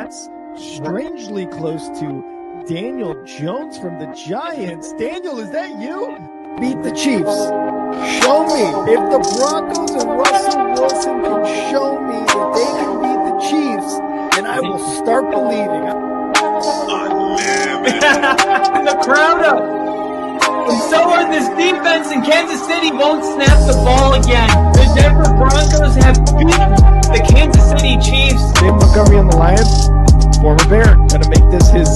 Pats, strangely close to Daniel Jones from the Giants. Daniel, is that you? Beat the Chiefs. Show me. If the Broncos and Russell Wilson can show me that they can beat the Chiefs, then I will start believing. And the crowd up. And so are this defense, and Kansas City won't snap the ball again. The Denver Broncos have beaten the Kansas City Chiefs. David Montgomery on the Lions, former Bear, gonna make this his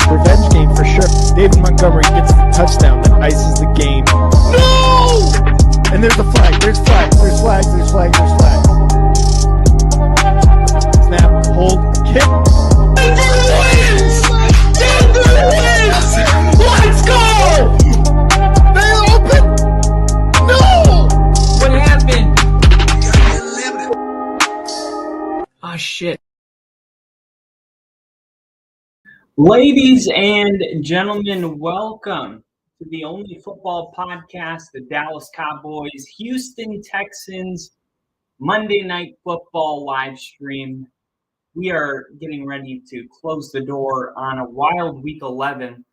revenge game for sure. David Montgomery gets the touchdown that ices the game. No! And there's a flag. There's flags. There's flags. There's flags. There's flags. Snap, hold, kick. Denver wins! Denver wins! Let's go! They open! No! What happened? Oh, shit. Ladies and gentlemen, welcome to the only football podcast, the Dallas Cowboys, Houston Texans, Monday Night Football live stream. We are getting ready to close the door on a wild Week 11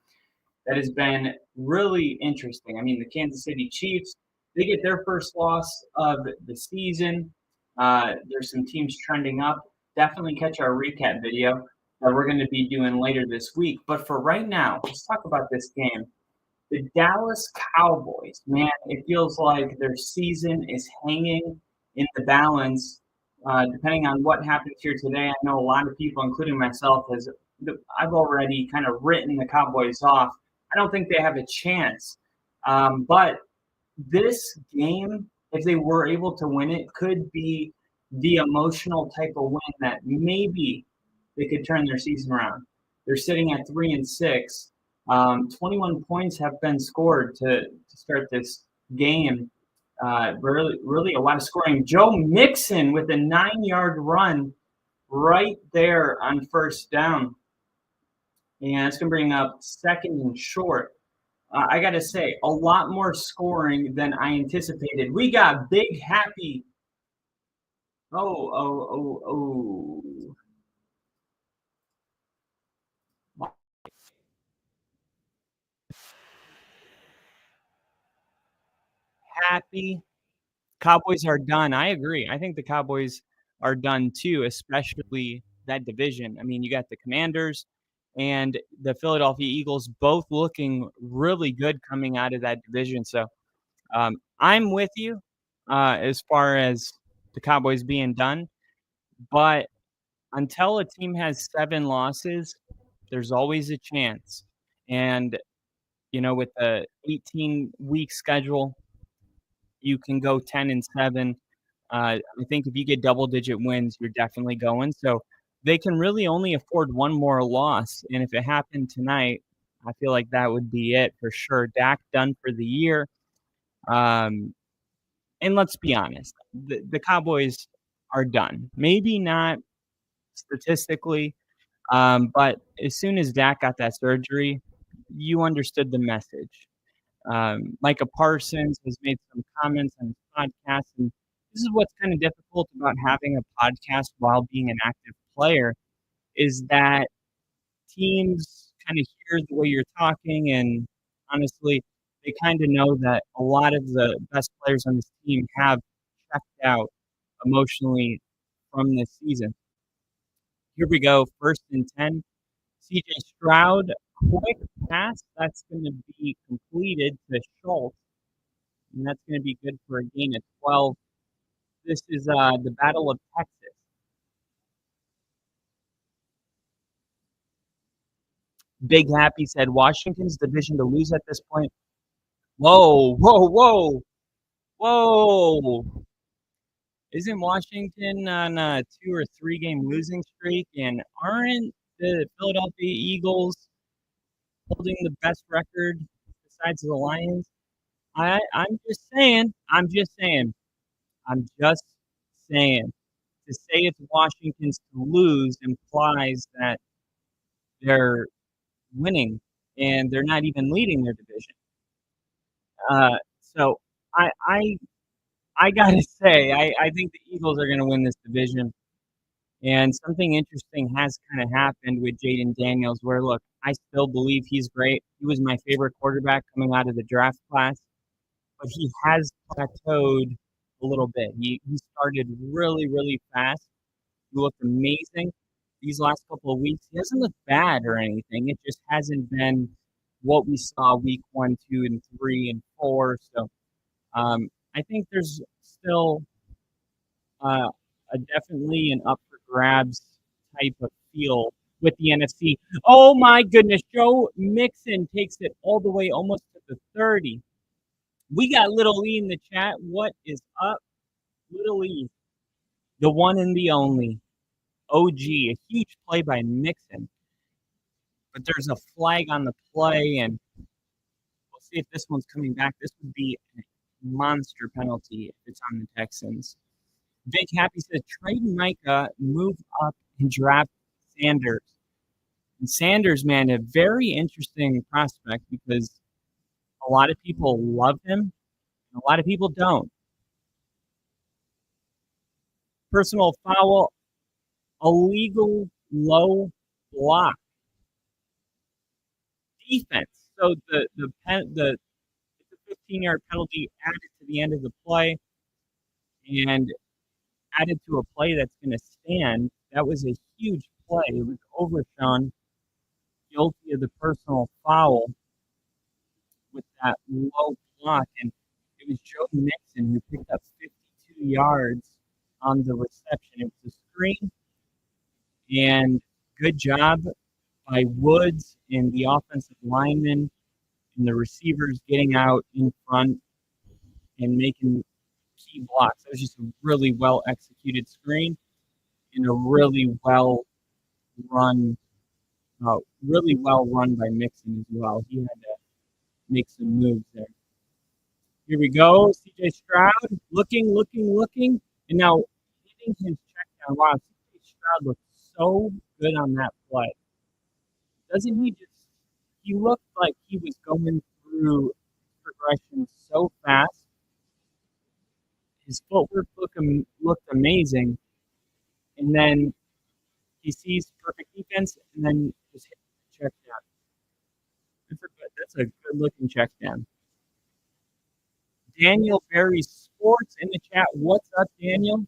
that has been really interesting. I mean, the Kansas City Chiefs, they get their first loss of the season. There's some teams trending up. Definitely catch our recap video that we're going to be doing later this week. But for right now, let's talk about this game. The Dallas Cowboys, man, it feels like their season is hanging in the balance. Depending on what happens here today, I know a lot of people, including myself, I've already kind of written the Cowboys off. I don't think they have a chance. But this game, if they were able to win it, could be the emotional type of win that maybe they could turn their season around. They're sitting at 3-6. 21 points have been scored to start this game. Really a lot of scoring. Joe Mixon with a 9-yard run right there on first down. And it's going to bring up second and short. I got to say, a lot more scoring than I anticipated. We got Big Happy. Oh. Happy. Cowboys are done. I agree. I think the Cowboys are done too, especially that division. I mean, you got the Commanders and the Philadelphia Eagles both looking really good coming out of that division. So I'm with you as far as the Cowboys being done. But until a team has 7 losses, there's always a chance. And, with the 18-week schedule, you can go 10-7. I think if you get double-digit wins, you're definitely going. So they can really only afford one more loss. And if it happened tonight, I feel like that would be it for sure. Dak done for the year. And let's be honest, the Cowboys are done. Maybe not statistically, but as soon as Dak got that surgery, you understood the message. Micah Parsons has made some comments on his podcast, and this is what's kind of difficult about having a podcast while being an active player, is that teams kind of hear the way you're talking, and honestly, they kind of know that a lot of the best players on this team have checked out emotionally from this season. Here we go, 1st and 10. CJ Stroud, quick pass. That's going to be completed to Schultz, and that's going to be good for a gain of 12. This is the Battle of Texas. Big Happy said Washington's division to lose at this point. Whoa. Isn't Washington on a 2 or 3 game losing streak? And aren't the Philadelphia Eagles holding the best record besides the Lions? I'm just saying. To say it's Washington's to lose implies that they're winning and they're not even leading their division. So I gotta say, I think the Eagles are going to win this division. And something interesting has kind of happened with Jaden Daniels where, look, I still believe he's great. He was my favorite quarterback coming out of the draft class, but he has plateaued a little bit. He started really, really fast. He looked amazing these last couple of weeks. He hasn't looked bad or anything. It just hasn't been what we saw week 1, 2, and 3, and 4. So I think there's still uh, a definitely an up for grabs type of feel with the NFC. Oh my goodness, Joe Mixon takes it all the way almost to the 30. We got Little E in the chat. What is up, Little E? The one and the only OG. A huge play by Mixon. But there's a flag on the play, and we'll see if this one's coming back. This would be a monster penalty if it's on the Texans. Big Happy says, trade Micah, move up, and draft Sanders. And Sanders, man, a very interesting prospect because a lot of people love him, and a lot of people don't. Personal foul, illegal low block. Defense. So it's a 15-yard penalty added to the end of the play and added to a play that's going to stand. That was a huge play. It was Overshawn guilty of the personal foul with that low block, and it was Joe Mixon who picked up 52 yards on the reception. It was a screen, and good job by Woods and the offensive linemen and the receivers getting out in front and making key blocks. That was just a really well executed screen and a really well run by Mixon as well. He had to make some moves there. Here we go. CJ Stroud looking, and now hitting his check down. Wow, CJ Stroud looked so good on that play. Doesn't he just, he looked like he was going through progression so fast. His footwork looked amazing. And then he sees perfect defense and then just hit the check down. That's a good looking check down. Daniel Berry Sports in the chat. What's up, Daniel?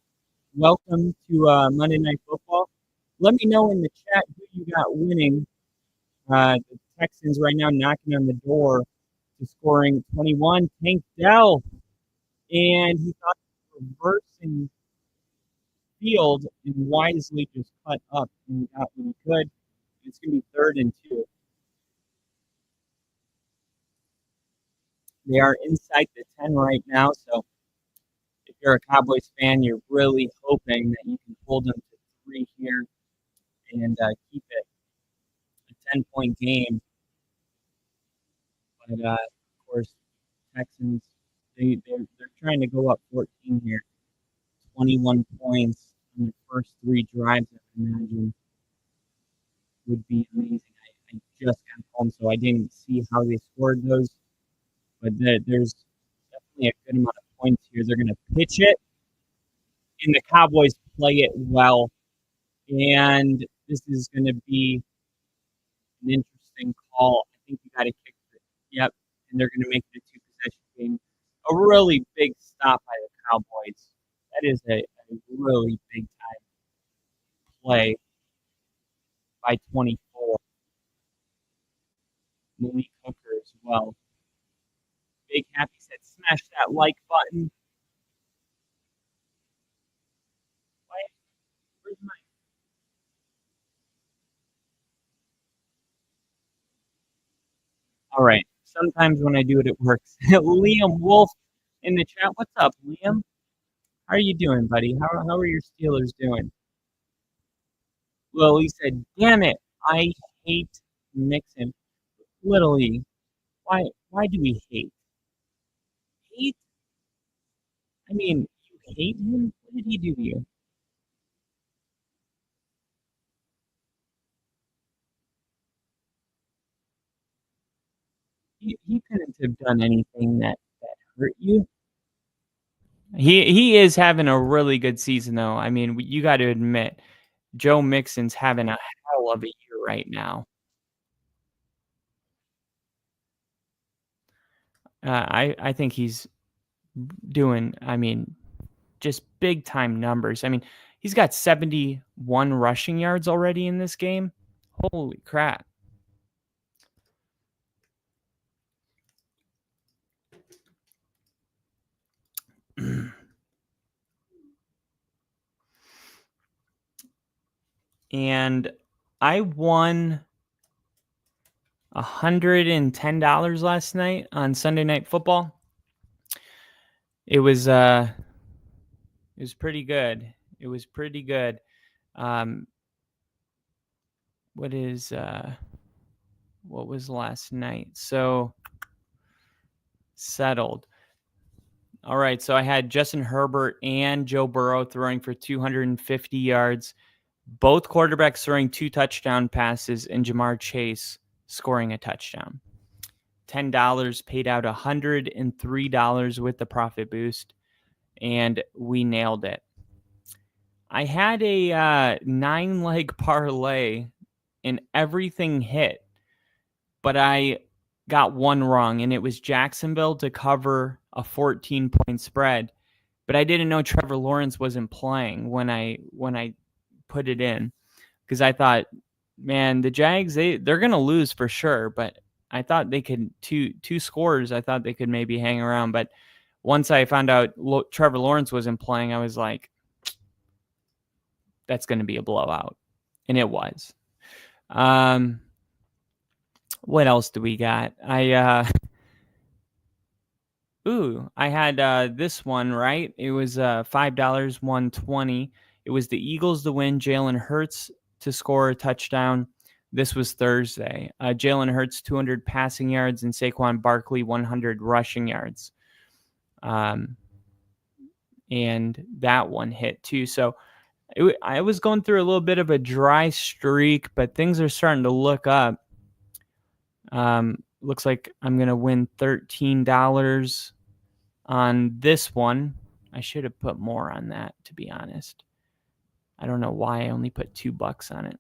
Welcome to Monday Night Football. Let me know in the chat who you got winning. The Texans right now knocking on the door to scoring 21. Tank Dell. And he thought reversing field and wisely just cut up and got what he could. It's going to be 3rd and 2. They are inside the 10 right now, so if you're a Cowboys fan, you're really hoping that you can hold them to 3 here and keep it a 10-point game. But, of course, Texans, they're trying to go up 14 here. 21 points in the first 3 drives, I would imagine, would be amazing. I just got home, so I didn't see how they scored those. But there's definitely a good amount of points here. They're going to pitch it, and the Cowboys play it well. And this is going to be an interesting call. I think you got to kick it. Yep, and they're going to make it a 2-possession game. A really big stop by the Cowboys. That is a really big time play by 24. Malik Hooker as well. Big Happy said, smash that like button. Where's my... All right. Sometimes when I do it, it works. Liam Wolf in the chat. What's up, Liam? How are you doing, buddy? How are your Steelers doing? Well, he said, damn it, I hate Mixon. Literally, why do we hate? Hate? I mean, you hate him? What did he do to you? He couldn't have done anything that hurt you. He is having a really good season, though. I mean, you got to admit, Joe Mixon's having a hell of a year right now. I think he's doing, just big time numbers. He's got 71 rushing yards already in this game. Holy crap. And I won $110 last night on Sunday Night Football. It was pretty good. It was pretty good. What was last night? So settled. All right, so I had Justin Herbert and Joe Burrow throwing for 250 yards, both quarterbacks throwing 2 touchdown passes, and Jamar Chase scoring a touchdown. $10 paid out $103 with the profit boost, and we nailed it. I had a 9-leg parlay, and everything hit, but I got one wrong, and it was Jacksonville to cover a 14-point spread. But I didn't know Trevor Lawrence wasn't playing when I put it in, because I thought, man, the Jags, they're going to lose for sure, but I thought they could two scores. I thought they could maybe hang around, but once I found out Trevor Lawrence wasn't playing, I was like, that's going to be a blowout, and it was. What else do we got? I had this one, right? It was $5, 120. It was the Eagles to win, Jalen Hurts to score a touchdown. This was Thursday. Jalen Hurts 200 passing yards and Saquon Barkley 100 rushing yards. And that one hit too. So I was going through a little bit of a dry streak, but things are starting to look up. Looks like I'm going to win $13 on this one. I should have put more on that, to be honest. I don't know why I only put $2 on it.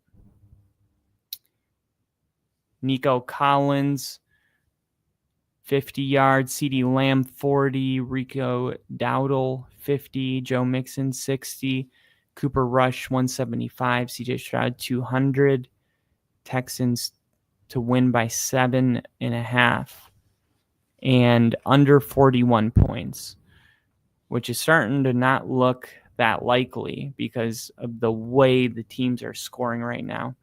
Nico Collins, 50 yards. CeeDee Lamb, 40. Rico Dowdle, 50. Joe Mixon, 60. Cooper Rush, 175. CJ Stroud, 200. Texans to win by 7.5. And under 41 points, which is starting to not look that likely because of the way the teams are scoring right now.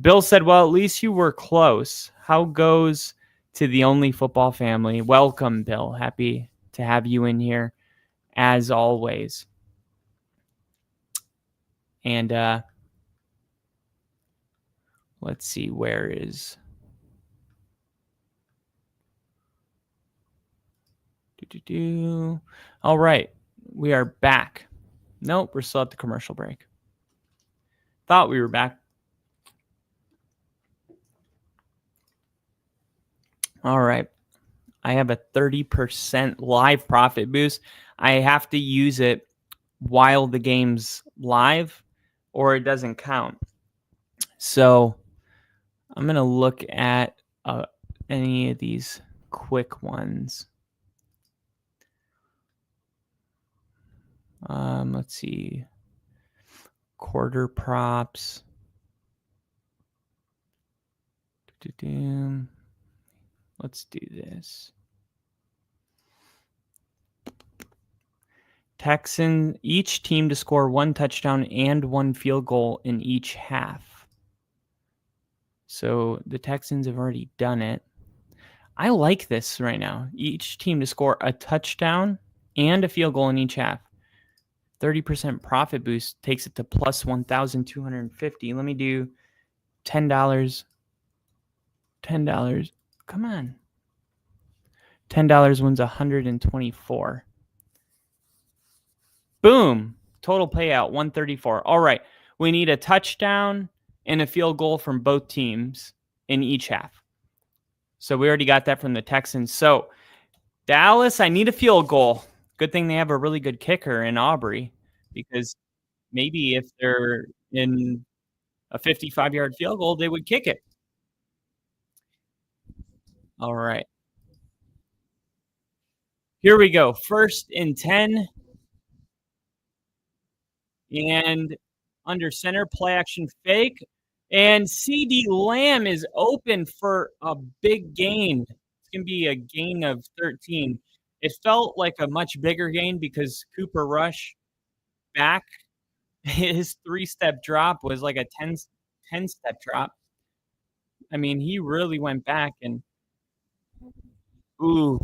Bill said, well, at least you were close. How goes to the Only Football family? Welcome, Bill. Happy to have you in here, as always. And let's see, where is... All right, we are back. Nope, we're still at the commercial break. Thought we were back. All right, I have a 30% live profit boost. I have to use it while the game's live or it doesn't count. So I'm going to look at any of these quick ones. Let's see. Quarter props. Let's do this. Texans, each team to score 1 touchdown and 1 field goal in each half. So the Texans have already done it. I like this right now. Each team to score a touchdown and a field goal in each half. 30% profit boost takes it to plus 1,250. Let me do $10. $10. Come on. $10 wins 124. Boom. Total payout 134. All right. We need a touchdown and a field goal from both teams in each half. So we already got that from the Texans. So Dallas, I need a field goal. Good thing they have a really good kicker in Aubrey, because maybe if they're in a 55-yard field goal, they would kick it. All right. Here we go. 1st and 10. And under center, play action fake. And CD Lamb is open for a big gain. It's going to be a gain of 13. It felt like a much bigger gain because Cooper Rush back, his 3-step drop was like a 10-step drop. I mean, he really went back and, ooh.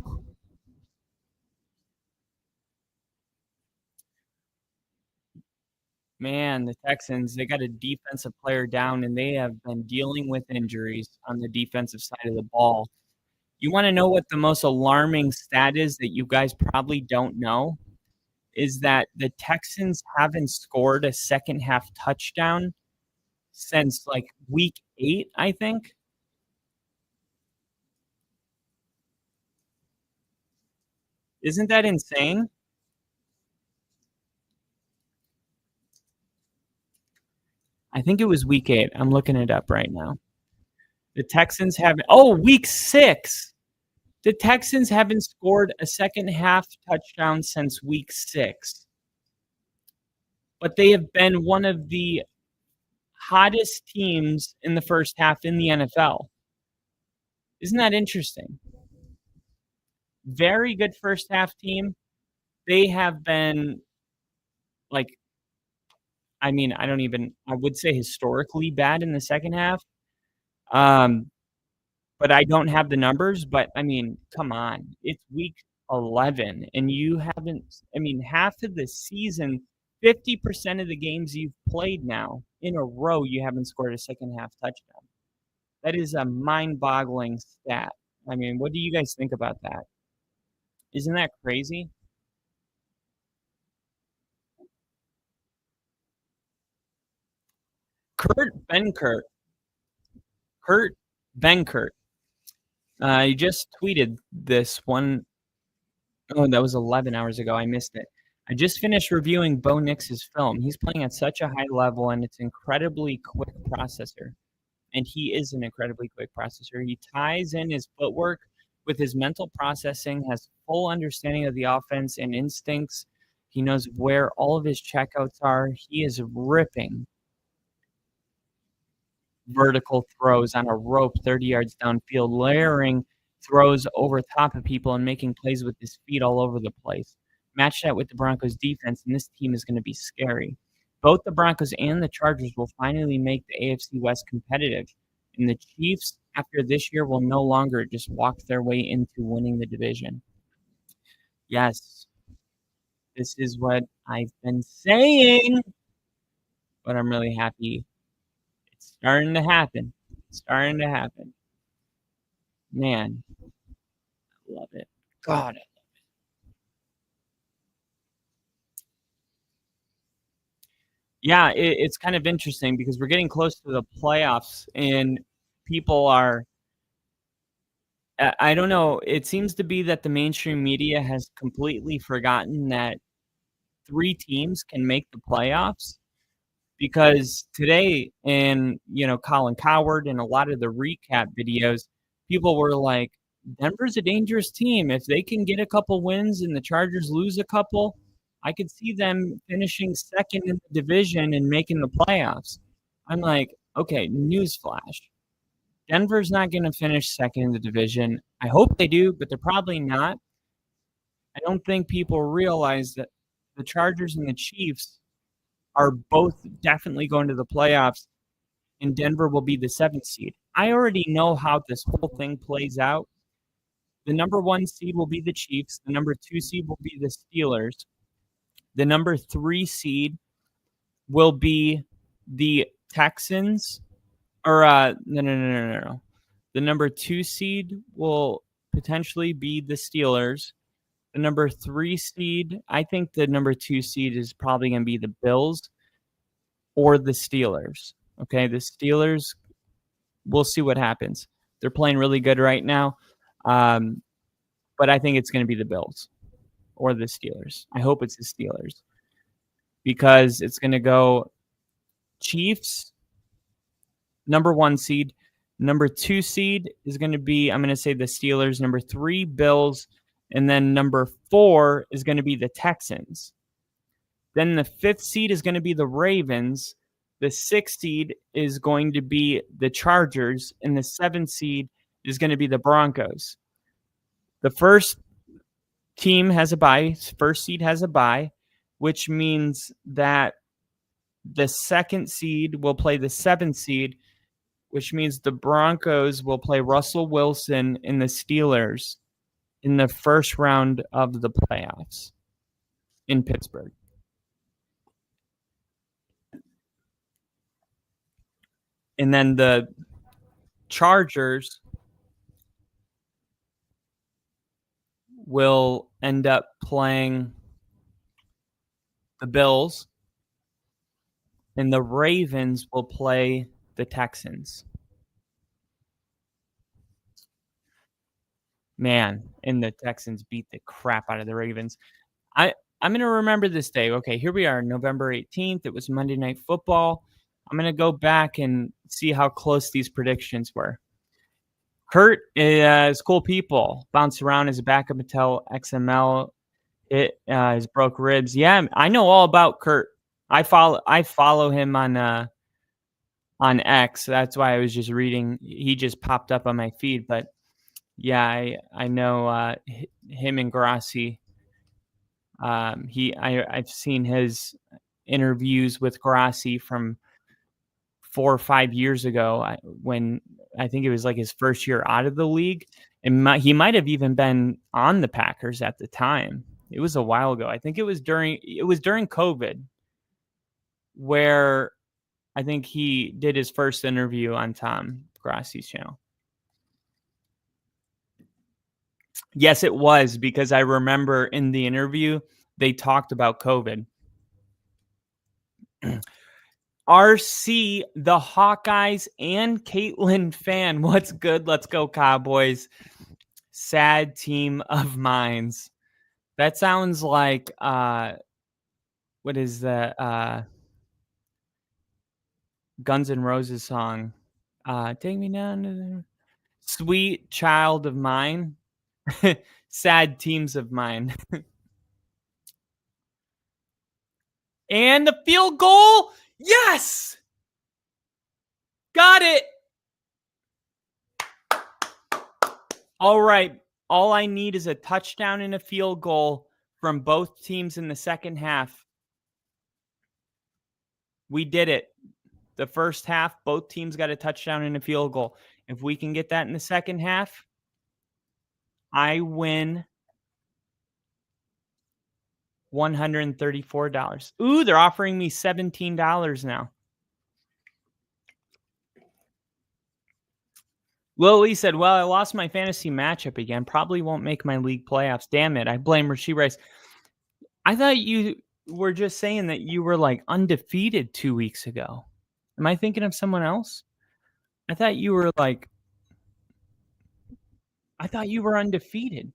Man, the Texans, they got a defensive player down, and they have been dealing with injuries on the defensive side of the ball. You want to know what the most alarming stat is that you guys probably don't know? Is that the Texans haven't scored a second-half touchdown since, like, week 8, I think. Isn't that insane? I think it was week 8. I'm looking it up right now. The Texans haven't – week 6. The Texans haven't scored a second-half touchdown since week 6. But they have been one of the hottest teams in the first half in the NFL. Isn't that interesting? Very good first half team. They have been, like, I mean, I would say historically bad in the second half. But I don't have the numbers, but I mean, come on. It's week 11 and you haven't, I mean, half of the season, 50% of the games you've played now in a row, you haven't scored a second half touchdown. That is a mind-boggling stat. I mean, what do you guys think about that? Isn't that crazy? Kurt Benkert. He just tweeted this one. Oh, that was 11 hours ago. I missed it. I just finished reviewing Bo Nix's film. He's playing at such a high level, and it's incredibly quick processor. And he is an incredibly quick processor. He ties in his footwork with his mental processing, has full understanding of the offense and instincts. He knows where all of his checkouts are. He is ripping vertical throws on a rope 30 yards downfield, layering throws over top of people and making plays with his feet all over the place. Match that with the Broncos defense, and this team is going to be scary. Both the Broncos and the Chargers will finally make the AFC West competitive, and the Chiefs, after this year, will no longer just walk their way into winning the division. Yes, this is what I've been saying, but I'm really happy. It's starting to happen. It's starting to happen. Man, I love it. God, yeah, it's kind of interesting because we're getting close to the playoffs and people are, I don't know, it seems to be that the mainstream media has completely forgotten that 3 teams can make the playoffs, because today in, Colin Cowherd and a lot of the recap videos, people were like, Denver's a dangerous team. If they can get a couple wins and the Chargers lose a couple, I could see them finishing second in the division and making the playoffs. I'm like, okay, newsflash. Denver's not going to finish second in the division. I hope they do, but they're probably not. I don't think people realize that the Chargers and the Chiefs are both definitely going to the playoffs, and Denver will be the 7th seed. I already know how this whole thing plays out. The number 1 seed will be the Chiefs. The number 2 seed will be the Steelers. The number 3 seed will be the Texans. Or, no. The number 2 seed will potentially be the Steelers. The number 3 seed, I think the number 2 seed is probably going to be the Bills or the Steelers. Okay, the Steelers, we'll see what happens. They're playing really good right now. But I think it's going to be the Bills or the Steelers. I hope it's the Steelers. because it's going to go Chiefs, number 1 seed. Number 2 seed is going to be, I'm going to say the Steelers. Number 3, Bills. And then number 4 is going to be the Texans. Then the 5th seed is going to be the Ravens. The 6th seed is going to be the Chargers. And the 7th seed is going to be the Broncos. The first team has a bye. First seed has a bye, which means that the 2nd seed will play the 7th seed, which means the Broncos will play Russell Wilson and the Steelers in the first round of the playoffs in Pittsburgh. And then the Chargers will end up playing the Bills, and the Ravens will play the Texans. Man, and the Texans beat the crap out of the Ravens. I'm going to remember this day. Okay, here we are, November 18th. It was Monday Night Football. I'm going to go back and see how close these predictions were. Kurt is cool people. Bounced around as a backup until XML. His broke ribs. Yeah, I know all about Kurt. I follow him on X. That's why I was just reading. He just popped up on my feed. But yeah, I know him and Grassi. I've seen his interviews with Grassi from 4 or 5 years ago when I think it was like his first year out of the league, and he might have even been on the Packers at the time. It was a while ago. I think it was during COVID, where I think he did his first interview on Tom Grassi's channel. Yes, it was, because I remember in the interview they talked about COVID. RC, the Hawkeyes and Caitlin fan. What's good? Let's go, Cowboys. Sad team of minds. That sounds like what is the Guns N' Roses song? Take me down to the sweet child of mine. Sad teams of mine. And the field goal. Yes! Got it! All right. All I need is a touchdown and a field goal from both teams in the second half. We did it. The first half, both teams got a touchdown and a field goal. If we can get that in the second half, I win $134. Ooh, they're offering me $17 now. Lily said, well, I lost my fantasy matchup again. Probably won't make my league playoffs. Damn it. I blame Rasheed Rice. I thought you were just saying that you were like undefeated 2 weeks ago. Am I thinking of someone else? I thought you were undefeated.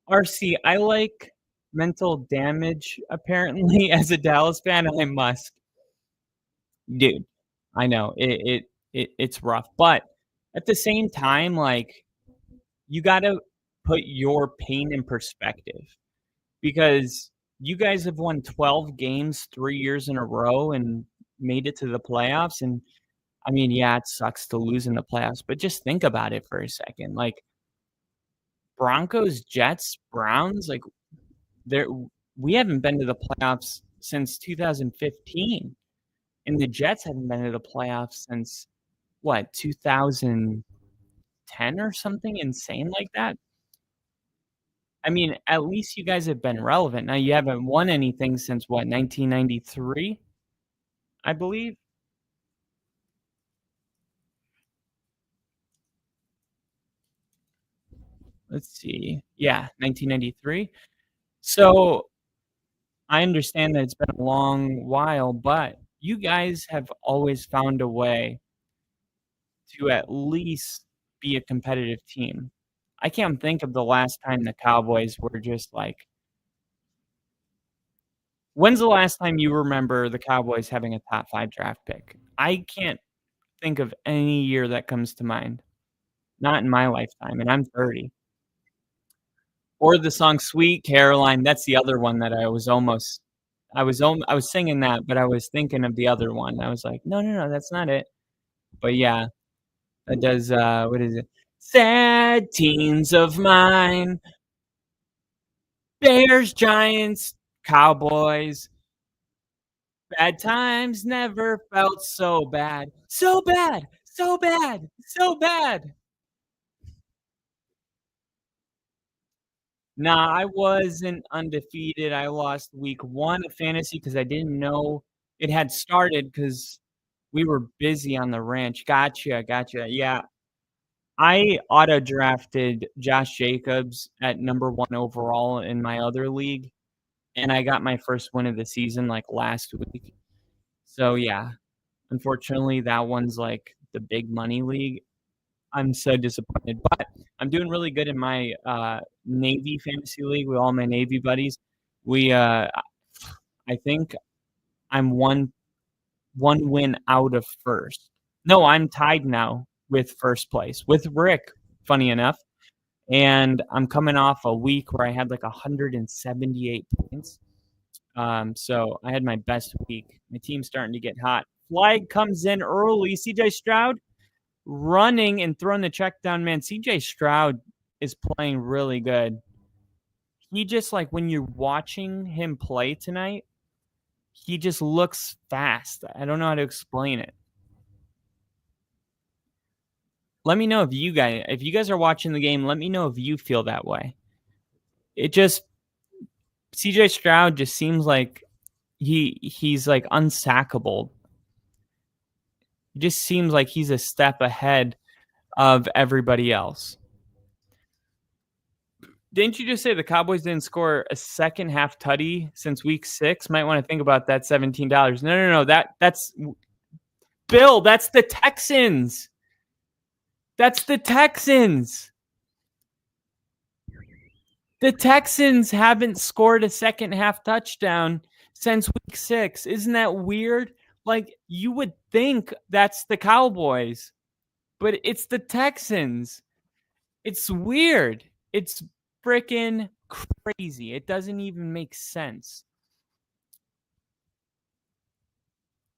RC, I like mental damage, apparently, as a Dallas fan. I must. Dude, I know. It's rough. But at the same time, like, you got to put your pain in perspective, because you guys have won 12 games 3 years in a row and made it to the playoffs. And I mean, yeah, it sucks to lose in the playoffs, but just think about it for a second. Like, Broncos, Jets, Browns, like, we haven't been to the playoffs since 2015. And the Jets haven't been to the playoffs since, what, 2010 or something insane like that? I mean, at least you guys have been relevant. Now, you haven't won anything since, what, 1993, I believe? Let's see. Yeah, 1993. So I understand that it's been a long while, but you guys have always found a way to at least be a competitive team. I can't think of the last time the Cowboys were just like When's the last time you remember the Cowboys having a top 5 draft pick? I can't think of any year that comes to mind. Not in my lifetime, and I'm 30. Or the song "Sweet Caroline," that's the other one that I was singing that, but I was thinking of the other one. I was like, "No, no, no, that's not it." But yeah, it does, what is it? Sad teens of mine, Bears, Giants, Cowboys, bad times never felt so bad. So bad, so bad, so bad. Nah, I wasn't undefeated. I lost week 1 of fantasy because I didn't know it had started because we were busy on the ranch. Gotcha, gotcha. Yeah. I auto drafted Josh Jacobs at number 1 overall in my other league, and I got my first win of the season, like, last week. So, yeah, unfortunately, that one's, like, the big money league. I'm so disappointed, but I'm doing really good in my, Navy fantasy league with all my Navy buddies. We, I think I'm one win out of first. No, I'm tied now with first place with Rick, funny enough, and I'm coming off a week where I had, like, 178 points. So I had my best week. My team's starting to get hot. Flag comes in early. CJ Stroud running and throwing the check down, man. CJ Stroud is playing really good. He just, like, when you're watching him play tonight, he just looks fast. I don't know how to explain it. Let me know if you guys are watching the game, let me know if you feel that way. It just CJ Stroud just seems like he's like unsackable. It just seems like he's a step ahead of everybody else. Didn't you just say the Cowboys didn't score a second half tutty since week 6? Might want to think about that $17. No. That's Bill, that's the Texans. That's the Texans. The Texans haven't scored a second half touchdown since week 6. Isn't that weird? Like, you would think that's the Cowboys, but it's the Texans. It's weird. It's freaking crazy. It doesn't even make sense.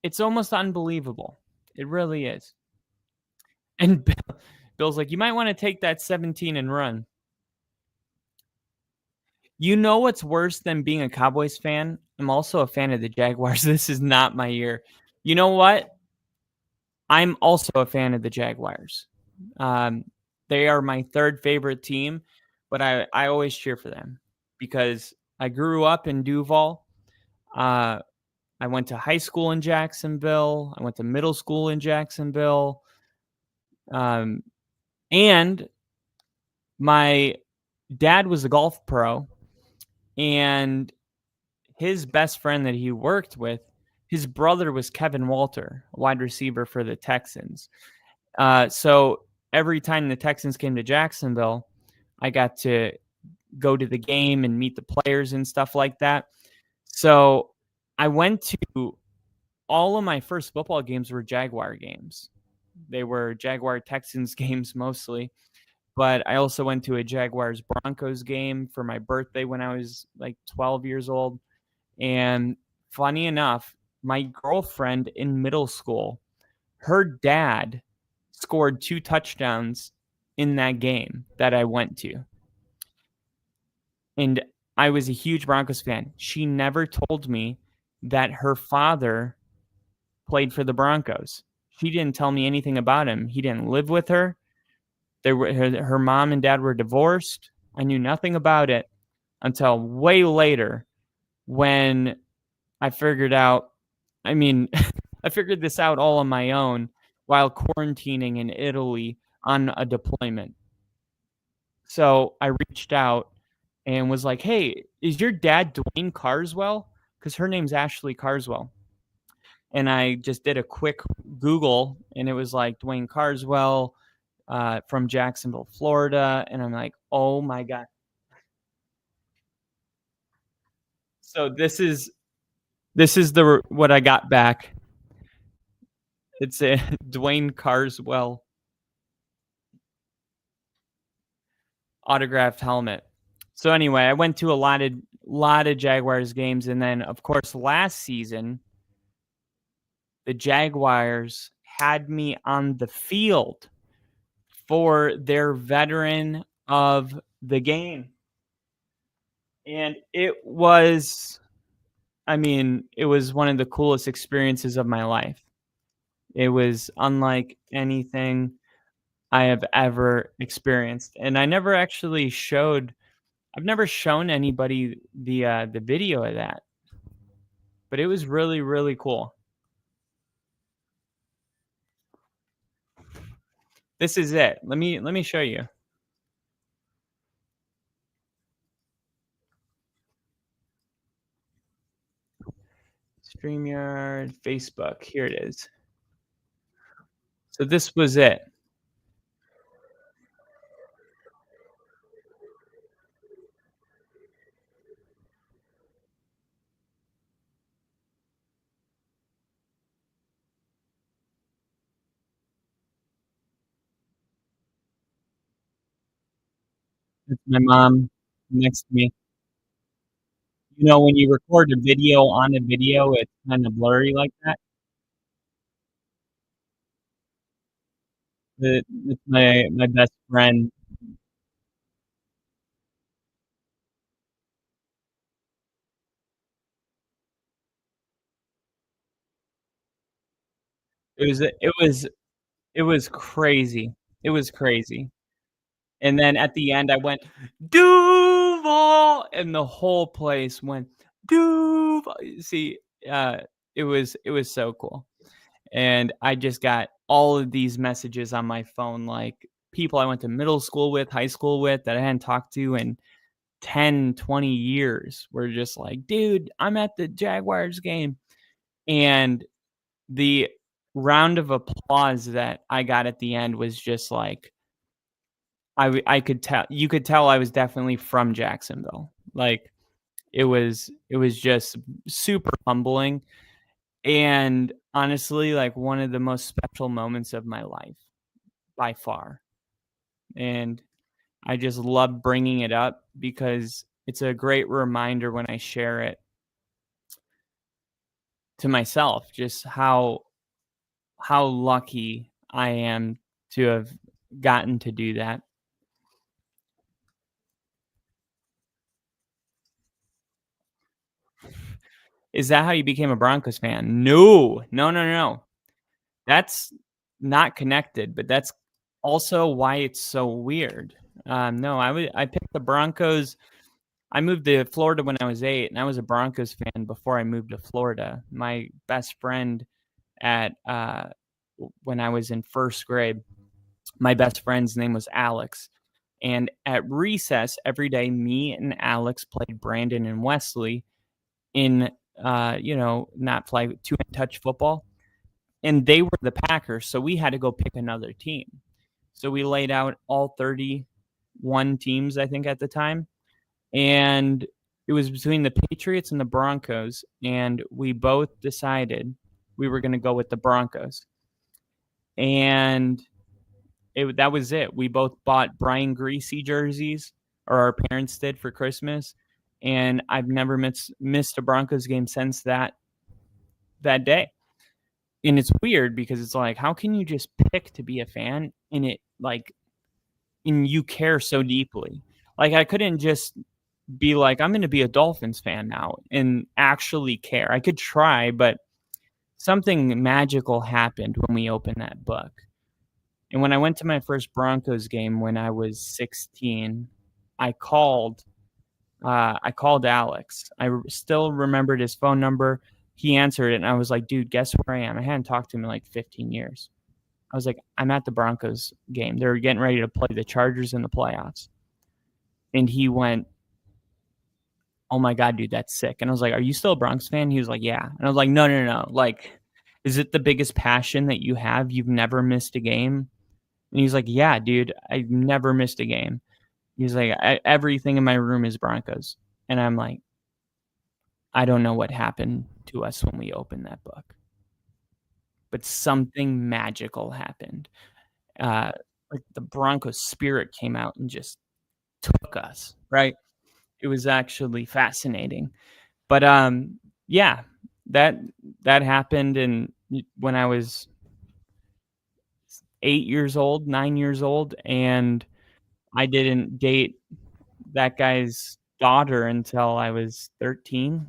It's almost unbelievable. It really is. And Bill's like, you might want to take that 17 and run. You know what's worse than being a Cowboys fan? I'm also a fan of the Jaguars. This is not my year. You know what? I'm also a fan of the Jaguars. They are my third favorite team, but I always cheer for them because I grew up in Duval. I went to high school in Jacksonville. I went to middle school in Jacksonville. And my dad was a golf pro, and his best friend that he worked with, his brother was Kevin Walter, a wide receiver for the Texans. So every time the Texans came to Jacksonville, I got to go to the game and meet the players and stuff like that. So I went to all of my first football games were Jaguar games. They were Jaguar Texans games mostly, but I also went to a Jaguars Broncos game for my birthday when I was like 12 years old. And funny enough, my girlfriend in middle school, her dad scored 2 touchdowns in that game that I went to. And I was a huge Broncos fan. She never told me that her father played for the Broncos. She didn't tell me anything about him. He didn't live with her. Her mom and dad were divorced. I knew nothing about it until way later when I figured out, I mean, I figured this out all on my own while quarantining in Italy on a deployment. So I reached out and was like, hey, is your dad Dwayne Carswell? Because her name's Ashley Carswell. And I just did a quick Google, and it was like Dwayne Carswell from Jacksonville, Florida. And I'm like, oh my God. So this is This is what I got back. It's a Dwayne Carswell autographed helmet. So anyway, I went to a lot of Jaguars games, and then of course last season the Jaguars had me on the field for their veteran of the game. And it was one of the coolest experiences of my life. It was unlike anything I have ever experienced. And I've never shown anybody the video of that. But it was really, really cool. This is it. Let me show you. StreamYard, Facebook. Here it is. So this was it. It's my mom next to me. You know, when you record a video on a video, it's kind of blurry like that. It's my best friend. It was it was it was crazy. It was crazy. And then at the end, I went, "Duval!" And the whole place went, "Duval!" See, uh, it was so cool. And I just got all of these messages on my phone, like people I went to middle school with, high school with that I hadn't talked to in 10, 20 years were just like, "Dude, I'm at the Jaguars game." And the round of applause that I got at the end was just like I could tell you could tell I was definitely from Jacksonville. Like it was just super humbling and honestly like one of the most special moments of my life by far. And I just love bringing it up because it's a great reminder when I share it to myself just how lucky I am to have gotten to do that. Is that how you became a Broncos fan? No. No, no, no. That's not connected, but that's also why it's so weird. No, I picked the Broncos. I moved to Florida when I was 8, and I was a Broncos fan before I moved to Florida. My best friend at when I was in first grade, my best friend's name was Alex. And at recess every day, me and Alex played Brandon and Wesley in not play two touch football. And they were the Packers, so we had to go pick another team. So we laid out all 31 teams, I think, at the time. And it was between the Patriots and the Broncos. And we both decided we were going to go with the Broncos. And that was it. We both bought Brian Greasy jerseys, or our parents did for Christmas. And I've never missed a Broncos game since that day. And it's weird because it's like, how can you just pick to be a fan and you care so deeply? Like, I couldn't just be like, I'm going to be a Dolphins fan now and actually care. I could try, but something magical happened when we opened that book. And when I went to my first Broncos game when I was 16, I called Alex. I still remembered his phone number. He answered it, and I was like, dude, guess where I am? I hadn't talked to him in like 15 years. I was like, I'm at the Broncos game. They're getting ready to play the Chargers in the playoffs. And he went, oh my God, dude, that's sick. And I was like, are you still a Broncos fan? He was like, yeah. And I was like, no, no, no. Like, is it the biggest passion that you have? You've never missed a game? And he's like, yeah, dude, I've never missed a game. He's like, everything in my room is Broncos. And I'm like, I don't know what happened to us when we opened that book. But something magical happened. Like the Broncos spirit came out and just took us, right? It was actually fascinating. But yeah, that happened, and when I was 8 years old, 9 years old, and I didn't date that guy's daughter until I was 13,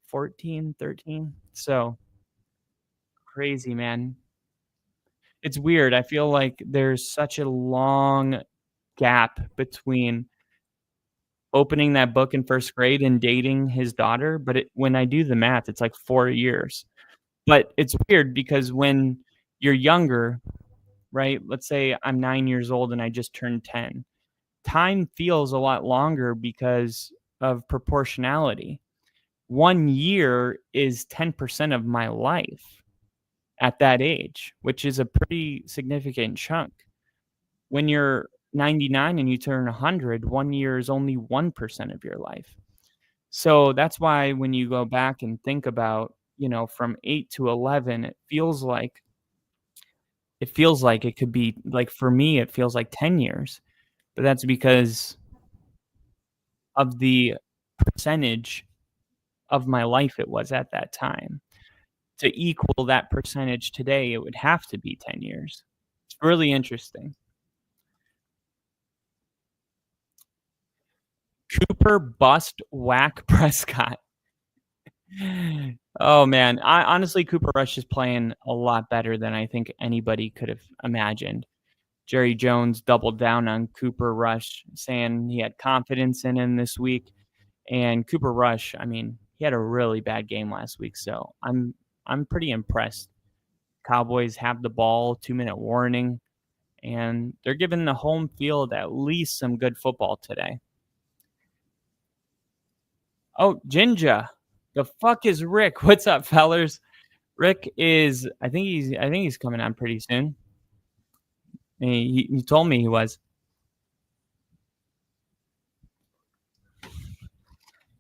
14, 13. So crazy, man. It's weird. I feel like there's such a long gap between opening that book in first grade and dating his daughter, but when I do the math, it's like 4 years. But it's weird because when you're younger, right? Let's say I'm 9 years old and I just turned 10. Time feels a lot longer because of proportionality. 1 year is 10% of my life at that age, which is a pretty significant chunk. When you're 99 and you turn 100, 1 year is only 1% of your life. So that's why when you go back and think about, from 8 to 11, it feels like it could be, like, for me, it feels like 10 years. But that's because of the percentage of my life it was at that time. To equal that percentage today, it would have to be 10 years. It's really interesting. Cooper bust whack Prescott. Oh, man. Honestly, Cooper Rush is playing a lot better than I think anybody could have imagined. Jerry Jones doubled down on Cooper Rush, saying he had confidence in him this week. And Cooper Rush, I mean, he had a really bad game last week, so I'm pretty impressed. Cowboys have the ball, 2-minute warning, and they're giving the home field at least some good football today. Oh, Jinja. The fuck is Rick? What's up, fellers? Rick is I think he's coming on pretty soon. He told me he was.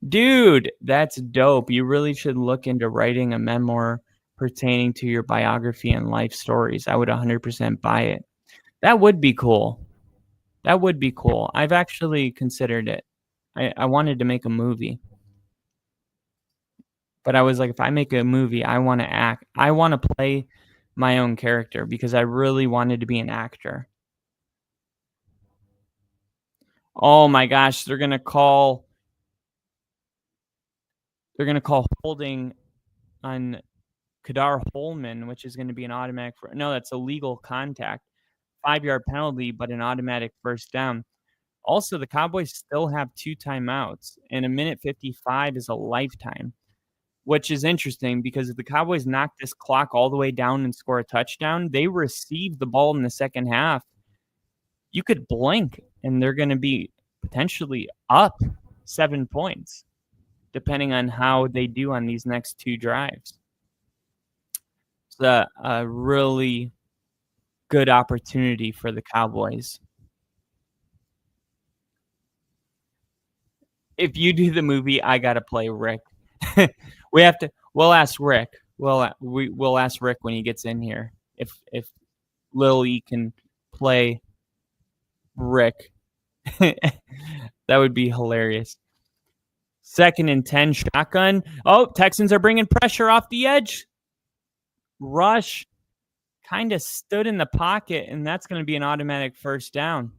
Dude, that's dope. You really should look into writing a memoir pertaining to your biography and life stories. I would 100% buy it. That would be cool. That would be cool. I've actually considered it. I wanted to make a movie. But I was like, if I make a movie, I want to act. I want to play my own character because I really wanted to be an actor. Oh my gosh, they're going to call holding on Kadar Holman, which is going to be an automatic. No, that's a legal contact. 5-yard penalty, but an automatic first down. Also, the Cowboys still have 2 timeouts, and a minute 55 is a lifetime, which is interesting because if the Cowboys knock this clock all the way down and score a touchdown, they receive the ball in the second half. You could blink, and they're going to be potentially up 7 points, depending on how they do on these next 2 drives. It's a really good opportunity for the Cowboys. If you do the movie, I gotta play Rick. We'll ask Rick. We'll ask Rick when he gets in here if Lily can play Rick. That would be hilarious. 2nd and 10 shotgun. Oh, Texans are bringing pressure off the edge. Rush kind of stood in the pocket, and that's going to be an automatic first down.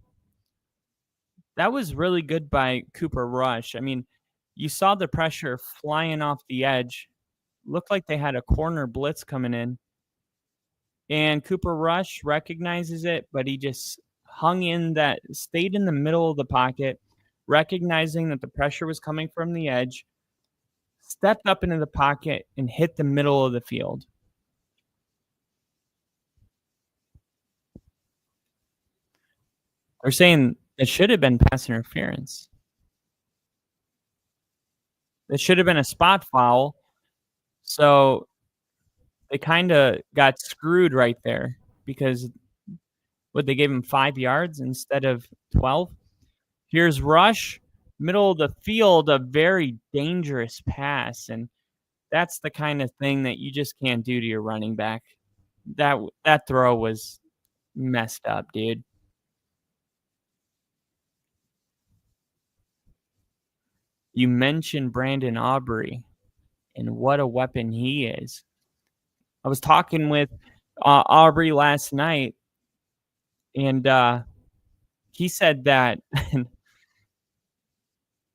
That was really good by Cooper Rush. I mean, you saw the pressure flying off the edge. Looked like they had a corner blitz coming in. And Cooper Rush recognizes it, but he just stayed in the middle of the pocket, recognizing that the pressure was coming from the edge, stepped up into the pocket, and hit the middle of the field. They're saying it should have been pass interference. It should have been a spot foul. So they kind of got screwed right there because they gave him 5 yards instead of 12. Here's Rush, middle of the field, a very dangerous pass. And That's the kind of thing that you just can't do to your running back. That throw was messed up, dude. You mentioned Brandon Aubrey and what a weapon he is. I was talking with Aubrey last night, and he said that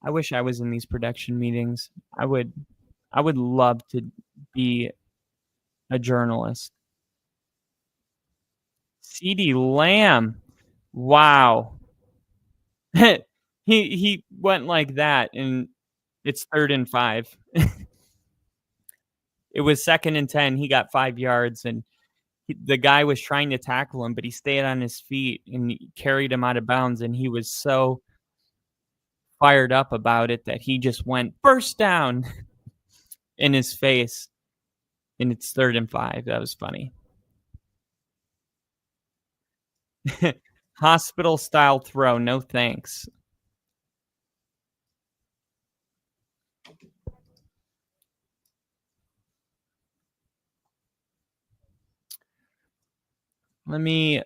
I wish I was in these production meetings. I would love to be a journalist. CeeDee Lamb. Wow. He went like that, and it's 3rd and 5. It was 2nd and 10. He got 5 yards, and the guy was trying to tackle him, but he stayed on his feet and he carried him out of bounds, and he was so fired up about it that he just went first down in his face, and it's 3rd and 5. That was funny. Hospital style throw, no thanks. Let me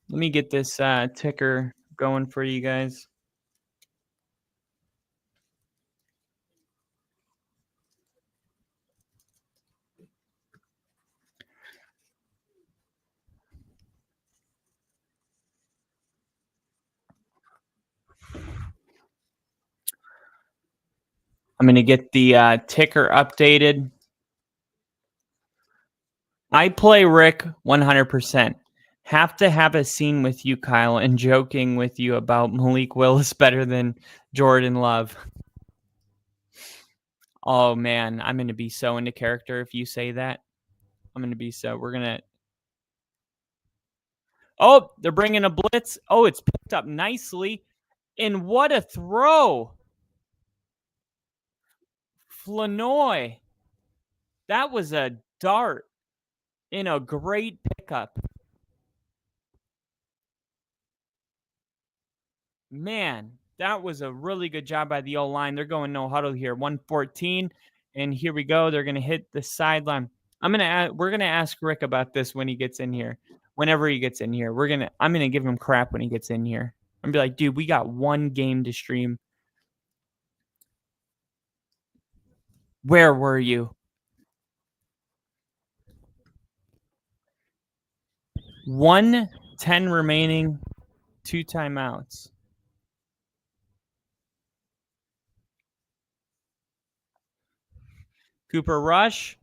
get this ticker going for you guys. I'm going to get the ticker updated. I play Rick 100%. Have to have a scene with you, Kyle, and joking with you about Malik Willis better than Jordan Love. Oh, man, I'm going to be so into character if you say that. I'm going to be so. We're going to. Oh, they're bringing a blitz. Oh, it's picked up nicely. And what a throw. Flanoy. That was a dart in a great pickup. Man, that was a really good job by the O-line. They're going no huddle here. 114. And here we go. They're going to hit the sideline. We're going to ask Rick about this when he gets in here. Whenever he gets in here. I'm going to give him crap when he gets in here. I'm going to be like, dude, we got one game to stream. Where were you? 1:10 remaining. 2 timeouts. Cooper Rush.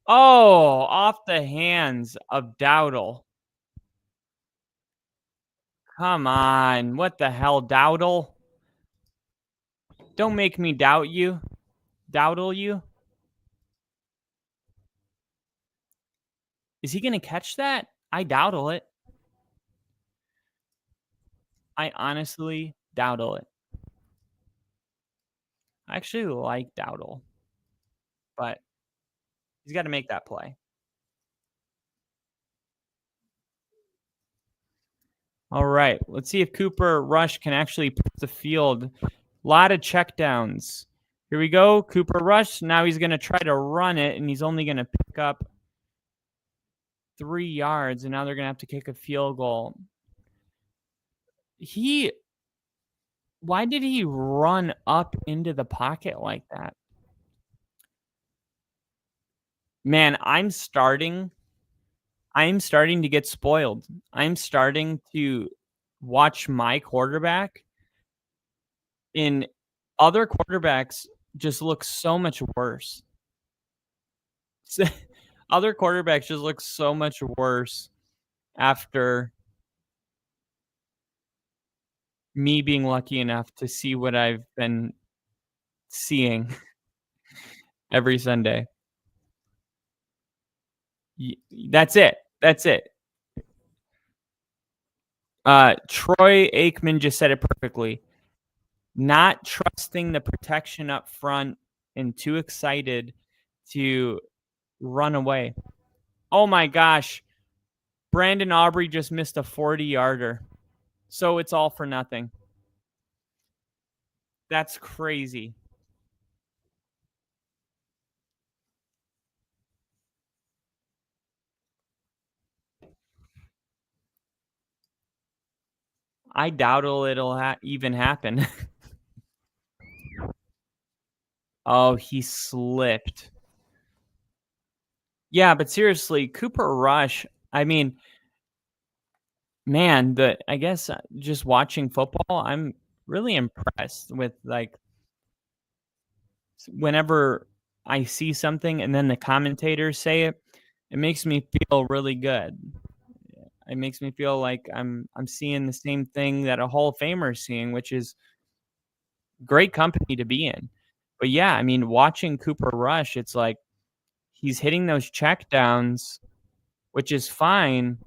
Oh, off the hands of Dowdle. Come on. What the hell, Dowdle? Don't make me doubt you. Dowdle you. Is he going to catch that? I dowdle it. I honestly dowdle it. I actually like Dowdle, but he's got to make that play. All right. Let's see if Cooper Rush can actually put the field. A lot of checkdowns. Here we go. Cooper Rush. Now he's going to try to run it, and he's only going to pick up 3 yards, and now they're going to have to kick a field goal. Why did he run up into the pocket like that? Man, I'm starting to get spoiled. I'm starting to watch my quarterback, and other quarterbacks just look so much worse. Other quarterbacks just look so much worse after me being lucky enough to see what I've been seeing every Sunday. That's it. Troy Aikman just said it perfectly. Not trusting the protection up front and too excited to run away. Oh my gosh. Brandon Aubrey just missed a 40-yarder. So it's all for nothing. That's crazy. I doubt it'll even happen. Oh, he slipped. Yeah, but seriously, Cooper Rush, I mean, man, I guess just watching football, I'm really impressed with like whenever I see something and then the commentators say it, it makes me feel really good. It makes me feel like I'm seeing the same thing that a Hall of Famer is seeing, which is great company to be in. But yeah, I mean, watching Cooper Rush, it's like he's hitting those check downs, which is fine.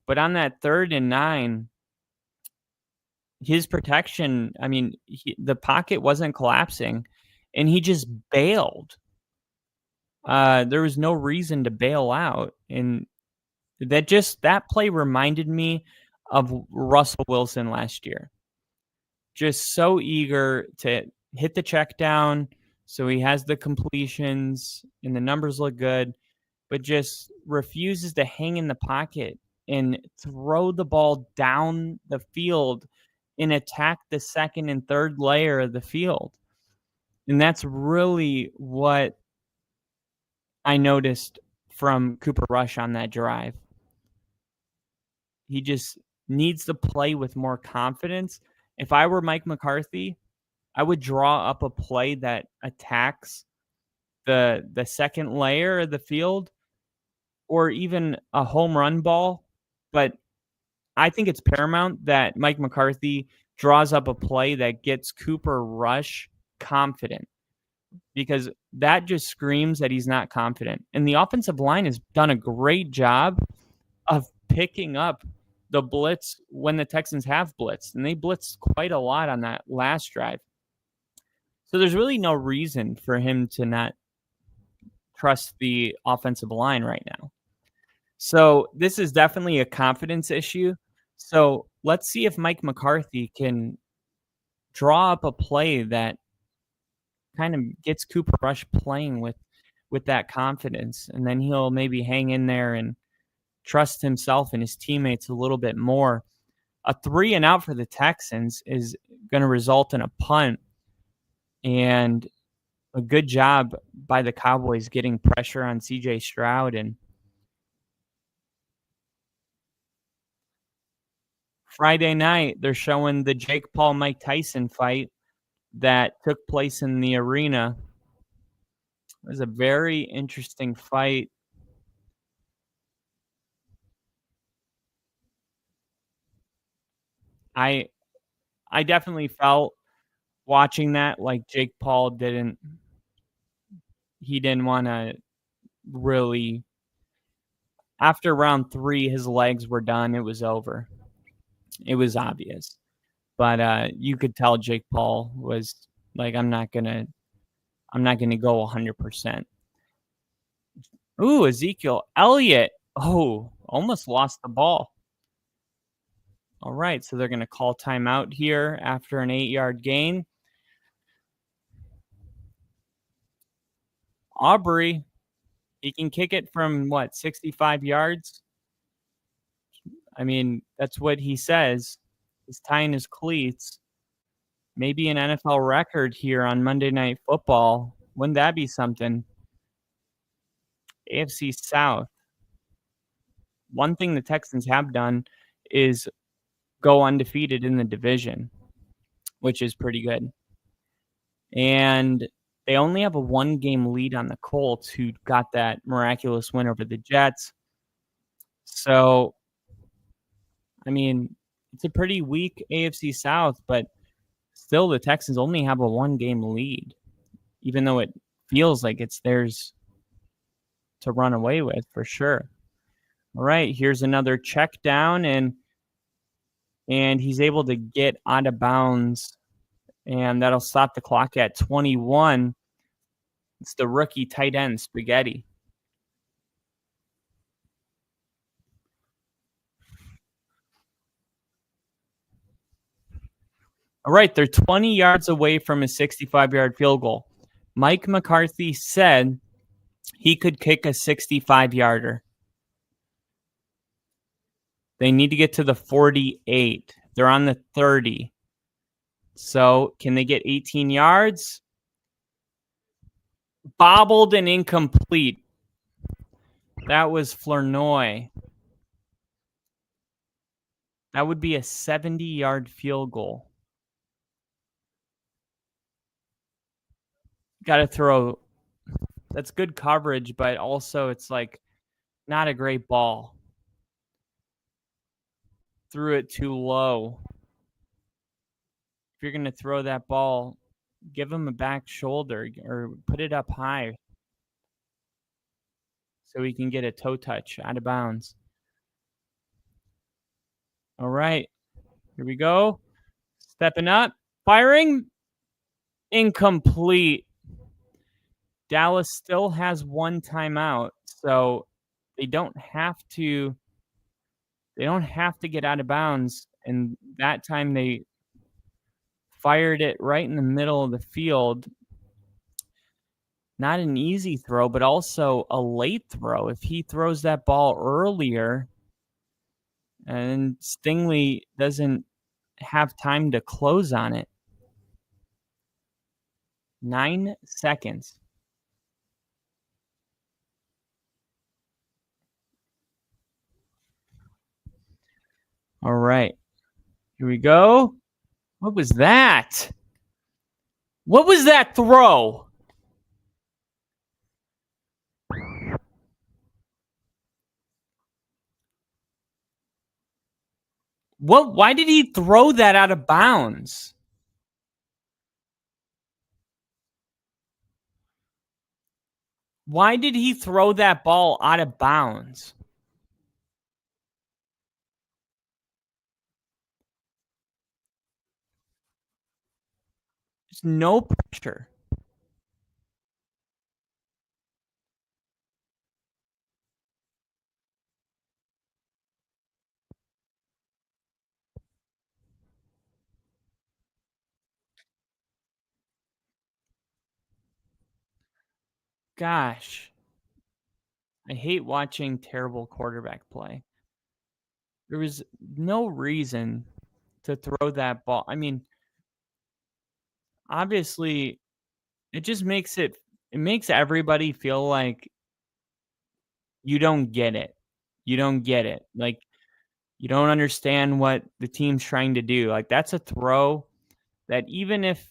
But on that 3rd and 9, his protection, I mean, the pocket wasn't collapsing, and he just bailed. There was no reason to bail out, and that play reminded me of Russell Wilson last year. Just so eager to hit the check down, so he has the completions and the numbers look good, but just refuses to hang in the pocket and throw the ball down the field and attack the 2nd and 3rd layer of the field. And that's really what I noticed from Cooper Rush on that drive. He just needs to play with more confidence. If I were Mike McCarthy, I would draw up a play that attacks the 2nd layer of the field or even a home run ball. But I think it's paramount that Mike McCarthy draws up a play that gets Cooper Rush confident, because that just screams that he's not confident. And the offensive line has done a great job of picking up the blitz when the Texans have blitzed, and they blitzed quite a lot on that last drive. So there's really no reason for him to not trust the offensive line right now. So this is definitely a confidence issue. So let's see if Mike McCarthy can draw up a play that kind of gets Cooper Rush playing with that confidence, and then he'll maybe hang in there and trust himself and his teammates a little bit more. A 3 and out for the Texans is going to result in a punt, and a good job by the Cowboys getting pressure on CJ Stroud. And Friday night, they're showing the Jake Paul-Mike Tyson fight that took place in the arena. It was a very interesting fight. I definitely felt watching that like Jake Paul didn't want to really. After round 3, his legs were done. It was over. It was obvious. But you could tell Jake Paul was like, I'm not gonna go 100%. Ooh, Ezekiel Elliott. Oh, almost lost the ball. All right, so they're gonna call timeout here after an 8-yard gain. Aubrey, he can kick it from 65 yards? I mean, that's what he says. He's tying his cleats. Maybe an NFL record here on Monday Night Football. Wouldn't that be something? AFC South. One thing the Texans have done is go undefeated in the division, which is pretty good. And they only have a 1-game lead on the Colts, who got that miraculous win over the Jets. So, I mean, it's a pretty weak AFC South, but still the Texans only have a 1-game lead, even though it feels like it's theirs to run away with for sure. All right, here's another check down, and he's able to get out of bounds, and that'll stop the clock at 21. It's the rookie tight end, Spaghetti. All right, they're 20 yards away from a 65-yard field goal. Mike McCarthy said he could kick a 65-yarder. They need to get to the 48. They're on the 30. So can they get 18 yards? Bobbled and incomplete. That was Flournoy. That would be a 70-yard field goal. Got to throw. That's good coverage, but also it's like not a great ball. Threw it too low. If you're going to throw that ball, give him a back shoulder or put it up high so he can get a toe touch out of bounds. All right. Here we go. Stepping up. Firing. Incomplete. Dallas still has one timeout, so they don't have to get out of bounds, and that time they fired it right in the middle of the field. Not an easy throw, but also a late throw. If he throws that ball earlier and Stingley doesn't have time to close on it. 9 seconds. All right. Here we go. What was that? What was that throw? Why did he throw that out of bounds? Why did he throw that ball out of bounds? There's no pressure. Gosh. I hate watching terrible quarterback play. There was no reason to throw that ball. I mean, obviously, it just makes everybody feel like you don't get it. You don't get it. Like, you don't understand what the team's trying to do. Like, that's a throw that even if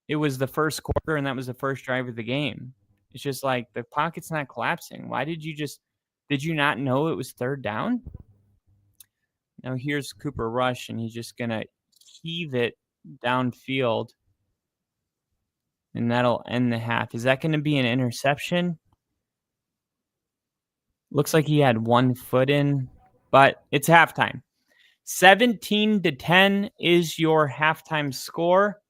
it was the first quarter and that was the first drive of the game, it's just like the pocket's not collapsing. Why did you not know it was third down? Now here's Cooper Rush, and he's just going to heave it downfield, and that'll end the half. Is that going to be an interception? Looks like he had 1 foot in, but it's halftime. 17-10 is your halftime score.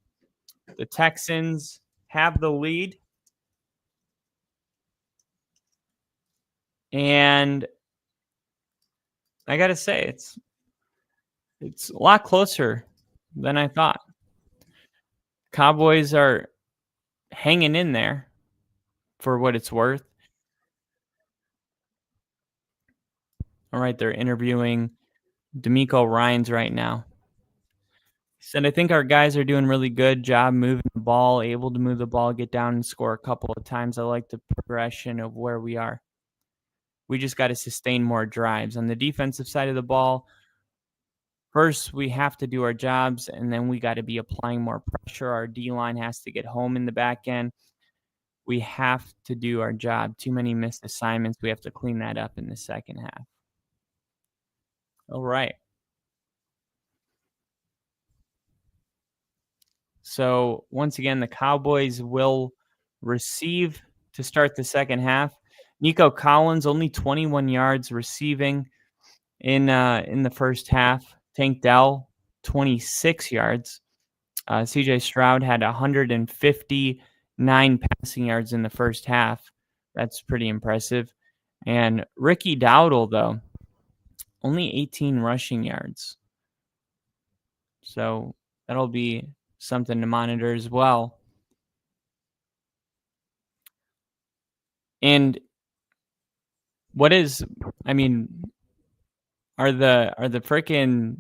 The Texans have the lead. And I got to say, it's a lot closer than I thought. Cowboys are hanging in there for what it's worth. All right, they're interviewing D'Amico Ryans right now. He said, I think our guys are doing really good job moving the ball, able to move the ball, get down and score a couple of times. I like the progression of where we are. We just got to sustain more drives. On the defensive side of the ball, first we have to do our jobs, and then we got to be applying more pressure. Our D-line has to get home in the back end. We have to do our job. Too many missed assignments. We have to clean that up in the second half. All right. So once again, the Cowboys will receive to start the second half. Nico Collins, only 21 yards receiving in the first half. Tank Dell, 26 yards. CJ Stroud had 159 passing yards in the first half. That's pretty impressive. And Ricky Dowdle, though, only 18 rushing yards. So that'll be something to monitor as well. And are the freaking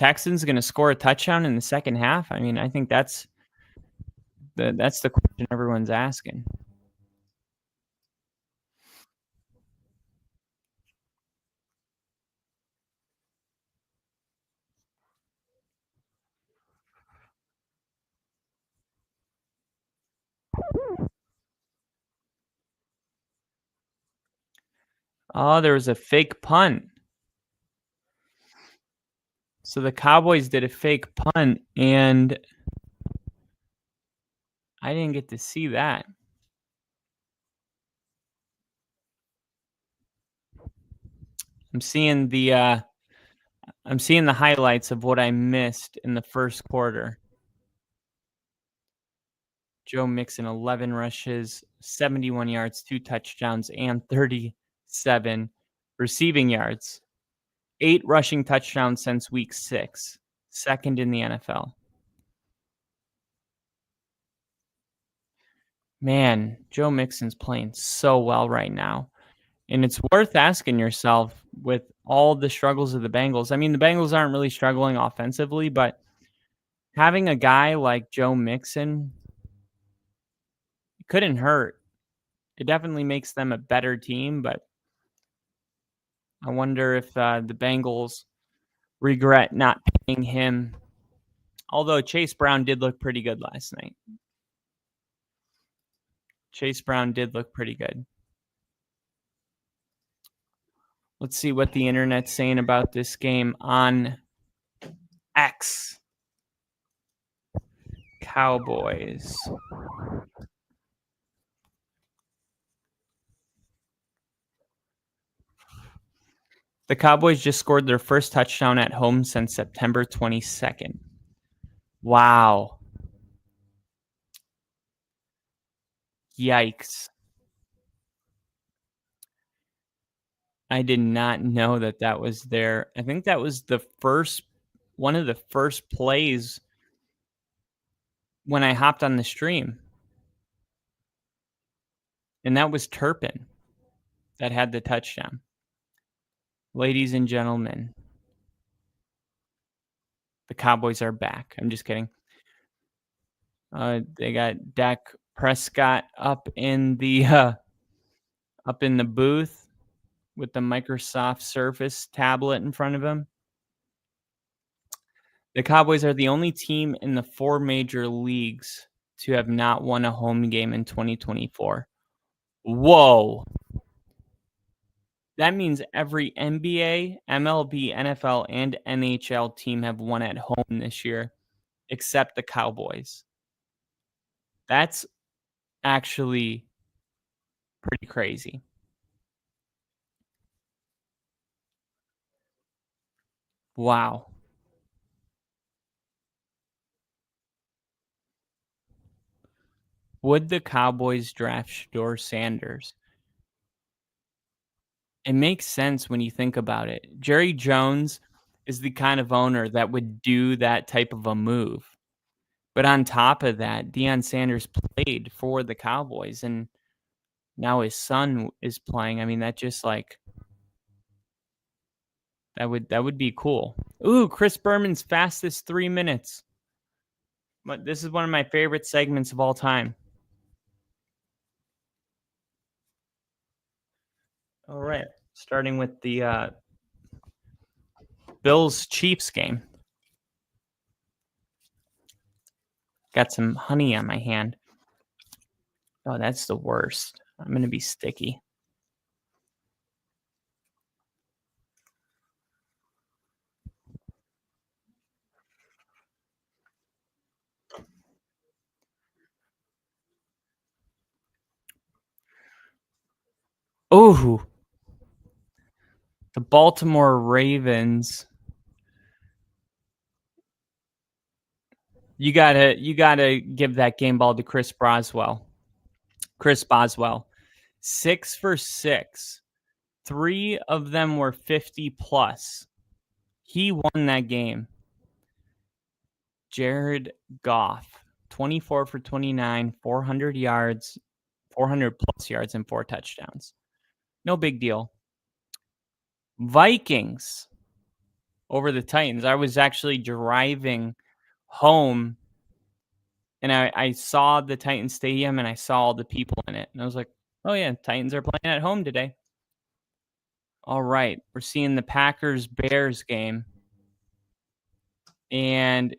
Texans going to score a touchdown in the second half? I mean, I think that's the question everyone's asking. Oh, there was a fake punt. So the Cowboys did a fake punt, and I didn't get to see that. I'm seeing the highlights of what I missed in the first quarter. Joe Mixon, 11 rushes, 71 yards, 2 touchdowns, and 37 receiving yards. 8 rushing touchdowns since week 6, second in the NFL. Man, Joe Mixon's playing so well right now. And it's worth asking yourself with all the struggles of the Bengals. I mean, the Bengals aren't really struggling offensively, but having a guy like Joe Mixon couldn't hurt. It definitely makes them a better team, but I wonder if the Bengals regret not paying him. Although Chase Brown did look pretty good last night. Chase Brown did look pretty good. Let's see what the internet's saying about this game on X. Cowboys. The Cowboys just scored their first touchdown at home since September 22nd. Wow. Yikes. I did not know that was there. I think that was one of the first plays when I hopped on the stream. And that was Turpin that had the touchdown. Ladies and gentlemen, the Cowboys are back. I'm just kidding. They got Dak Prescott up in the booth with the Microsoft Surface tablet in front of him. The Cowboys are the only team in the 4 major leagues to have not won a home game in 2024. Whoa. That means every NBA, MLB, NFL, and NHL team have won at home this year, except the Cowboys. That's actually pretty crazy. Wow. Would the Cowboys draft Shedeur Sanders? It makes sense when you think about it. Jerry Jones is the kind of owner that would do that type of a move. But on top of that, Deion Sanders played for the Cowboys, and now his son is playing. I mean, that just like that would be cool. Ooh, Chris Berman's fastest 3 minutes. But this is one of my favorite segments of all time. All right, starting with the Bills-Chiefs game. Got some honey on my hand. Oh, that's the worst. I'm going to be sticky. Oh, the Baltimore Ravens. You gotta give that game ball to Chris Boswell. 6 for 6. 3 of them were 50 plus. He won that game. Jared Goff, 24 for 29, 400 yards, 400 plus yards, and 4 touchdowns. No big deal. Vikings over the Titans. I was actually driving home and I saw the Titans stadium and I saw all the people in it. And I was like, oh yeah, Titans are playing at home today. All right. We're seeing the Packers-Bears game. And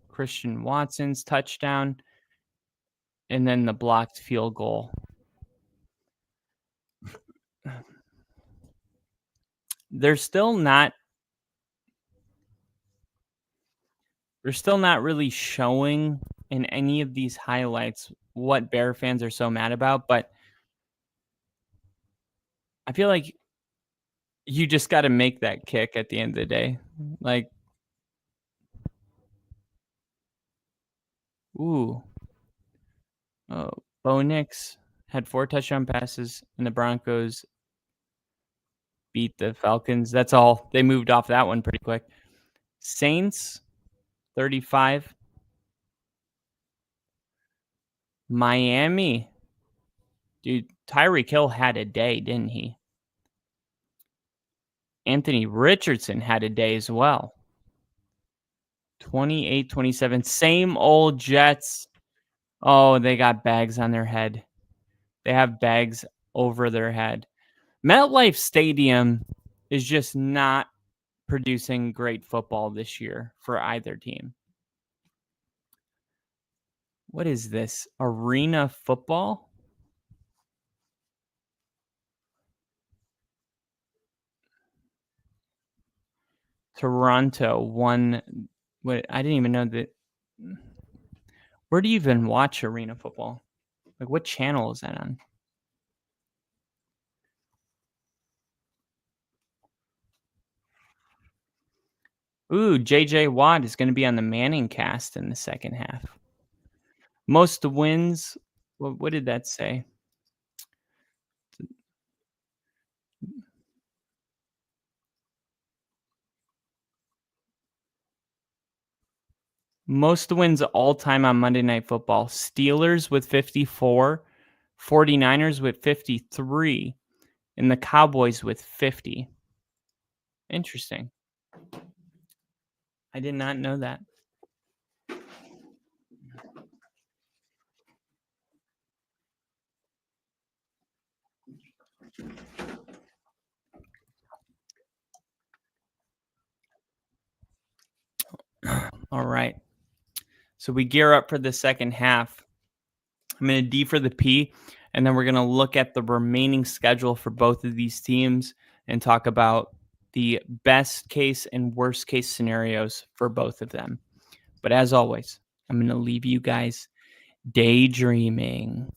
Christian Watson's touchdown. And then the blocked field goal. They're still not really showing in any of these highlights what Bear fans are so mad about, but I feel like you just got to make that kick at the end of the day. Like, ooh. Oh, Bo Nix had 4 touchdown passes, and the Broncos beat the Falcons. That's all. They moved off that one pretty quick. Saints, 35. Miami. Dude, Tyreek Hill had a day, didn't he? Anthony Richardson had a day as well. 28-27. Same old Jets. Oh, they got bags on their head. They have bags over their head. MetLife Stadium is just not producing great football this year for either team. What is this? Arena football? Toronto won. What? I didn't even know that. Where do you even watch arena football? Like, what channel is that on? Ooh, J.J. Watt is going to be on the Manning cast in the second half. Most wins. What did that say? Most wins all time on Monday Night Football. Steelers with 54, 49ers with 53, and the Cowboys with 50. Interesting. I did not know that. All right. So we gear up for the second half. I'm going to D for the P, and then we're going to look at the remaining schedule for both of these teams and talk about the best case and worst case scenarios for both of them. But as always, I'm going to leave you guys daydreaming.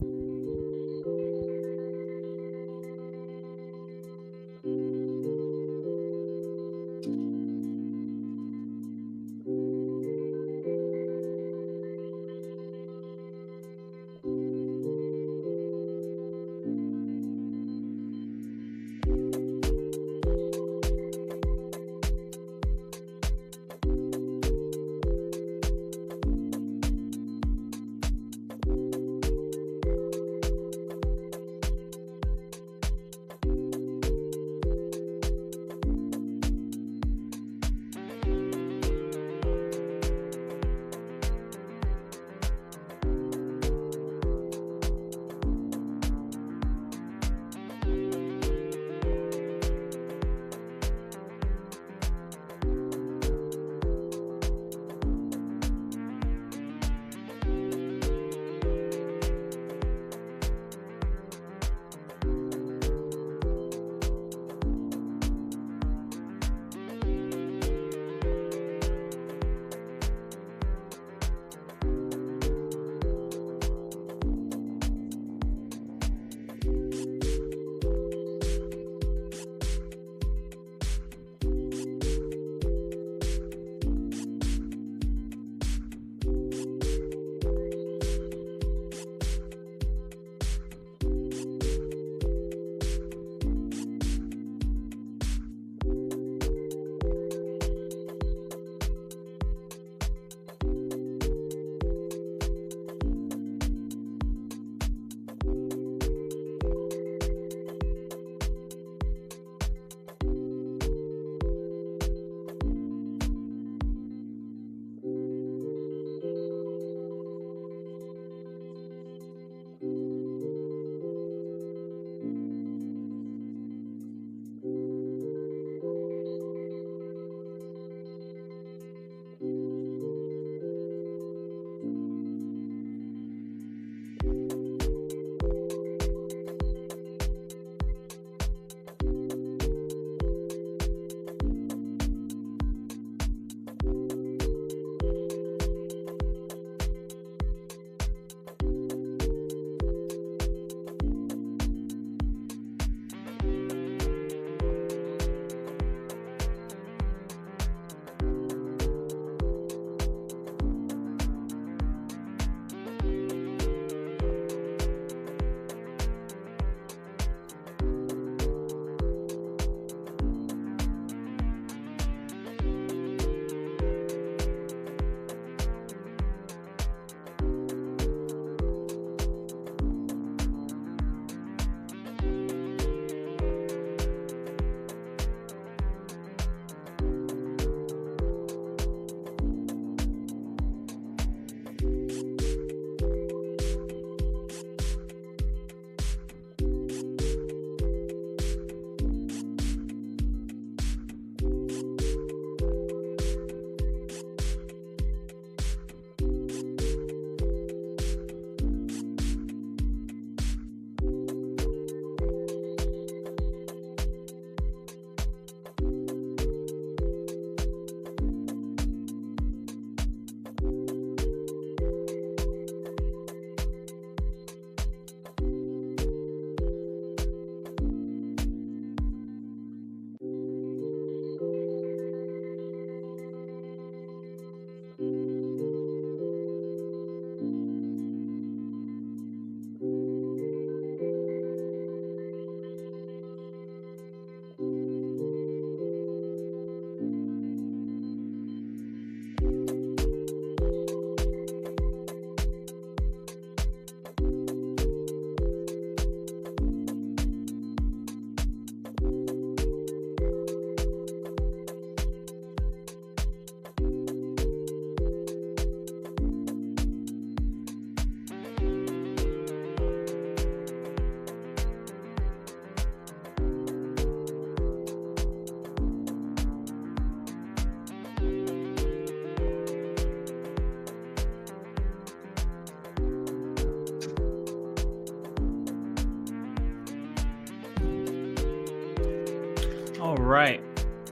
right.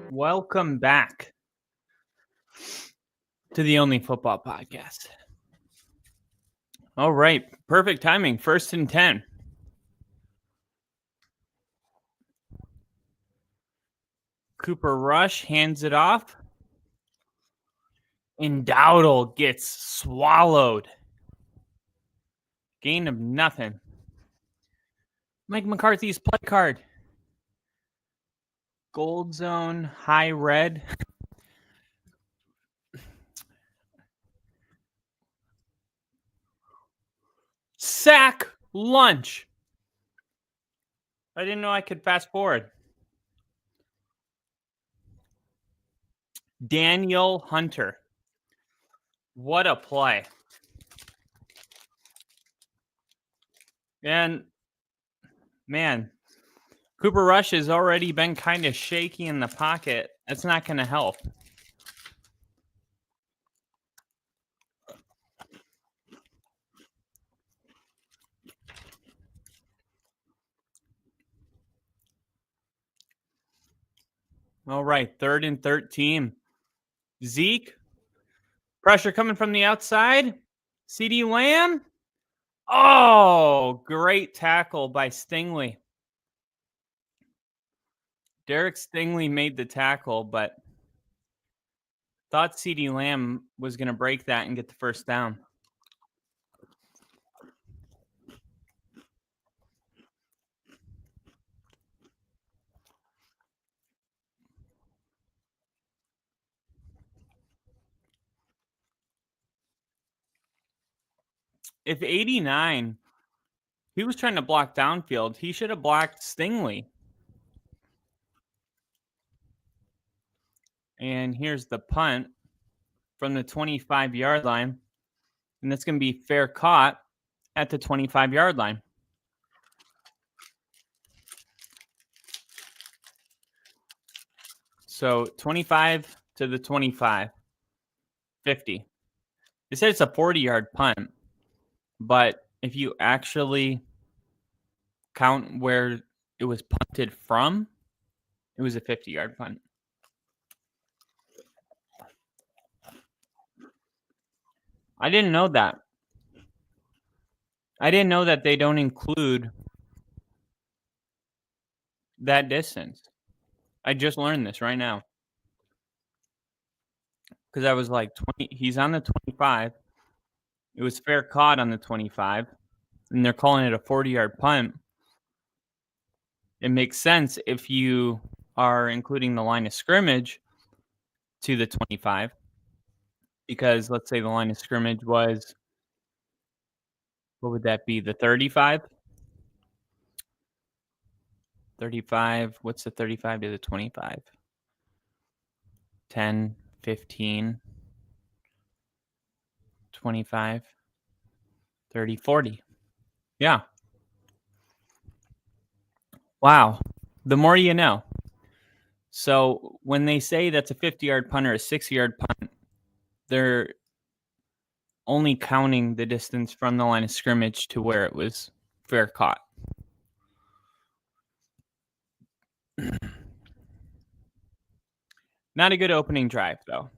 Welcome back to the Only Football Podcast. All right. Perfect timing. 1st and 10. Cooper Rush hands it off. And Dowdle gets swallowed. Gain of nothing. Mike McCarthy's play card. Gold zone, high red. Sack lunch. I didn't know I could fast forward. Daniel Hunter. What a play. And, man, Cooper Rush has already been kind of shaky in the pocket. That's not going to help. All right, 3rd and 13. Zeke. Pressure coming from the outside. CeeDee Lamb. Oh, great tackle by Stingley. Derek Stingley made the tackle, but thought CeeDee Lamb was going to break that and get the first down. If 89, he was trying to block downfield, he should have blocked Stingley. And here's the punt from the 25-yard line. And that's going to be fair caught at the 25-yard line. So 25 to the 25. 50. They said it's a 40-yard punt. But if you actually count where it was punted from, it was a 50-yard punt. I didn't know that. I didn't know that they don't include that distance. I just learned this right now. Because I was like, he's on the 25. It was fair caught on the 25. And they're calling it a 40-yard punt. It makes sense if you are including the line of scrimmage to the 25. Because let's say the line of scrimmage was, what would that be? The 35? 35. What's the 35 to the 25? 10, 15, 25, 30, 40. Yeah. Wow. The more you know. So when they say that's a 50-yard punt or a 60-yard punt, they're only counting the distance from the line of scrimmage to where it was fair caught. Not a good opening drive, though.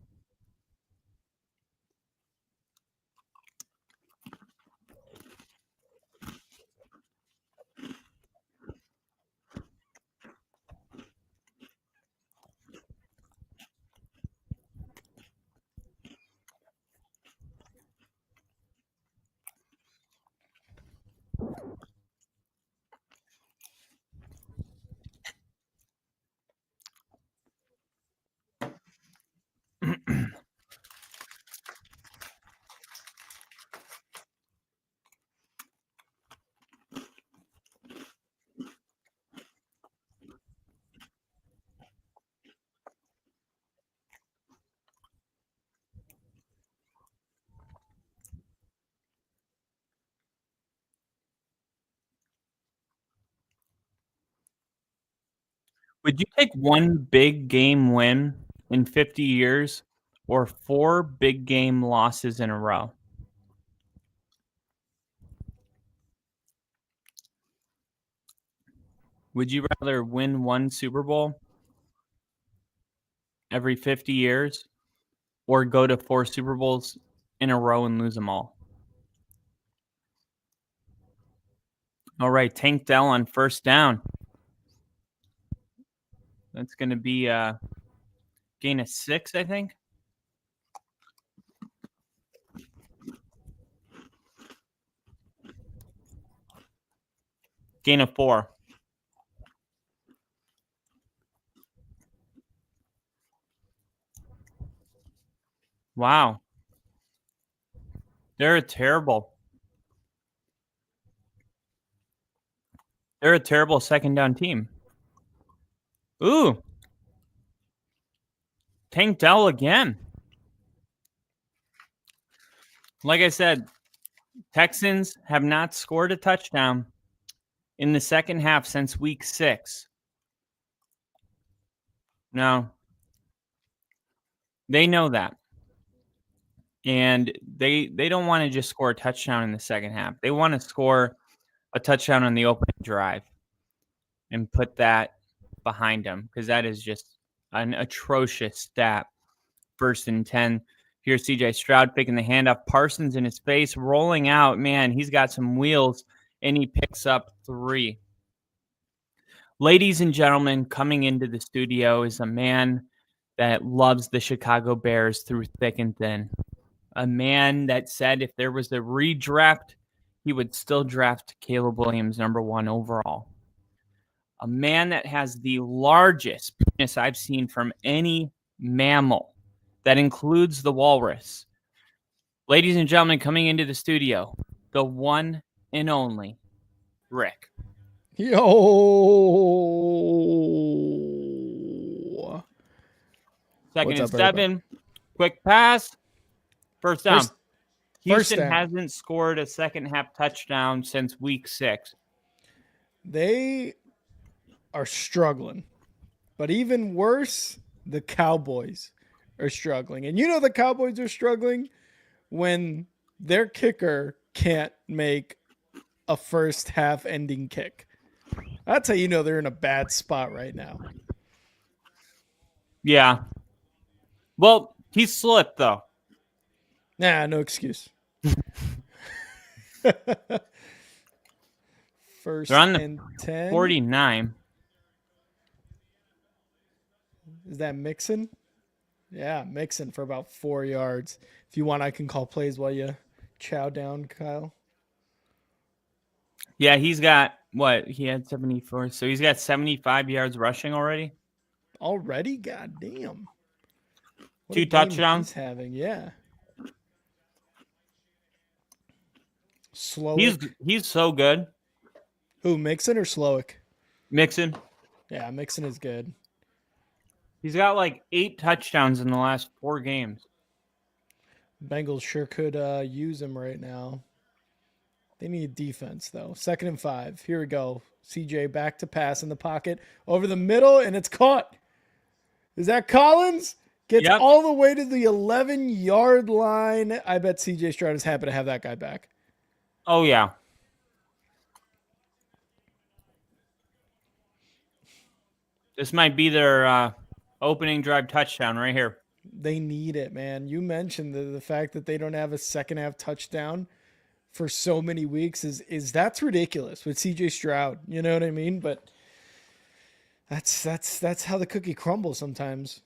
Would you take one big game win in 50 years or 4 big game losses in a row? Would you rather win one Super Bowl every 50 years or go to 4 Super Bowls in a row and lose them all. All right, Tank Dell on first down. That's going to be a gain of 6, I think. Gain of 4. Wow. They're terrible. They're a terrible second down team. Ooh. Tank Dell again. Like I said, Texans have not scored a touchdown in the second half since week 6. No. They know that. And they don't want to just score a touchdown in the second half. They want to score a touchdown on the opening drive and put that behind them because that is just an atrocious stat. 1st and 10. Here's CJ Stroud picking the handoff. Parsons in his face, rolling out. Man, he's got some wheels, and he picks up 3. Ladies and gentlemen, coming into the studio is a man that loves the Chicago Bears through thick and thin. A man that said if there was a redraft, he would still draft Caleb Williams number 1 overall. A man that has the largest penis I've seen from any mammal. That includes the walrus. Ladies and gentlemen, coming into the studio, the one and only Rick. Yo. Second and 7. Quick pass. First down. Houston hasn't scored a second half touchdown since week 6. They are struggling. But even worse, the Cowboys are struggling. And you know the Cowboys are struggling when their kicker can't make a first half ending kick. That's how you know they're in a bad spot right now. Yeah. Well, he slipped though. Nah, no excuse. First They're on and 10. 49. Is that Mixon? Yeah, Mixon for about 4 yards. If you want, I can call plays while you chow down, Kyle. Yeah, he's got what? He had 74. So he's got 75 yards rushing already. Already? God damn. What 2 touchdowns. He's having, yeah. Slowick. He's so good. Who, Mixon or Slowick? Mixon. Yeah, Mixon is good. He's got like 8 touchdowns in the last 4 games. Bengals sure could use him right now. They need defense, though. 2nd and 5. Here we go. CJ back to pass in the pocket. Over the middle, and it's caught. Is that Collins? Gets all the way to the 11-yard line. I bet CJ Stroud is happy to have that guy back. Oh, yeah. This might be their opening drive touchdown right here. They need it, man. You mentioned the fact that they don't have a second half touchdown for so many weeks is that's ridiculous with CJ Stroud. You know what I mean? But that's how the cookie crumbles sometimes.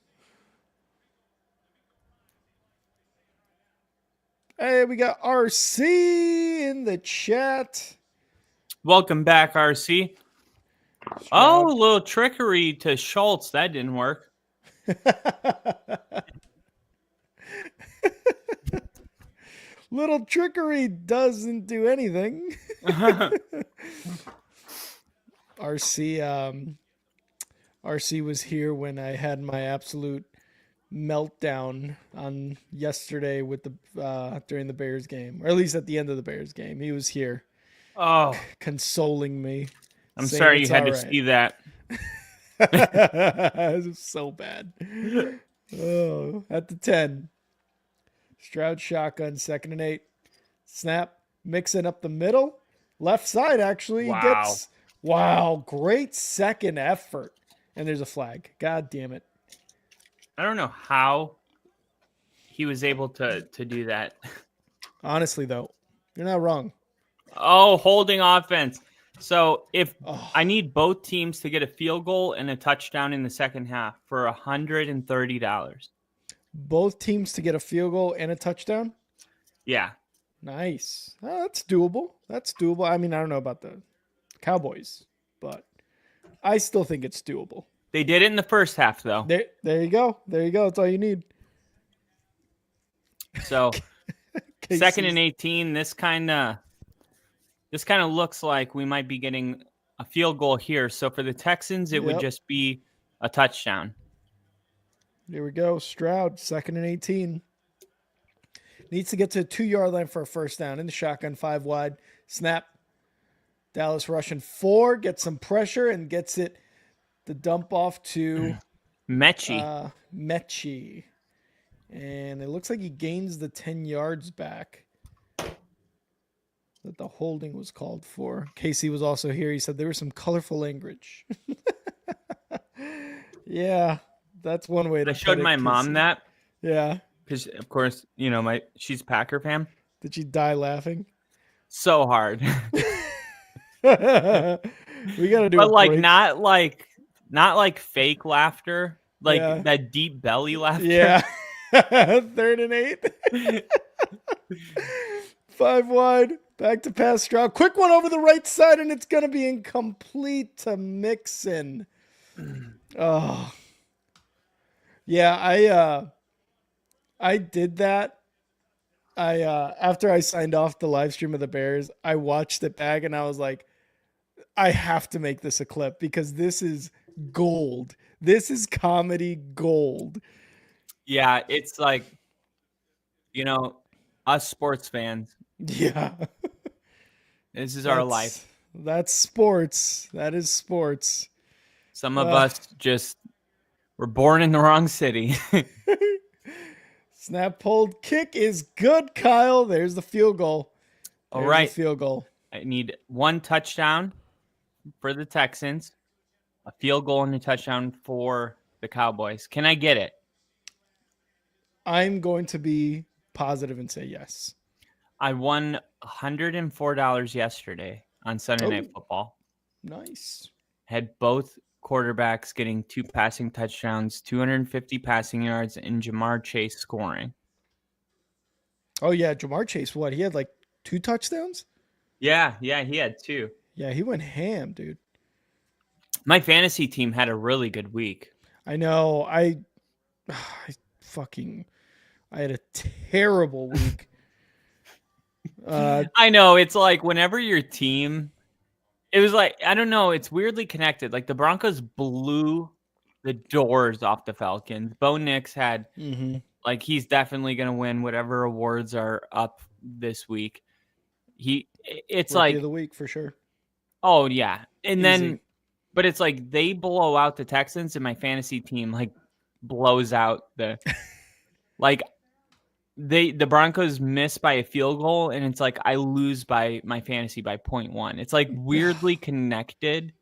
Hey, we got RC in the chat. Welcome back, RC. Stroud. Oh, a little trickery to Schultz. That didn't work. Little trickery doesn't do anything. RC was here when I had my absolute meltdown on yesterday with the during the Bears game, or at least at the end of the Bears game. He was here, consoling me. I'm sorry you had to see that. This is so bad. Oh, at the 10. Stroud shotgun, 2nd and 8. Snap, Mixon up the middle. Left side, actually. Wow. Great second effort. And there's a flag. God damn it. I don't know how he was able to do that. Honestly, though, you're not wrong. Oh, holding offense. So if Oh, I need both teams to get a field goal and a touchdown in the second half for $130. both teams to get a field goal and a touchdown. Yeah. Nice. Oh, that's doable. That's doable. I mean, I don't know about the Cowboys, but I still think it's doable. They did it in the first half, though. There you go. There you go. That's all you need. So Casey's. 2nd and 18. This kind of looks like we might be getting a field goal here. So for the Texans, it would just be a touchdown. Here we go. Stroud, 2nd and 18. Needs to get to the 2-yard line for a first down in the shotgun, 5 wide. Snap. Dallas rushing 4, gets some pressure and gets it the dump off to Mechie. And it looks like he gains the 10 yards back that the holding was called for. Casey was also here. He said there was some colorful language. Yeah, that's one way to I showed my mom that. Yeah. Because, of course, she's a Packer fan. Did she die laughing? So hard. We got to do but break. not like fake laughter, like that deep belly laughter. Yeah. 3rd and 8. 5 wide. Back to pass. Stroud. Quick one over the right side, and it's going to be incomplete to Mixon. Oh. Yeah, I did that. After I signed off the live stream of the Bears, I watched it back and I was like, I have to make this a clip because this is gold. This is comedy gold. Yeah, it's like, us sports fans. Yeah. This is our life. That's sports. That is sports. Some of us just were born in the wrong city. Snap, pulled, kick is good, Kyle. There's the field goal. All right. Field goal. I need 1 touchdown for the Texans, a field goal and a touchdown for the Cowboys. Can I get it? I'm going to be positive and say yes. I won $104 yesterday on Sunday Night Football. Nice. Had both quarterbacks getting 2 passing touchdowns, 250 passing yards, and Jamar Chase scoring. Oh, yeah. Jamar Chase, what? He had like 2 touchdowns? Yeah, he had 2. Yeah, he went ham, dude. My fantasy team had a really good week. I know. I had a terrible week. I know. It's like whenever your team, it was like, I don't know. It's weirdly connected. Like the Broncos blew the doors off the Falcons. Bo Nix had, like, he's definitely going to win whatever awards are up this week. It's Rookie like of the week for sure. Oh yeah. And Easy. Then, but it's like they blow out the Texans and my fantasy team like blows out the, like the Broncos miss by a field goal. And it's like, I lose by my fantasy by 0.1. It's like weirdly connected.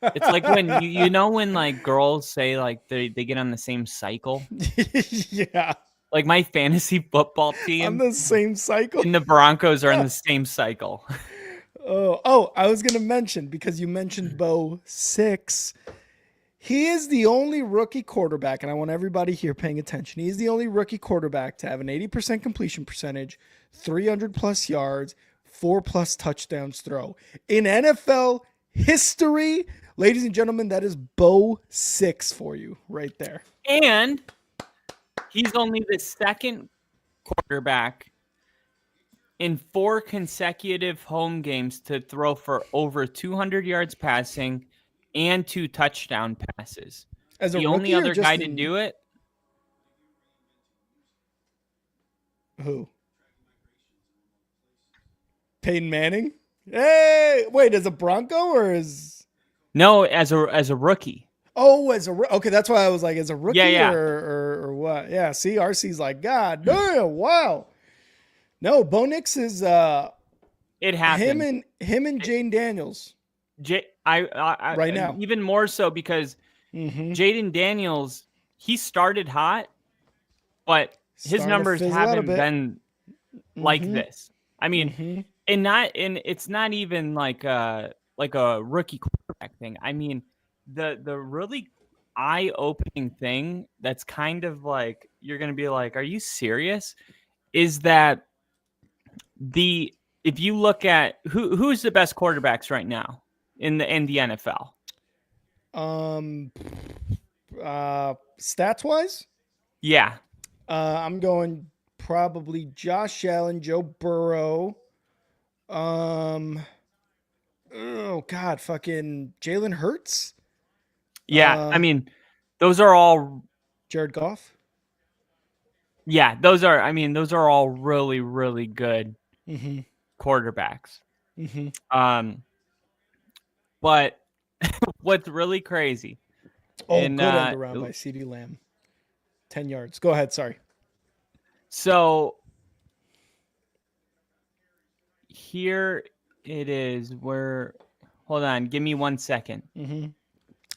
It's like when when like girls say like they get on the same cycle. Yeah. Like my fantasy football team on the same cycle. And the Broncos are on the same cycle. Oh, I was going to mention, because you mentioned Bo 6. He is the only rookie quarterback, and I want everybody here paying attention. He is the only rookie quarterback to have an 80% completion percentage, 300 plus yards, 4+ touchdowns throw. In NFL history, ladies and gentlemen, that is Bo 6 for you right there. And he's only the second quarterback in 4 consecutive home games to throw for over 200 yards passing and 2 touchdown passes. As the only other guy to do it? Who? Peyton Manning? Hey, wait, as a Bronco or as? No, as a rookie. Oh, okay, that's why I was like, as a rookie yeah. Or what? Yeah, see, RC's like, God damn, wow. No, Bo Nix is it happened. Him and Jaden Daniels. I right now. Even more so because Jaden Daniels he started hot, but his Starting to numbers fizzle out a haven't bit. been like this. I mean, and it's not even like a rookie quarterback thing. I mean, the really eye-opening thing that's kind of like you're going to be like, "Are you serious?" is that if you look at who's the best quarterbacks right now in the NFL? Stats wise, Yeah. I'm going probably Josh Allen, Joe Burrow. Oh God, fucking Jalen Hurts. Yeah, I mean, those are all Jared Goff. yeah, those are all really really good quarterbacks. But what's really crazy Oh, in good end around by CeeDee Lamb. 10 yards. Go ahead. Sorry. so here it is where hold on, give me 1 second.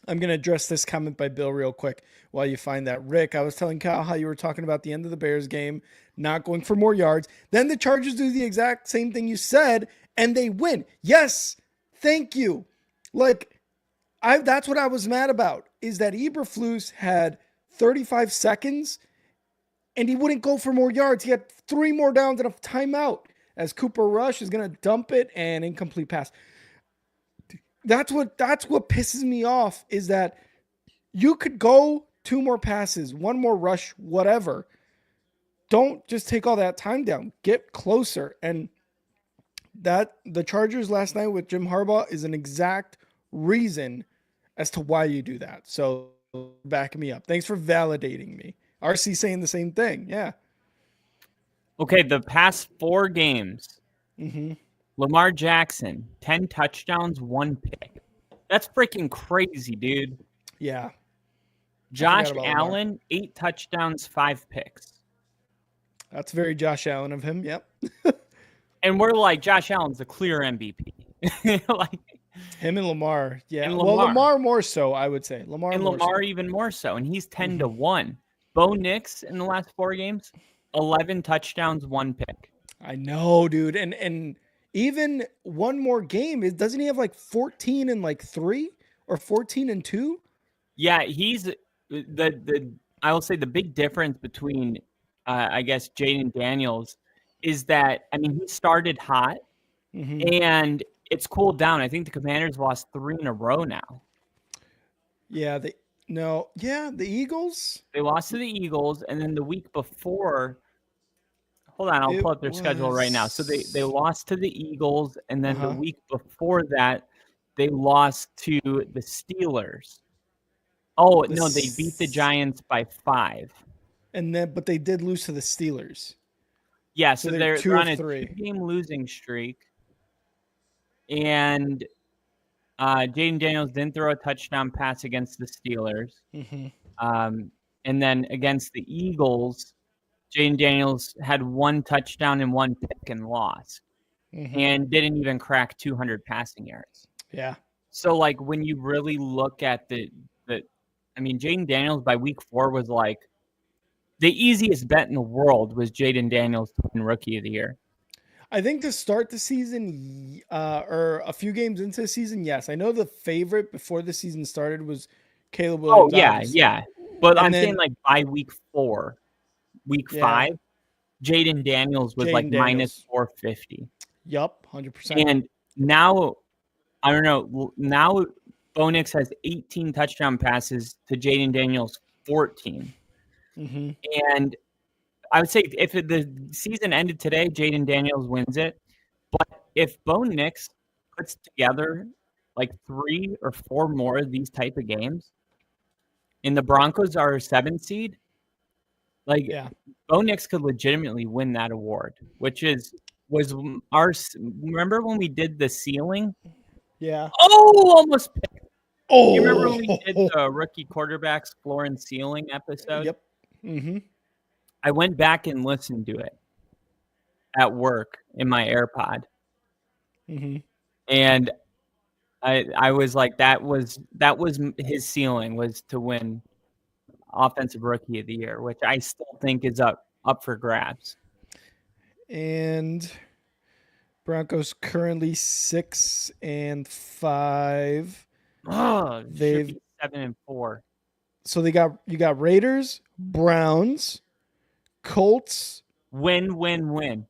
I'm going to address this comment by Bill real quick while you find that. Rick, I was telling Kyle how you were talking about the end of the Bears game, not going for more yards. Then the Chargers do the exact same thing you said, and they win. Yes, thank you. Like, that's what I was mad about, is that Eberflus had 35 seconds, and he wouldn't go for more yards. He had 3 more downs and a timeout, as Cooper Rush is going to dump it and incomplete pass. That's what pisses me off, is that you could go 2 more passes, 1 more rush, whatever. Don't just take all that time down. Get closer. And that the Chargers last night with Jim Harbaugh is an exact reason as to why you do that. So back me up. Thanks for validating me. RC saying the same thing. Yeah. Okay, the past 4 games. Lamar Jackson, 10 touchdowns, 1 pick. That's freaking crazy, dude. Yeah. Josh Allen, 8 touchdowns, 5 picks. That's very Josh Allen of him. Yep. And we're like, Josh Allen's the clear MVP. Like him and Lamar. Yeah. And Well, Lamar more so, I would say. Lamar even more so. And he's 10-1. Bo Nix in the last 4 games, 11 touchdowns, 1 pick. I know, dude. And even one more game, doesn't he have like 14 and like 3 or 14 and 2? Yeah, he's I will say the big difference between I guess Jaden Daniels is that, I mean, he started hot and it's cooled down. I think the Commanders lost 3 in a row now. Yeah, the Eagles. They lost to the Eagles, and then the week before, hold on, I'll pull up their schedule right now. So they lost to the Eagles, and then the week before that, they lost to the Steelers. Oh, no, they beat the Giants by 5. But they did lose to the Steelers. Yeah, so they're on a 2-game losing streak. And Jaden Daniels didn't throw a touchdown pass against the Steelers. And then against the Eagles, Jaden Daniels had 1 touchdown and 1 pick and lost. And didn't even crack 200 passing yards. Yeah. So, like, when you really look at I mean, Jaden Daniels by week 4 was like, the easiest bet in the world was Jaden Daniels to win Rookie of the Year. I think to start the season, or a few games into the season, yes. I know the favorite before the season started was Caleb Williams. Oh, yeah, obviously. Yeah. But I'm saying, like, by week 4, week 5, Jaden Daniels was minus 450. Yup, 100%. And now, I don't know, now Bo Nix has 18 touchdown passes to Jaden Daniels' 14. And I would say if the season ended today, Jaden Daniels wins it. But if Bo Nix puts together like 3 or 4 more of these type of games, and the Broncos are a 7 seed, like Bo Nix could legitimately win that award, which was our. Remember when we did the ceiling? Yeah. Oh, almost picked. Oh, you remember when we did the rookie quarterbacks floor and ceiling episode? Yep. I went back and listened to it at work in my AirPod. And I was like, that was his ceiling, was to win offensive rookie of the year, which I still think is up for grabs. And Broncos currently 6-5. Oh, should be 7-4. So you got Raiders, Browns, Colts. Win.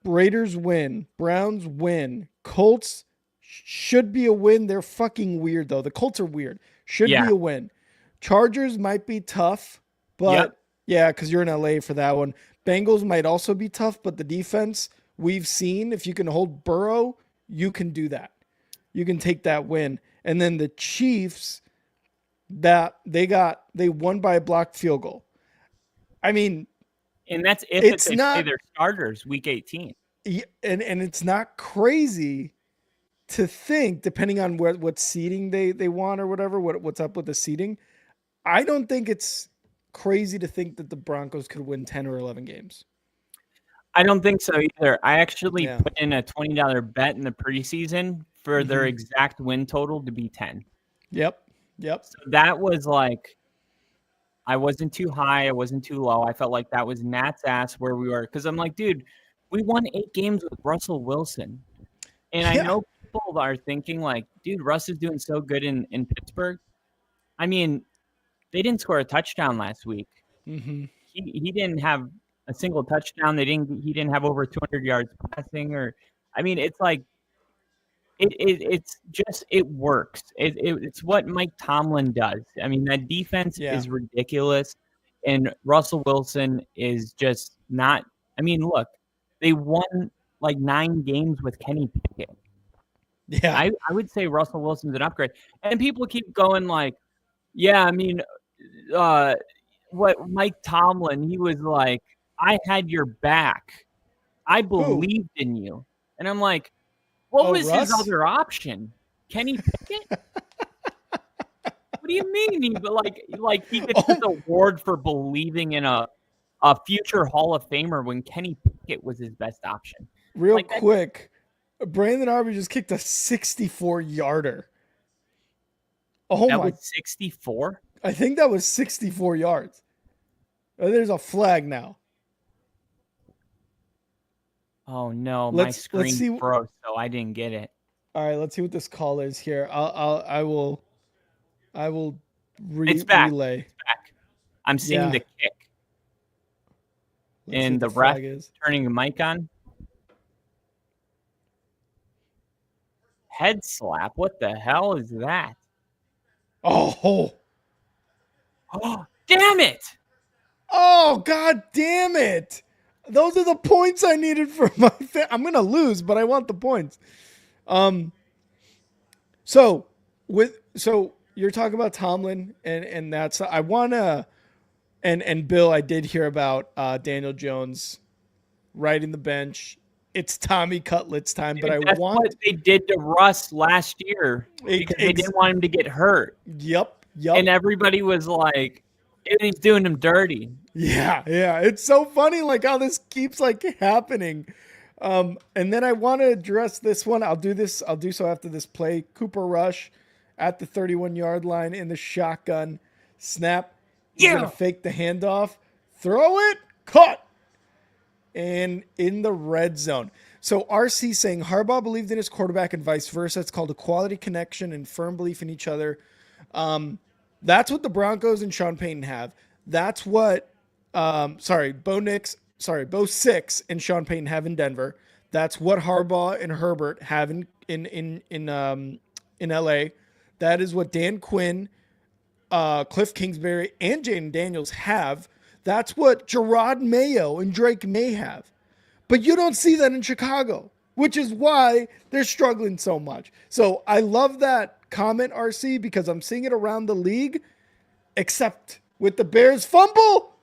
Raiders win. Browns win. Colts should be a win. They're fucking weird though. The Colts are weird. Should be a win. Chargers might be tough, but yeah, because you're in LA for that one. Bengals might also be tough, but the defense we've seen, if you can hold Burrow, you can do that. You can take that win. And then the Chiefs, that they won by a blocked field goal. I mean, and that's if they play their starters week 18. And it's not crazy to think, depending on what seeding they want or whatever, what's up with the seeding. I don't think it's crazy to think that the Broncos could win 10 or 11 games. I don't think so either. I actually put in a $20 bet in the preseason for their exact win total to be 10. Yep. So that was like, I wasn't too high. I wasn't too low. I felt like that was Nat's ass where we were. Because I'm like, dude, we won 8 games with Russell Wilson. And I know people are thinking like, dude, Russ is doing so good in Pittsburgh. I mean, they didn't score a touchdown last week. He didn't have a single touchdown. He didn't have over 200 yards passing, it's like it works. It's what Mike Tomlin does. I mean, that defense is ridiculous, and Russell Wilson is just not. I mean, look, they won like 9 games with Kenny Pickett. Yeah, I would say Russell Wilson's an upgrade, and people keep going like, yeah, I mean, what Mike Tomlin, he was like, I had your back. I believed in you. And I'm like, what was Russ? his other option? Kenny Pickett? What do you mean? Like he gets this award for believing in a future Hall of Famer when Kenny Pickett was his best option. Real quick, Brandon Aubrey just kicked a 64-yarder. Oh that my! Was 64? I think that was 64 yards. There's a flag now. Oh no, my screen froze, so I didn't get it. All right, let's see what this call is here. I will it's back. relay. It's back. I'm seeing the kick. And the ref is turning the mic on. Head slap. What the hell is that? Oh, damn it. Oh, god damn it. Those are the points I needed for my I'm going to lose, but I want the points. So you're talking about Tomlin and that's I want to and Bill, I did hear about Daniel Jones riding the bench. It's Tommy Cutlet's time, but that's what they did to Russ last year because they didn't want him to get hurt. Yep. And everybody was like, he's doing him dirty. Yeah. It's so funny, like how this keeps like happening. And then I want to address this one. I'll do so after this play. Cooper Rush at the 31-yard line in the shotgun snap. He's gonna fake the handoff, throw it, cut, and in the red zone. So RC saying Harbaugh believed in his quarterback and vice versa. It's called a quality connection and firm belief in each other. That's what the Broncos and Sean Payton have. That's what Bo Six and Sean Payton have in Denver. That's what Harbaugh and Herbert have in LA. That is what Dan Quinn, Cliff Kingsbury, and Jaden Daniels have. That's what Gerard Mayo and Drake May have. But you don't see that in Chicago, which is why they're struggling so much. So I love that comment, RC, because I'm seeing it around the league, except with the Bears fumble,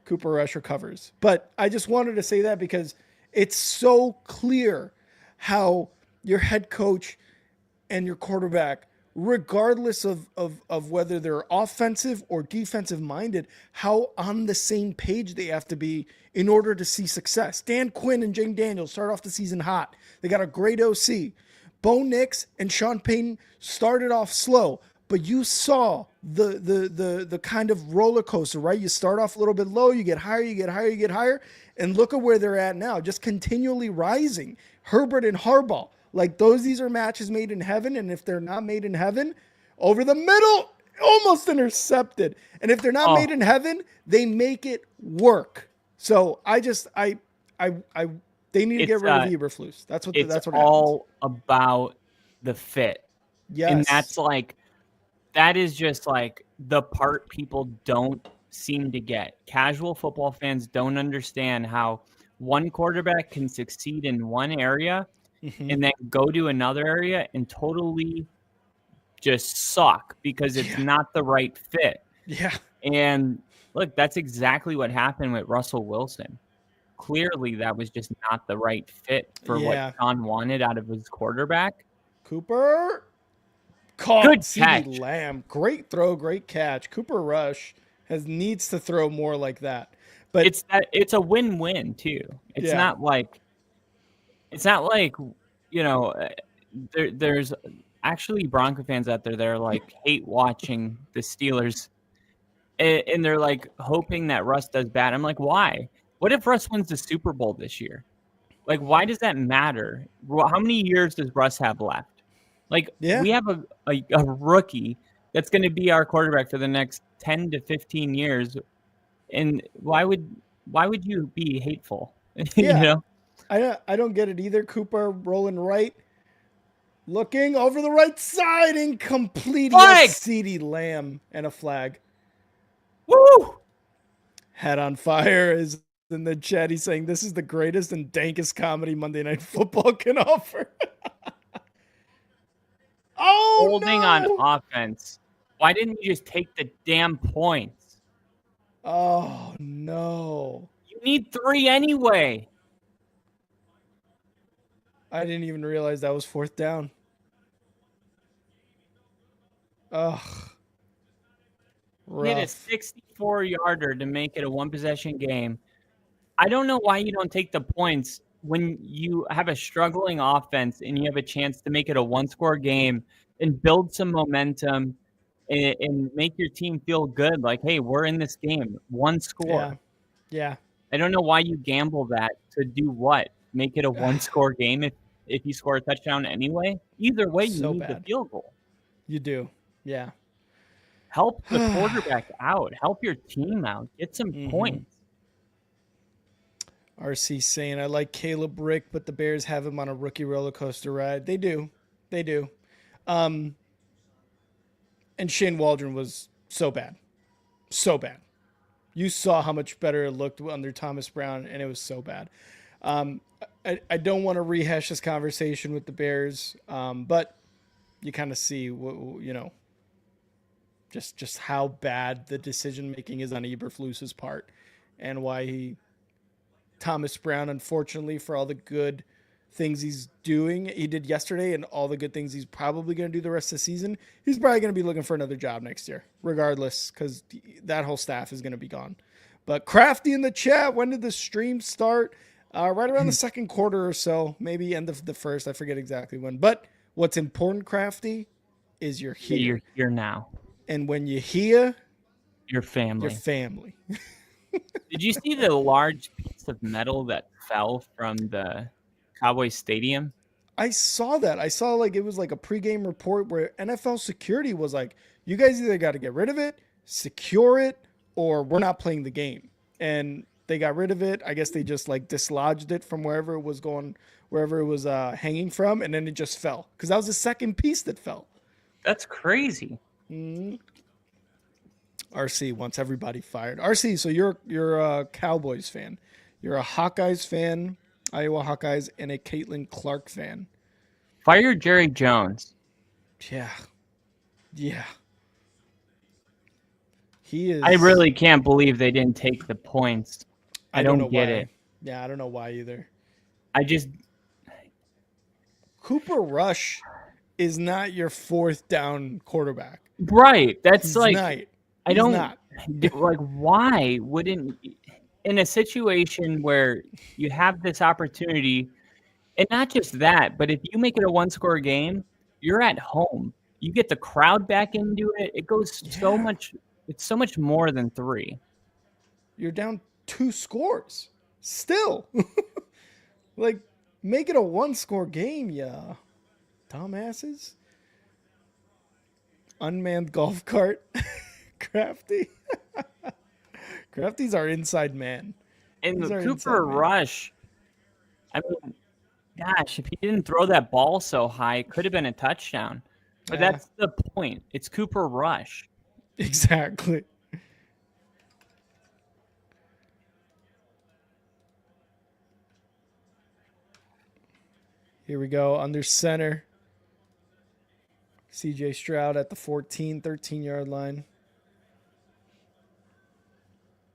Cooper Rush recovers. But I just wanted to say that because it's so clear how your head coach and your quarterback, regardless of whether they're offensive or defensive minded, how on the same page they have to be in order to see success. Dan Quinn and Jaden Daniels start off the season hot. They got a great OC. Bo Nix and Sean Payton started off slow, but you saw the kind of roller coaster, right? You start off a little bit low, you get higher, you get higher, you get higher, and look at where they're at now, just continually rising. Herbert and Harbaugh, like these are matches made in heaven, and if they're not made in heaven, over the middle, almost intercepted. And if they're not made in heaven, they make it work. So they need to get rid of Eberflus. That's what it's that's what all happens. about the fit. Yes. And that is just like the part people don't seem to get. Casual football fans don't understand how one quarterback can succeed in one area and then go to another area and totally just suck because it's not the right fit. Yeah. And look, that's exactly what happened with Russell Wilson. Clearly, that was just not the right fit for what Sean wanted out of his quarterback. Cooper caught. Good CeeDee catch. Lamb. Great throw, great catch. Cooper Rush needs to throw more like that. But it's a win-win too. It's not like there's actually Bronco fans out there that are like hate watching the Steelers, and they're like hoping that Russ does bad. I'm like, why? What if Russ wins the Super Bowl this year? Like, why does that matter? How many years does Russ have left? Like, we have a rookie that's going to be our quarterback for the next 10 to 15 years. And why would you be hateful? You know? I don't get it either. Cooper rolling right, looking over the right side, incomplete. CeeDee Lamb and a flag. Woo! Head on fire is in the chat. He's saying this is the greatest and dankest comedy Monday Night Football can offer. Holding on offense. Why didn't you just take the damn points? Oh, no. You need 3 anyway. I didn't even realize that was 4th down. Ugh. Hit a 64-yarder to make it a one-possession game. I don't know why you don't take the points when you have a struggling offense and you have a chance to make it a one-score game and build some momentum and make your team feel good. Like, hey, we're in this game. 1 score. Yeah. I don't know why you gamble that to do what? Make it a one-score game if you score a touchdown anyway? Either way, you need the field goal. You do. Yeah. Help the quarterback out. Help your team out. Get some points. RC saying, I like Caleb Rick, but the Bears have him on a rookie roller coaster ride. They do. And Shane Waldron was so bad. So bad. You saw how much better it looked under Thomas Brown, and it was so bad. I don't want to rehash this conversation with the Bears, but you kind of see, just how bad the decision-making is on Eberflus's part and why Thomas Brown, unfortunately, for all the good things he did yesterday and all the good things he's probably going to do the rest of the season, he's probably going to be looking for another job next year, regardless, because that whole staff is going to be gone. But Crafty in the chat, when did the stream start? Right around the second quarter or so, maybe end of the first. I forget exactly when. But what's important, Crafty, is you're here. You're here now. And when you're here, your family. Did you see the large piece of metal that fell from the Cowboys stadium? I saw that. I saw it was like a pregame report where NFL security was like, you guys either got to get rid of it, secure it, or we're not playing the game. And they got rid of it. I guess they just dislodged it from wherever it was hanging from, and then it just fell because that was the second piece that fell. That's crazy. RC wants everybody fired. RC, so you're a Cowboys fan. You're a Hawkeyes fan, Iowa Hawkeyes, and a Caitlin Clark fan. Fire Jerry Jones. Yeah. He is. I really can't believe they didn't take the points. I don't get it. Yeah, I don't know why either. Cooper Rush is not your 4th down quarterback. Right. That's He's like not. I don't like why wouldn't in a situation where you have this opportunity And not just that, but if you make it a one-score game, you're at home. You get the crowd back into it. It goes so Yeah. much. It's so much more than 3. You're down 2 scores. Still. Like, make it a 1-score game, yeah. Dumbasses. Unmanned golf cart. Crafty. Crafty's our inside man. And He's our Cooper inside man. Rush, I mean, gosh, if he didn't throw that ball so high, it could have been a touchdown. But that's the point. It's Cooper Rush. Exactly. Here we go. Under center. CJ Stroud at the 13 yard line.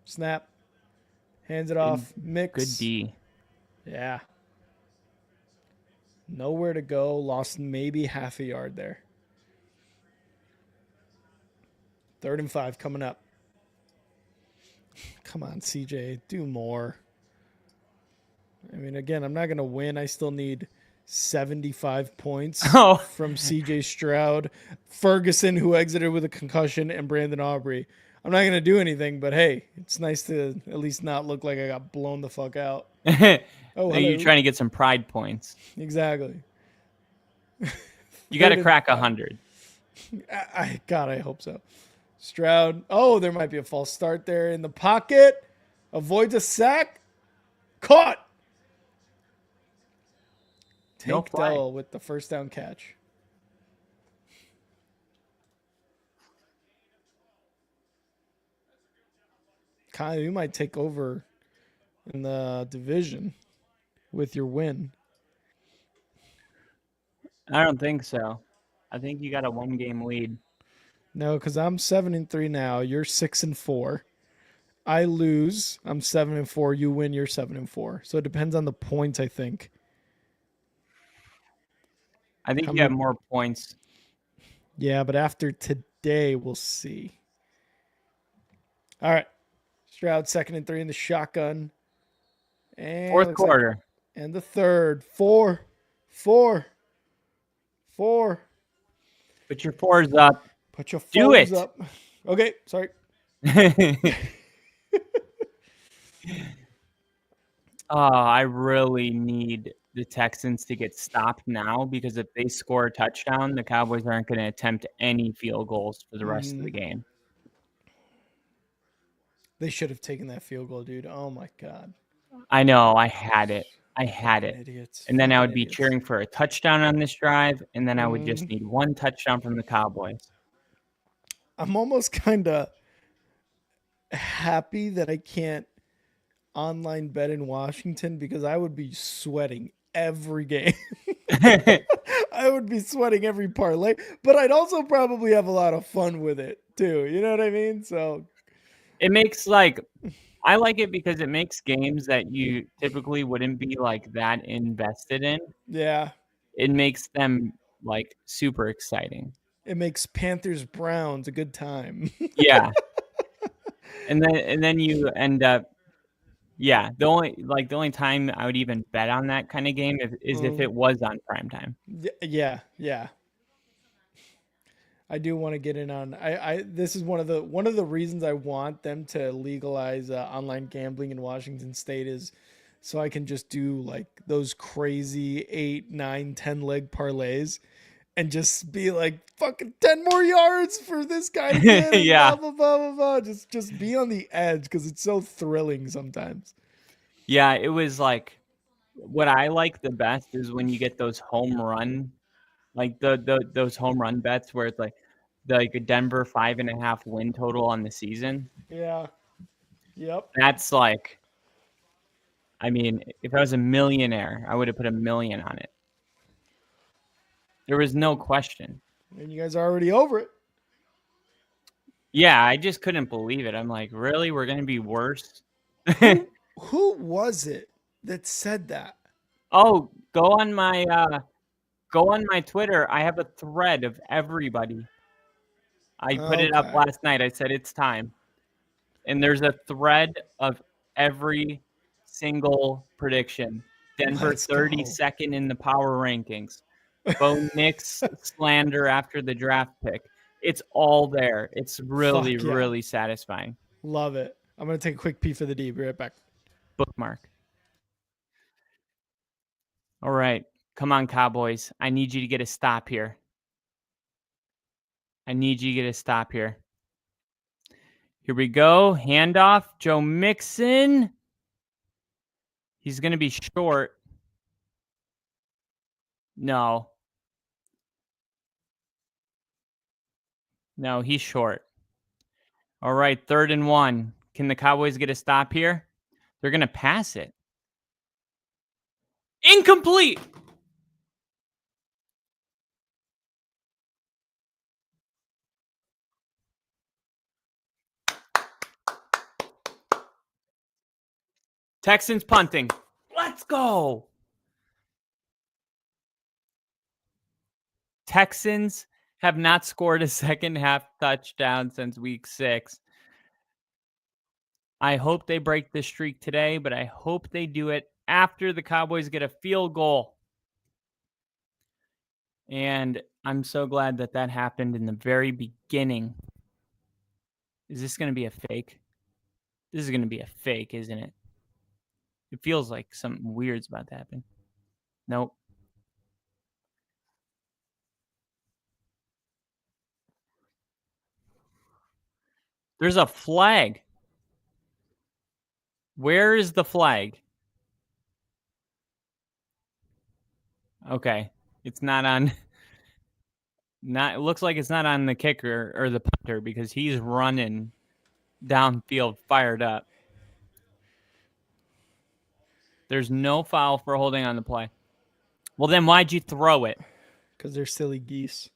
Snap. Hands it off. Mix. Good D. Yeah. Nowhere to go. Lost maybe half a yard there. 3rd and 5 coming up. Come on, CJ. Do more. I mean, again, I'm not going to win. I still need 75 points from CJ Stroud, Ferguson, who exited with a concussion, and Brandon Aubrey. I'm not going to do anything, but hey, it's nice to at least not look like I got blown the fuck out. Oh, you're trying to get some pride points. Exactly. You got to crack 100. God, I hope so. Stroud. Oh, there might be a false start there in the pocket. Avoids a sack. Caught. Tank Dell with the first down catch. Kyle, you might take over in the division with your win. I don't think so. I think you got a 1-game lead. No, because I'm 7-3 now. You're 6-4. I lose. I'm 7-4. You win. You're 7-4. So it depends on the points, I think. I think you have more points. Yeah, but after today, we'll see. All right. Stroud 2nd and 3 in the shotgun. And 4th quarter. And the 3rd. 4. Put your 4s up. Put your 4s up. Okay, sorry. I really need the Texans to get stopped now, because if they score a touchdown, the Cowboys aren't going to attempt any field goals for the rest of the game. They should have taken that field goal, dude. Oh, my God. I know. I had it. Idiots. And then I would be cheering for a touchdown on this drive, and then I would just need 1 touchdown from the Cowboys. I'm almost kind of happy that I can't online bet in Washington, because I would be sweating every game. I would be sweating every parlay, but I'd also probably have a lot of fun with it too. You know what I mean? So it makes I like it because it makes games that you typically wouldn't be that invested in. Yeah. It makes them super exciting. It makes Panthers Browns a good time. Yeah. And then you end up, yeah. The only time I would even bet on that kind of game is if it was on primetime. Yeah. I do want to get in on. This is one of the reasons I want them to legalize online gambling in Washington State, is so I can just do those crazy 8, 9, 10 leg parlays, and just be fucking 10 more yards for this guy to get. Yeah. Blah, blah, blah, blah, blah. Just be on the edge, because it's so thrilling sometimes. Yeah, it was what I like the best is when you get those home run, those home run bets where it's a Denver 5.5 win total on the season. Yeah. Yep. That's I mean, if I was a millionaire, I would have put $1 million on it. There was no question. And you guys are already over it. Yeah, I just couldn't believe it. I'm like, really? We're going to be worse? Who was it that said that? Oh, go on my Twitter. I have a thread of everybody. I put it up last night. I said it's time. And there's a thread of every single prediction. Denver Let's go. 32nd in the power rankings. Bo Nix slander after the draft pick. It's all there. It's really, Fuck yeah. really satisfying. Love it. I'm going to take a quick pee for the D. Be right back. Bookmark. All right. Come on, Cowboys. I need you to get a stop here. I need you to get a stop here. Here we go. Handoff. Joe Mixon. He's going to be short. No. No, he's short. All right, 3rd and 1. Can the Cowboys get a stop here? They're going to pass it. Incomplete. Texans punting. Let's go. Texans have not scored a second half touchdown since week 6. I hope they break the streak today, but I hope they do it after the Cowboys get a field goal. And I'm so glad that that happened in the very beginning. Is this going to be a fake? This is going to be a fake, isn't it? It feels like something weird's about to happen. Nope. There's a flag. Where is the flag? Okay. It's not on. It looks like it's not on the kicker or the punter because he's running downfield fired up. There's no foul for holding on the play. Well, then why'd you throw it? Because they're silly geese.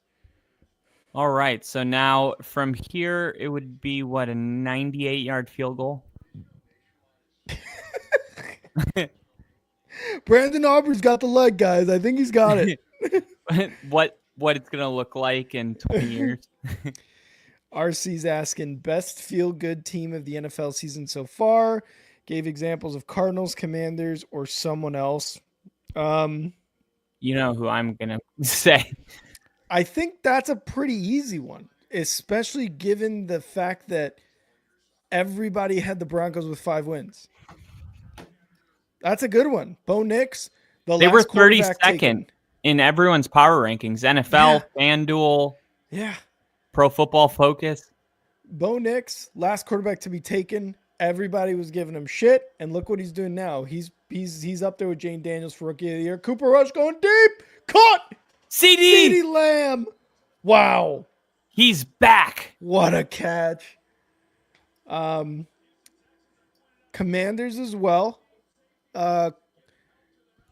All right. So now from here, it would be, what, a 98-yard field goal? Brandon Aubrey's got the leg, guys. I think he's got it. What it's going to look like in 20 years. RC's asking, best feel-good team of the NFL season so far. Gave examples of Cardinals, Commanders, or someone else. You know who I'm going to say. I think that's a pretty easy one, especially given the fact that everybody had the Broncos with 5 wins. That's a good one. Bo Nix, they were 32nd in everyone's power rankings. NFL, FanDuel, Pro Football Focus. Bo Nix, last quarterback to be taken. Everybody was giving him shit, and look what he's doing now. He's up there with Jane Daniels for Rookie of the Year. Cooper Rush going deep. Caught. CeeDee Lamb. Wow. He's back. What a catch. Commanders as well.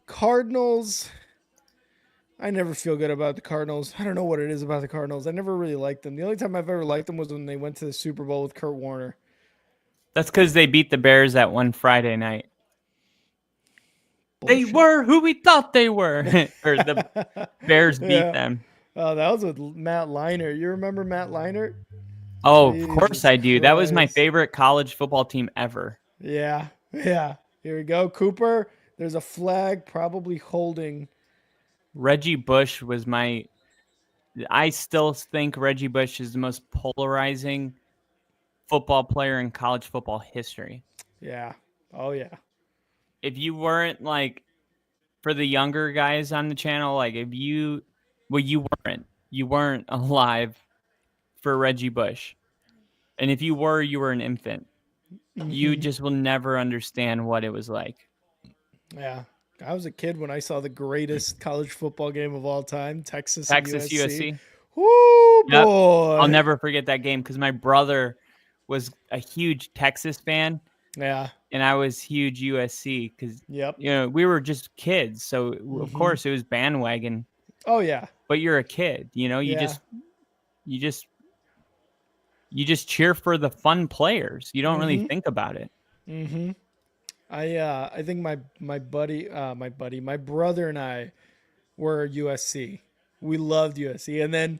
Cardinals. I never feel good about the Cardinals. I don't know what it is about the Cardinals. I never really liked them. The only time I've ever liked them was when they went to the Super Bowl with Kurt Warner. That's because they beat the Bears that one Friday night. Bullshit. They were who we thought they were. Or the Bears beat them. Oh, that was with Matt Leinart. You remember Matt Leinart? Oh, Jesus, of course I do. Christ. That was my favorite college football team ever. Yeah. Here we go. Cooper, there's a flag probably holding. Reggie Bush was I still think Reggie Bush is the most polarizing football player in college football history. Yeah. Oh, yeah. If you weren't for the younger guys on the channel, you weren't alive for Reggie Bush. And if you were an infant. Mm-hmm. You just will never understand what it was like. Yeah. I was a kid when I saw the greatest college football game of all time, Texas USC. Woo, yep. boy. I'll never forget that game because my brother was a huge Texas fan. Yeah. And I was huge USC because, we were just kids. So, of course, it was bandwagon. Oh, yeah. But you're a kid, you just cheer for the fun players. You don't really think about it. Mm-hmm. I think my brother and I were USC. We loved USC. And then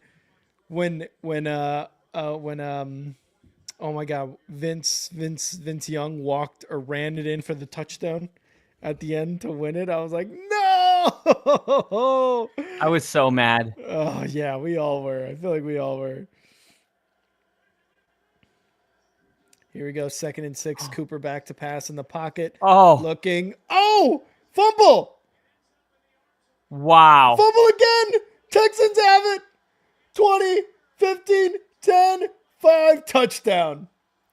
when oh my God, Vince Young ran it in for the touchdown at the end to win it. I was like, no. I was so mad. Oh yeah, we all were. I feel like we all were. Here we go. 2nd and 6. Cooper back to pass in the pocket. Oh, Looking. Oh, fumble. wow. Fumble again. Texans have it. 20, 15, 10, 5. Touchdown.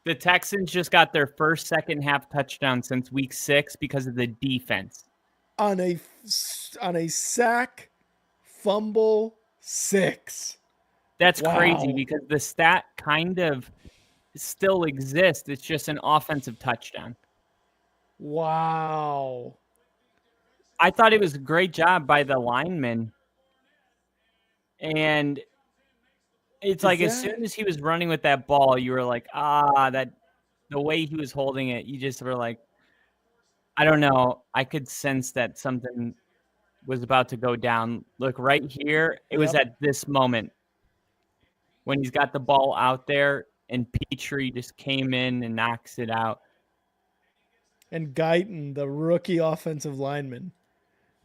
The Texans just got their first second half touchdown since week 6 because of the defense. On a sack, fumble, 6. That's Wow. crazy because the stat kind of still exists. It's just an offensive touchdown. Wow. I thought it was a great job by the lineman. And it's like as soon as he was running with that ball, you were like, that the way he was holding it, you just were like, I don't know. I could sense that something was about to go down. Look, right here, it was at this moment when he's got the ball out there and Petrie just came in and knocks it out. And Guyton, the rookie offensive lineman,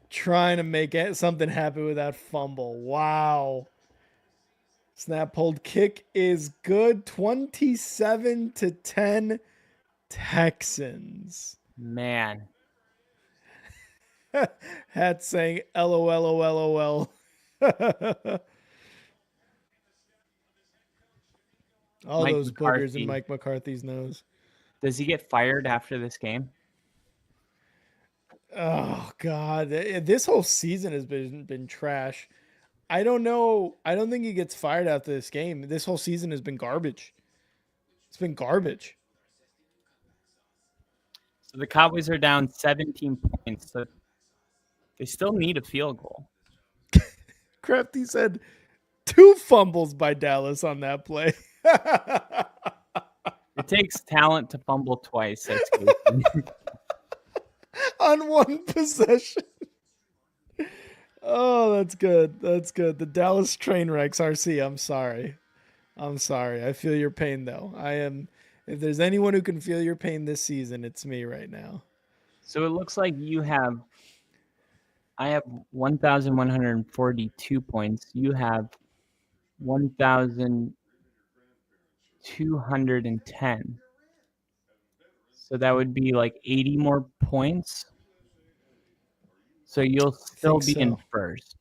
trying to make something happen with that fumble. Wow. Snap, hold, kick is good. 27-10 Texans. Man. Hat saying LOL. All Mike those McCarthy. boogers in Mike McCarthy's nose. Does he get fired after this game? Oh God, this whole season has been trash. I don't know. I don't think he gets fired after this game. This whole season has been garbage. It's been garbage. So the Cowboys are down 17 points. So they still need a field goal. Crafty said 2 fumbles by Dallas on that play. It takes talent to fumble twice. That's on one possession. Oh, that's good. That's good. The Dallas train wrecks. RC, I'm sorry. I feel your pain, though. If there's anyone who can feel your pain this season, it's me right now. So it looks like I have 1,142 points. You have 1,210. So that would be like 80 more points. So you'll still be in first.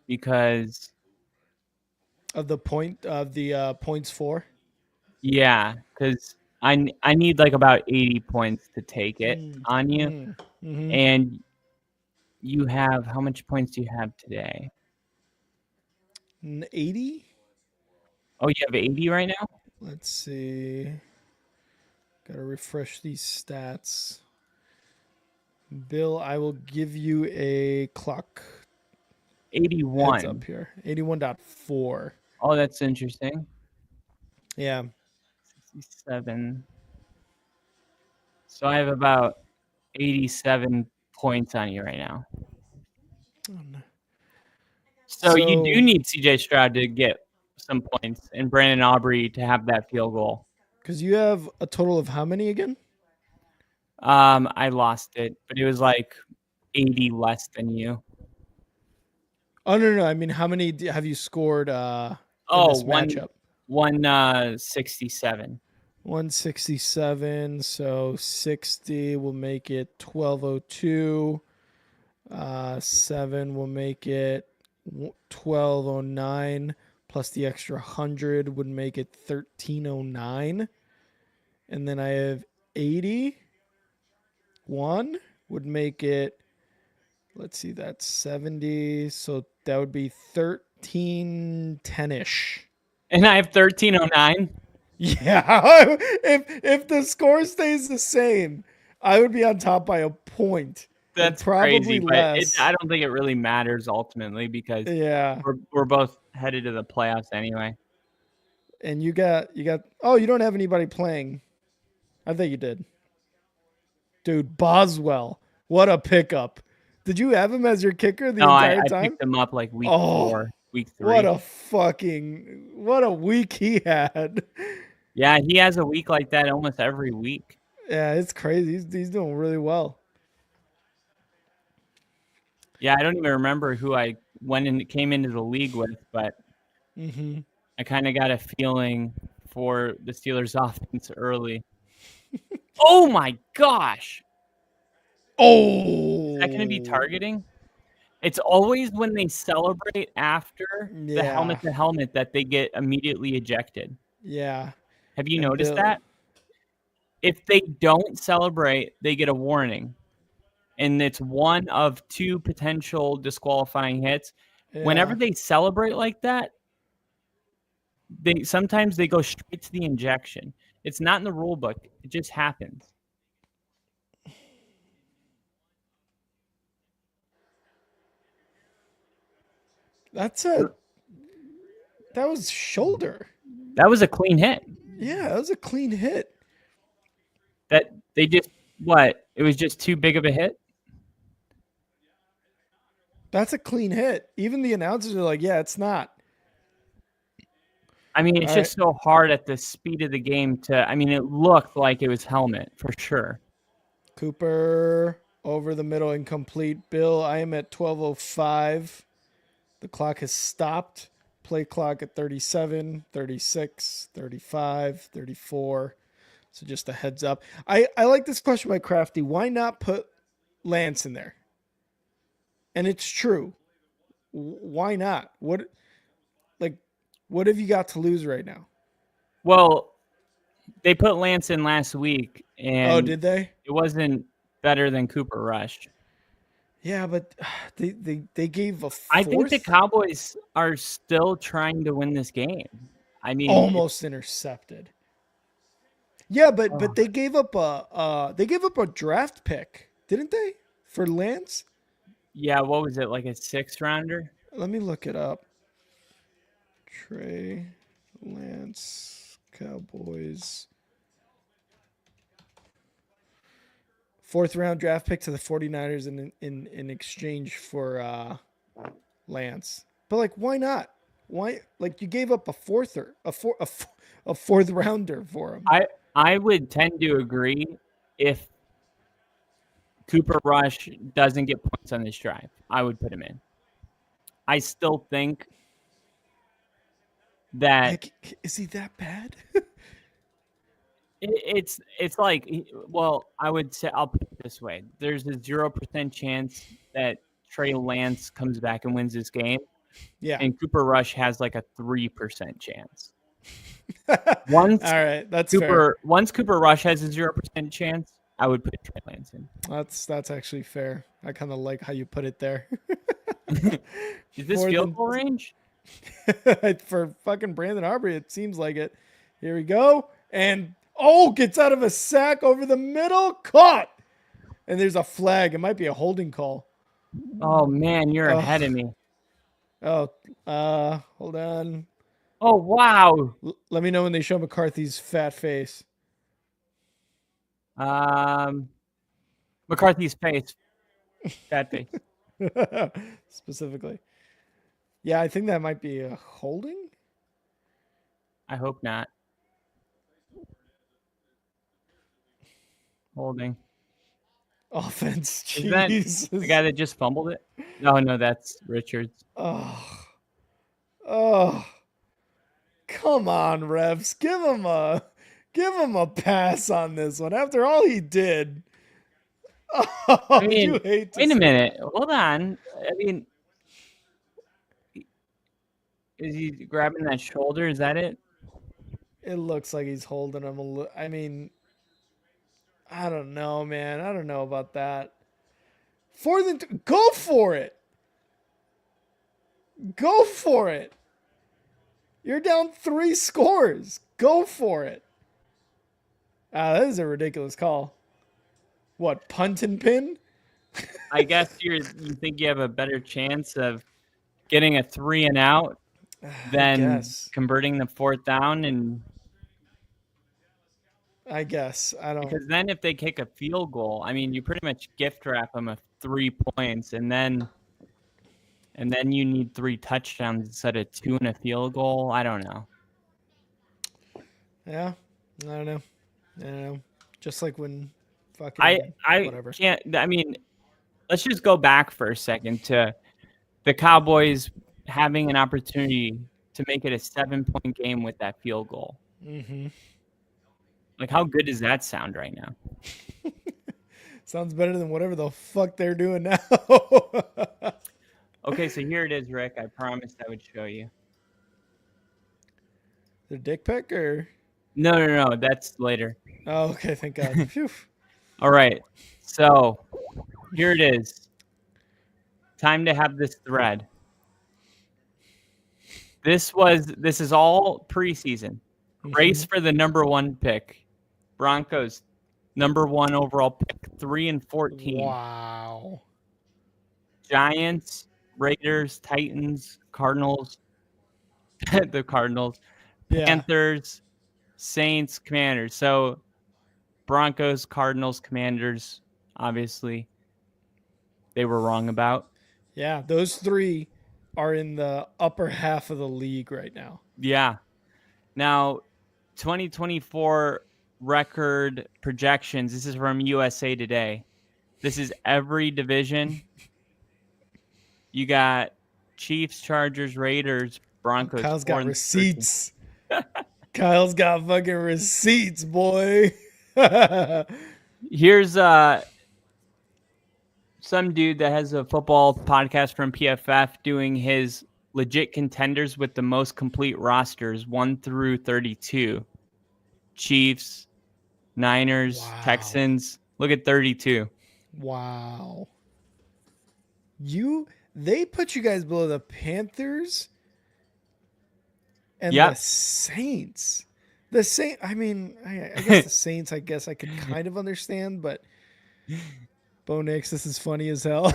Because of the points for? Yeah, because I need like about 80 points to take it on you. Mm-hmm. And you have, how much points do you have today? 80? Oh, you have 80 right now? Let's see. Gotta refresh these stats. Bill, I will give you a clock. 81. Heads up here. 81.4. Oh, that's interesting. Yeah. 67. So I have about 87 points on you right now. Oh, no. So you do need CJ Stroud to get some points and Brandon Aubrey to have that field goal. Because you have a total of how many again? I lost it, but it was like 80 less than you. Oh, no. I mean, how many have you scored in this matchup? 167. 167. So 60 will make it 1202. 7 will make it 1209. Plus the extra 100 would make it 1309. And then I have 81 would make it, let's see, that's 70. So that would be 1310-ish. And I have 1309. Yeah. if the score stays the same, I would be on top by a point. That's probably crazy, less. But I don't think it really matters ultimately because we're both headed to the playoffs anyway. And you got oh, you don't have anybody playing. I thought you did. Dude, Boswell. What a pickup. Did you have him as your kicker the entire time? I picked him up like week 4, week 3. What a week he had. Yeah, he has a week like that almost every week. Yeah, it's crazy. He's doing really well. Yeah, I don't even remember who I came into the league with, but I kind of got a feeling for the Steelers offense early. Oh my gosh. Is that going to be Oh, targeting? It's always when they celebrate after the yeah, helmet to helmet that they get immediately ejected. yeah. Have you And noticed Bill, that? If they don't celebrate, they get a warning. And it's one of two potential disqualifying hits. Whenever yeah. they celebrate like that, sometimes they go straight to the injection. It's not in the rule book. It just happens. That was shoulder. That was a clean hit. Yeah, that was a clean hit. That they just what? It was just too big of a hit. That's a clean hit. Even the announcers are like, yeah, it's not. I mean, it's All right. just so hard at the speed of the game to. I mean, it looked like it was helmet for sure. Cooper over the middle, incomplete. Bill, I am at 12:05. The clock has stopped. Play clock at 37, 36, 35, 34. So just a heads up. I like this question by Crafty. Why not put Lance in there? And it's true. Why not? What have you got to lose right now? Well, they put Lance in last week, Oh, and did they? it wasn't better than Cooper Rush. Yeah, but they gave a I think the fourth Cowboys are still trying to win this game. I mean, almost intercepted. Yeah, but oh, they gave up a draft pick, didn't they? For Lance? yeah, what was it, like a 6th-rounder? Let me look it up. Trey Lance Cowboys. Fourth round draft pick to the 49ers in exchange for Lance. But like why not? Why like you gave up a fourth rounder for him. I would tend to agree if Cooper Rush doesn't get points on this drive. I would put him in. I still think that Like is he that bad? it's like, well, I would say, I'll put it this way: there's a 0% chance that Trey Lance comes back and wins this game, Yeah. and Cooper Rush has like a 3% chance. All Once right, that's fair. Cooper Rush has a 0% chance, I would put Trey Lance in. That's actually fair. I kind of like how you put it there. Is this More field than goal range? for fucking Brandon Aubrey, it seems like it. Here we go. And gets out of a sack over the middle. Caught. And there's a flag. It might be a holding call. Oh man, you're ahead of me. Hold on. Oh wow. Let me know when they show McCarthy's fat face. McCarthy's face. Fat face. Specifically. Yeah, I think that might be a holding. I hope not. Holding. Offense. Is that Jesus. the guy that just fumbled it? No, that's Richards. Oh. Come on, refs. Give him a pass on this one. After all he did. Oh, I mean, you hate to wait a see minute. Hold on. I mean, is he grabbing that shoulder? Is that it? it looks like he's holding him I mean, I don't know, man. I don't know about that. Go for it. Go for it. You're down 3 scores. Go for it. That is a ridiculous call. What, punt and pin? I guess you think you have a better chance of getting a 3 and out than converting the 4th down, and I guess. I don't. because then if they kick a field goal, I mean, you pretty much gift wrap them of 3 points, and then you need 3 touchdowns instead of 2 and a field goal. I don't know. Yeah. I don't know. Just like when I fucking I whatever. can't. I mean, let's just go back for a second to the Cowboys having an opportunity to make it a 7-point game with that field goal. Mm-hmm. Like, how good does that sound right now? Sounds better than whatever the fuck they're doing now. Okay, so here it is, Rick. I promised I would show you. The dick pic or? No. That's later. Oh, okay. Thank God. Phew. All right. So here it is. Time to have this thread. This is all preseason. Race for the number 1 pick. Broncos, number 1 overall pick, 3-14. Wow. Giants, Raiders, Titans, Cardinals, the Cardinals, Yeah. Panthers, Saints, Commanders. So Broncos, Cardinals, Commanders, obviously they were wrong about. Yeah. Those 3 are in the upper half of the league right now. Yeah. Now, 2024 record projections. This is from USA Today. This is every division. You got Chiefs, Chargers, Raiders, Broncos. Kyle's got receipts. Kyle's got fucking receipts, boy. Here's some dude that has a football podcast from PFF doing his legit contenders with the most complete rosters, 1 through 32. Chiefs, Niners, Wow. Texans. Look at 32. Wow. They put you guys below the Panthers and the Saints. The Saints, I mean, I guess the Saints, I guess I could kind of understand, but Bo Nix, this is funny as hell.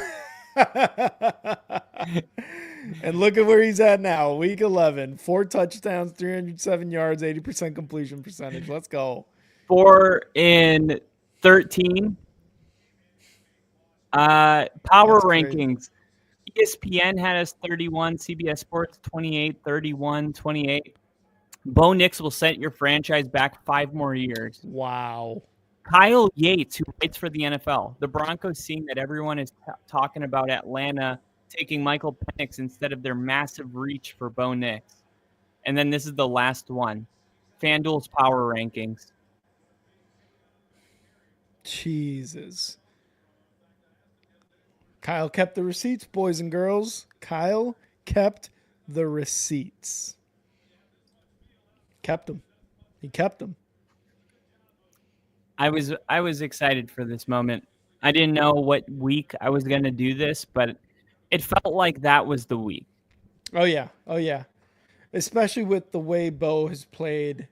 And look at where he's at now. Week 11, 4 touchdowns, 307 yards, 80% completion percentage. Let's go. 4-13. Power rankings. ESPN had us 31, CBS Sports 28, 31, 28. Bo Nix will set your franchise back 5 more years. Wow. Kyle Yates, who writes for the NFL. The Broncos, seeing that everyone is talking about Atlanta taking Michael Penix instead of their massive reach for Bo Nix. And then this is the last one. FanDuel's power rankings. Jesus. Kyle kept the receipts, boys and girls. Kyle kept the receipts. Kept them. He kept them. I was excited for this moment. I didn't know what week I was going to do this, but it felt like that was the week. Oh yeah. Especially with the way Bo has played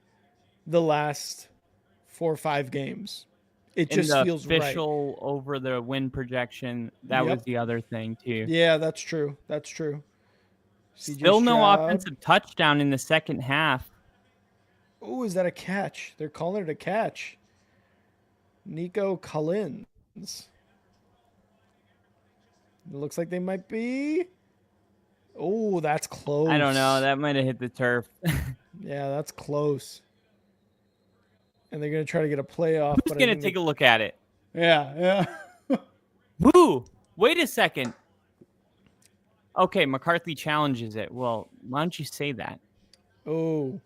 the last 4 or 5 games. It just feels right. Official over the win projection, that was the other thing too. Yeah, that's true. Still no offensive touchdown in the second half. Oh, is that a catch? They're calling it a catch. Nico Collins. It looks like they might be. Oh, that's close. I don't know. That might have hit the turf. Yeah, that's close. And they're going to try to get a playoff. Who's going to take a look at it? Yeah. Woo! Wait a second. Okay, McCarthy challenges it. Well, why don't you say that? Oh.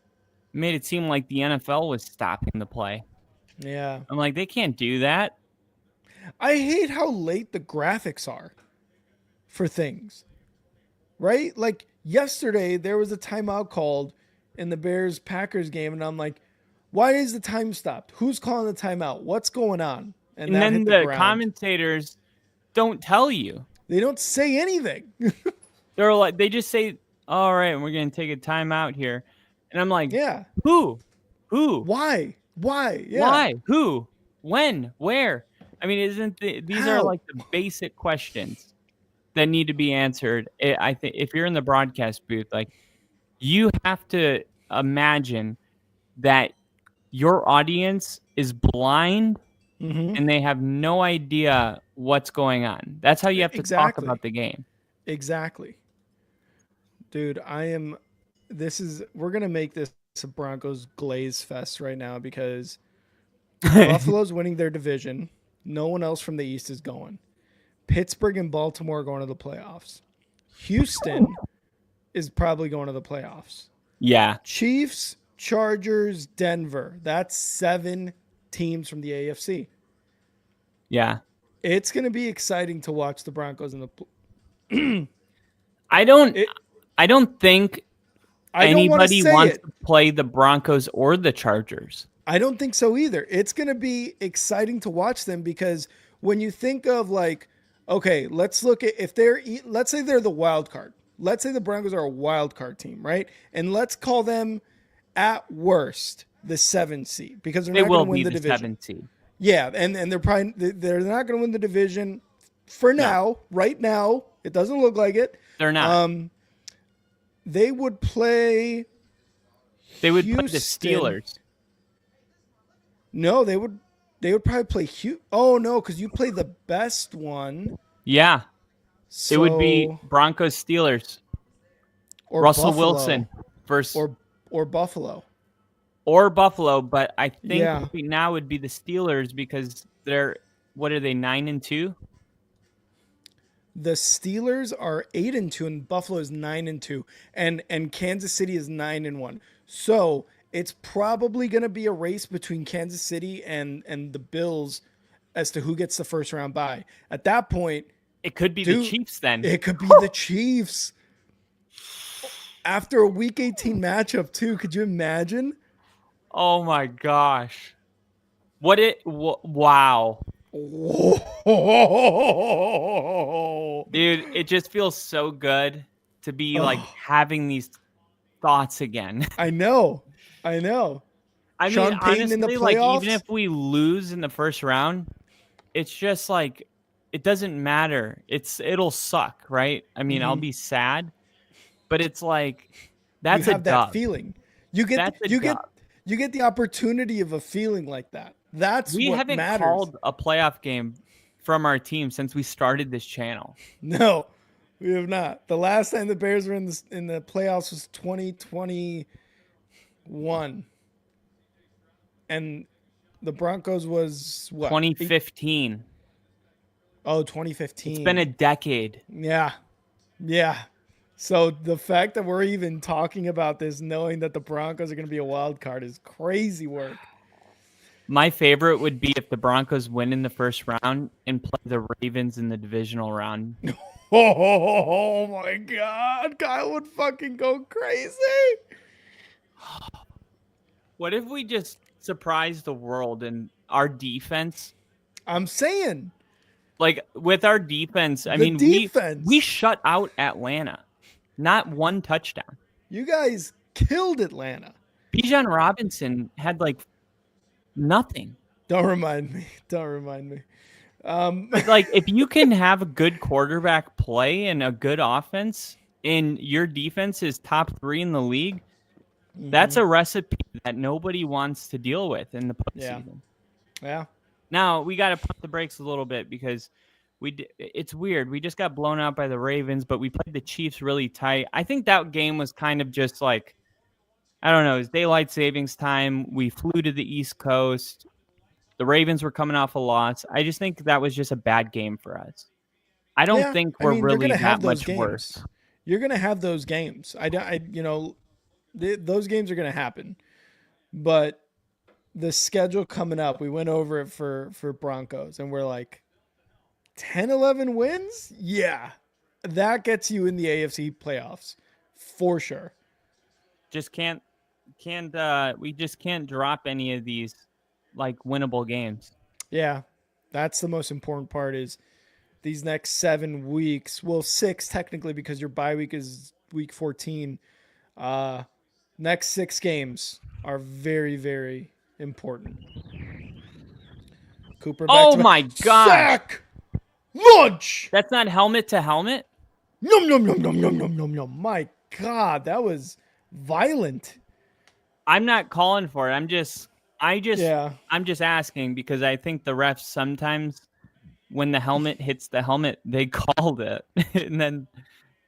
Made it seem like the NFL was stopping the play. Yeah. I'm like, they can't do that. I hate how late the graphics are for things. Right? Like yesterday, there was a timeout called in the Bears-Packers game, and I'm like, why is the time stopped? Who's calling the timeout? What's going on? And then the commentators don't tell you. They don't say anything. They're like, they just say, all right, we're going to take a timeout here. And I'm like, yeah. Who? Why? Yeah. Why? Who? When? Where? I mean, these are like the basic questions that need to be answered. I think if you're in the broadcast booth, like you have to imagine that your audience is blind and they have no idea what's going on. That's how you have to talk about the game. Exactly. Dude, we're going to make this a Broncos glaze fest right now because Buffalo's winning their division. No one else from the East is going. Pittsburgh and Baltimore are going to the playoffs. Houston is probably going to the playoffs. Yeah. Chiefs, Chargers, Denver. That's 7 teams from the AFC. Yeah. It's going to be exciting to watch the Broncos in the. I don't think I don't want to anybody say wants it. to play the Broncos or the Chargers. I don't think so either. It's going to be exciting to watch them because when you think of like, okay, let's look at if let's say they're the wild card. Let's say the Broncos are a wild card team, right? And let's call them at worst the 7th seed because they're They not will going to win be the the division. 7th seed. Yeah, and they're not going to win the division for now. Right now, it doesn't look like it. They're not. They would play. They would play the Houston. Steelers. No, they would probably play Houston. Oh no, because you play the best one. Yeah. So, It would be Broncos Steelers. or Russell Buffalo, Wilson versus or Buffalo. or Buffalo, but I think Yeah. now would be the Steelers because they're what are they 9-2? The Steelers are 8-2 and Buffalo is 9-2 and Kansas City is 9-1. So it's probably going to be a race between Kansas City and the Bills as to who gets the first round bye. At that point, It could be the Chiefs then. it could be the Chiefs. After a Week 18 matchup too, could you imagine? Oh my gosh. Wow. Dude, it just feels so good to be like having these thoughts again. I know. I Sean mean, Payton honestly, in the like playoffs? even if we lose in the first round, it's just like it doesn't matter. It'll suck, right? I mean, I'll be sad, but it's like that's you have that dub. feeling. You get the opportunity of a feeling like that. That's We what haven't matters. called a playoff game from our team since we started this channel. No, we have not. The last time the Bears were in the playoffs was 2021, and the Broncos was what 2015. 2015. It's been a decade. Yeah. So the fact that we're even talking about this, knowing that the Broncos are going to be a wild card, is crazy work. My favorite would be if the Broncos win in the first round and play the Ravens in the divisional round. Oh my God. Kyle would fucking go crazy. What if we just surprise the world and our defense? I'm saying. Like, with our defense, we shut out Atlanta. Not one touchdown. You guys killed Atlanta. Bijan Robinson had, like, nothing. Don't remind me. But, like, if you can have a good quarterback play and a good offense, and your defense is top 3 in the league, that's a recipe that nobody wants to deal with in the postseason. Yeah. Now, we got to pump the brakes a little bit because it's weird. We just got blown out by the Ravens, but we played the Chiefs really tight. I think that game was kind of just like, I don't know, it was daylight savings time. We flew to the East Coast. The Ravens were coming off a loss. I just think that was just a bad game for us. I don't think we're really that much worse. You're going to have those games. Those games are going to happen. But the schedule coming up, we went over it for Broncos, and we're like, 10, 11 wins? Yeah. That gets you in the AFC playoffs for sure. We just can't drop any of these like winnable games. Yeah. That's the most important part is these next 7 weeks. Well, 6 technically because your bye week is week 14. Next 6 games are very, very important. Cooper back oh my God. Sack! Lunch! That's not helmet to helmet? Yum, yum, yum, yum, yum, yum, yum, yum. My God, that was violent. I'm not calling for it. I'm just asking because I think the refs sometimes when the helmet hits the helmet, they called it. And then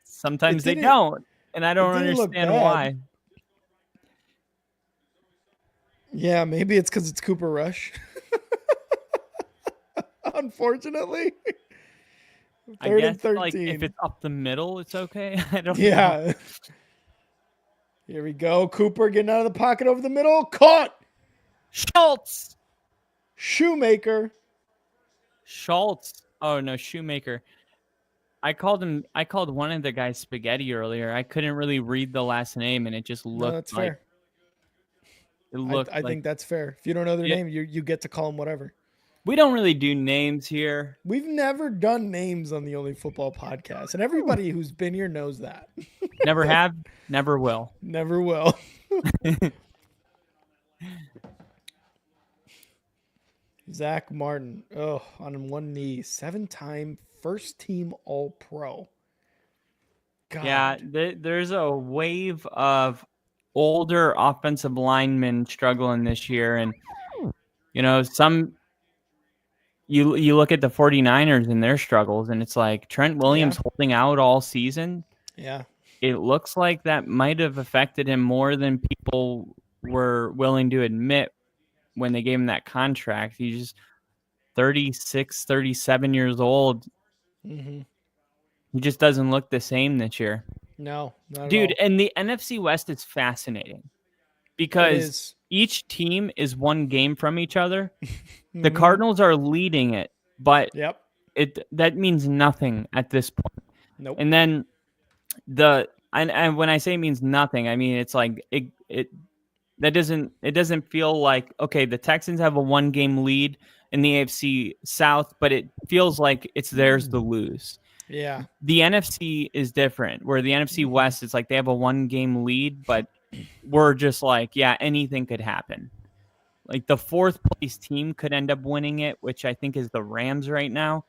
sometimes they don't. And I don't understand why. Yeah, maybe it's because it's Cooper Rush. Unfortunately. I Third guess and like if 13. it's up the middle, it's okay. I don't know. Yeah. Here we go. Cooper getting out of the pocket over the middle. Caught. Schultz. Shoemaker. Schultz. Oh no, Shoemaker. I called one of the guys spaghetti earlier. I couldn't really read the last name, and it just No, looked that's like fair. it looked I like. think that's fair. If you don't know their Yeah, name, you get to call them whatever. we don't really do names here. We've never done names on the Only Football podcast, and everybody who's been here knows that. Never have, never will. Never will. Zach Martin, on one knee, 7-time first team All Pro. God. Yeah, there's a wave of older offensive linemen struggling this year, and some you look at the 49ers and their struggles, and it's like Trent Williams holding out all season. Yeah. It looks like that might have affected him more than people were willing to admit when they gave him that contract. He's just 36, 37 years old. Mm-hmm. He just doesn't look the same this year. No, not Dude, at all. and the NFC West is fascinating because each team is one game from each other. Mm-hmm. The Cardinals are leading it, but Yep. that means nothing at this point. Nope. And then and when I say it means nothing, I mean it's like it doesn't feel like, okay, the Texans have a 1-game lead in the AFC South, but it feels like it's theirs to lose. Yeah. The NFC is different, where the NFC West is like they have a 1-game lead, but we're just like, yeah, anything could happen. Like the 4th place team could end up winning it, which I think is the Rams right now.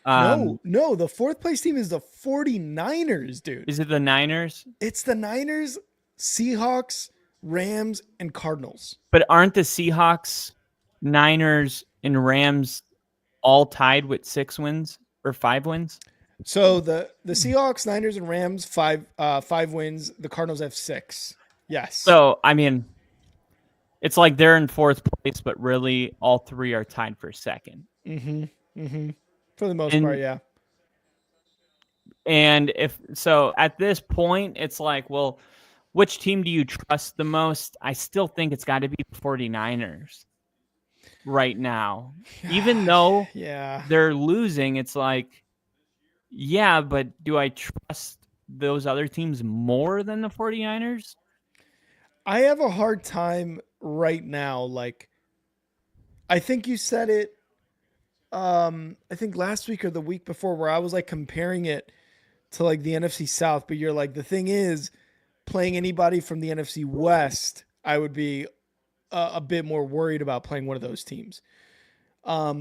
No, the 4th place team is the 49ers, dude. Is it the Niners? It's the Niners, Seahawks, Rams, and Cardinals. But aren't the Seahawks, Niners, and Rams all tied with 6 wins or 5 wins? So the Seahawks, Niners, and Rams, 5 wins. The Cardinals have 6. Yes. So, I mean, it's like they're in 4th place, but really all 3 are tied for 2nd. Mm-hmm. Mm-hmm. For the most part, yeah. And so at this point, it's like, well, which team do you trust the most? I still think it's got to be the 49ers right now. Even though they're losing, it's like, yeah, but do I trust those other teams more than the 49ers? I have a hard time right now. Like, I think you said it, I think last week or the week before, where I was like comparing it to like the NFC South, but you're like, the thing is, playing anybody from the NFC West, I would be a bit more worried about playing one of those teams. I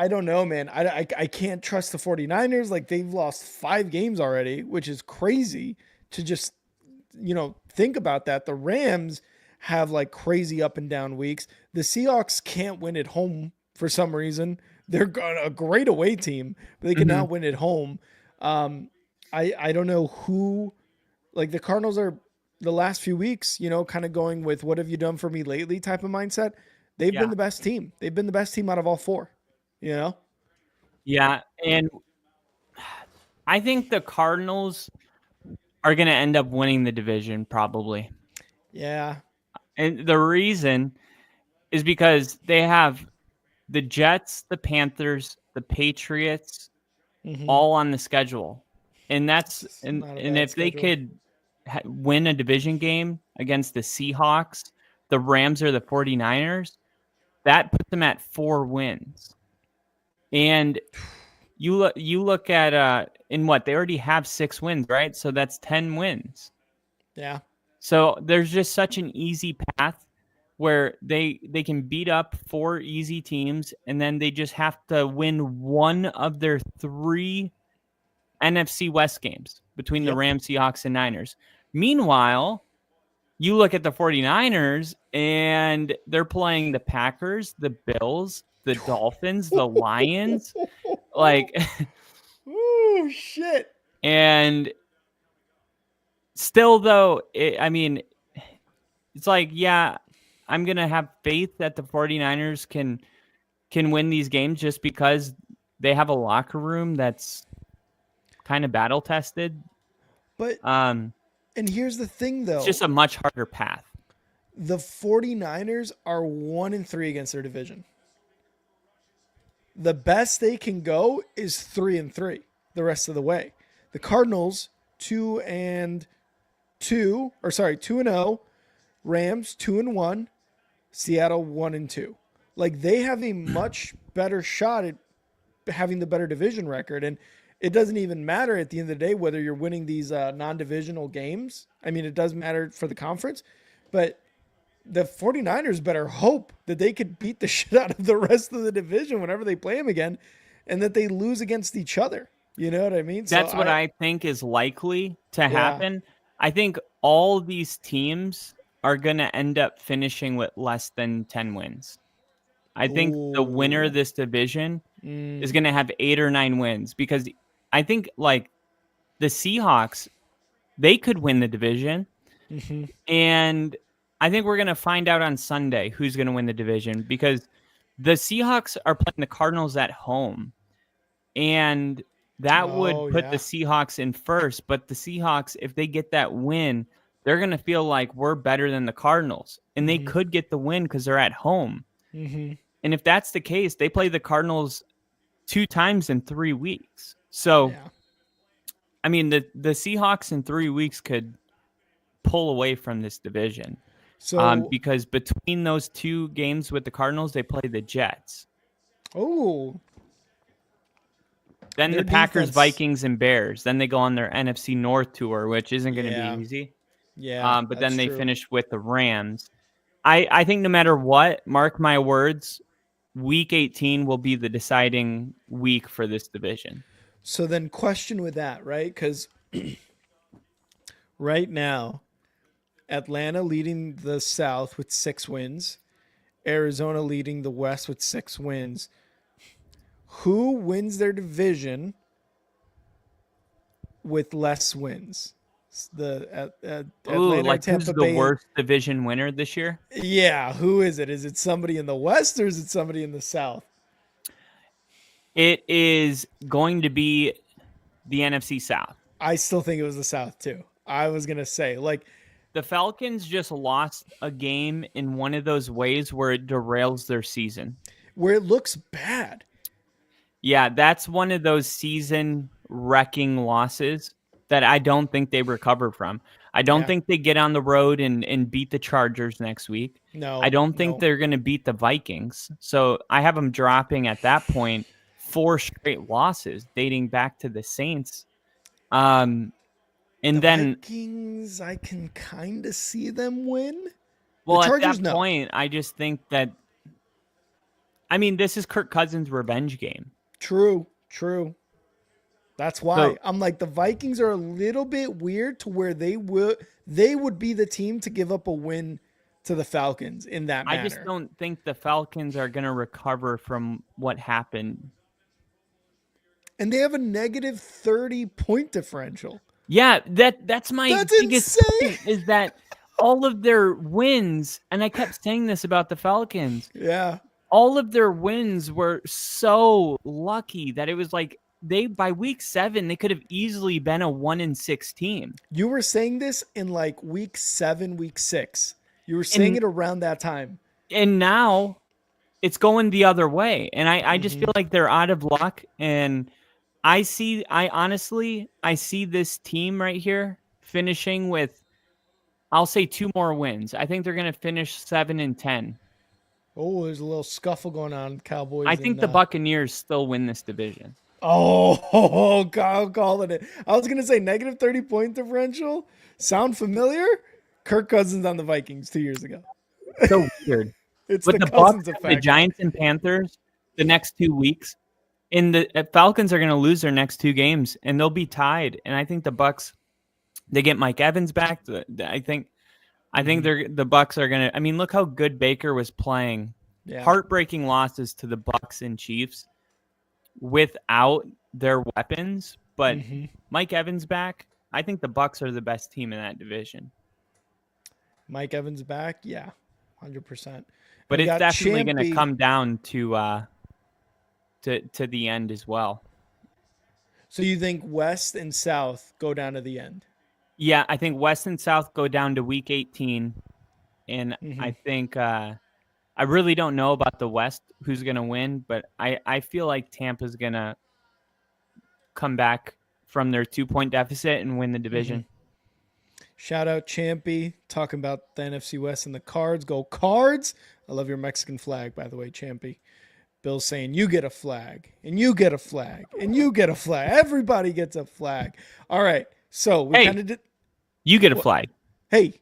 don't know, man. I can't trust the 49ers. Like, they've lost 5 games already, which is crazy to just, think about that. The Rams have like crazy up and down weeks. The Seahawks can't win at home for some reason. They're a great away team, but they cannot win at home. I don't know who, like the Cardinals are the last few weeks, kind of going with what have you done for me lately type of mindset. They've been the best team. They've been the best team out of all 4, Yeah. And I think the Cardinals are going to end up winning the division probably. Yeah. And the reason is because they have the Jets, the Panthers, the Patriots all on the schedule. And and if they could win a division game against the Seahawks, the Rams, or the 49ers, that puts them at 4 wins. And you look at in what they already have 6 wins, right? So that's 10 wins. Yeah. So there's just such an easy path where they can beat up 4 easy teams, and then they just have to win one of their 3 NFC West games between the Rams, Seahawks, and Niners. Meanwhile, you look at the 49ers, and they're playing the Packers, the Bills, the Dolphins, the Lions. Like, ooh, shit. And still, though, it's like, yeah, I'm going to have faith that the 49ers can can win these games just because they have a locker room that's kind of battle tested. But And here's the thing, though. It's just a much harder path. The 49ers are 1-3 against their division. The best they can go is 3-3 the rest of the way. The Cardinals 2-2, 2-0. Rams 2-1. Seattle 1-2. Like, they have a much better shot at having the better division record, and it doesn't even matter at the end of the day whether you're winning these non-divisional games. I mean, it does matter for the conference, but the 49ers better hope that they could beat the shit out of the rest of the division whenever they play them again, and that they lose against each other. You know what I mean? That's what I think is likely to happen. I think all these teams are going to end up finishing with less than 10 wins. I think the winner of this division is going to have 8 or 9 wins, because I think, like, the Seahawks, they could win the division. Mm-hmm. And I think we're going to find out on Sunday who's going to win the division, because the Seahawks are playing the Cardinals at home. And that would put the Seahawks in first. But the Seahawks, if they get that win, they're going to feel like we're better than the Cardinals. And they could get the win because they're at home. Mm-hmm. And if that's the case, they play the Cardinals 2 times in 3 weeks. So, I mean, the Seahawks in 3 weeks could pull away from this division. So, because between those 2 games with the Cardinals, they play the Jets. Oh. Then the Packers, Vikings, and Bears. Then they go on their NFC North tour, which isn't going to be easy. Yeah. But then they finish with the Rams. I think no matter what, mark my words, Week 18 will be the deciding week for this division. So then question with that, right? Because right now, Atlanta leading the South with 6 wins. Arizona leading the West with 6 wins. Who wins their division with less wins? The Atlanta, like Tampa who's Bay, the worst division winner this year? Yeah, who is it? Is it somebody in the West or is it somebody in the South? It is going to be the NFC South. I still think it was the South too. I was going to say, like, the Falcons just lost a game in one of those ways where it derails their season. Where it looks bad. Yeah, that's one of those season-wrecking losses that I don't think they recover from. I don't think they get on the road and beat the Chargers next week. No. I don't think they're going to beat the Vikings. So I have them dropping at that point 4 straight losses dating back to the Saints. And the then Vikings, I can kind of see them win. Well, the Chargers, at that point, I just think that, I mean, this is Kirk Cousins' revenge game. True. That's why I'm like, the Vikings are a little bit weird to where they would be the team to give up a win to the Falcons in that manner. I just don't think the Falcons are going to recover from what happened. And they have a negative 30-point differential. Yeah, that's my biggest thing, is that all of their wins, and I kept saying this about the Falcons. Yeah. All of their wins were so lucky that it was like by week 7, they could have easily been a 1-6 team. You were saying this in like week 7, week 6. You were saying it around that time. And now it's going the other way. And I just feel like they're out of luck. And I honestly see this team right here finishing with, I'll say 2 more wins. I think they're going to finish 7-10. Oh, there's a little scuffle going on with Cowboys. I think the Buccaneers still win this division. Oh, God, I'm calling it. I was going to say negative 30-point differential. Sound familiar? Kirk Cousins on the Vikings 2 years ago. So weird. It's with the Cousins effect. The Giants and Panthers the next 2 weeks, and the Falcons are going to lose their next 2 games, and they'll be tied. And I think the Bucs, they get Mike Evans back. I think the Bucs are going to. I mean, look how good Baker was playing. Yeah. Heartbreaking losses to the Bucs and Chiefs without their weapons, but Mike Evans back. I think the Bucs are the best team in that division. Mike Evans back, yeah, 100%. But it's definitely going to come down to to the end as well. So you think West and South go down to the end? Yeah, I think West and South go down to week 18, and Mm-hmm. I think I really don't know about the West who's going to win, but I feel like Tampa's going to come back from their 2-point deficit and win the Mm-hmm. division. Shout out Champy talking about the NFC West and the Cards. Go Cards! I love your Mexican flag, by the way, Champy. Bill's saying you get a flag, and you get a flag, and you get a flag. Everybody gets a flag. All right, so we kind of did. You get a flag. Hey,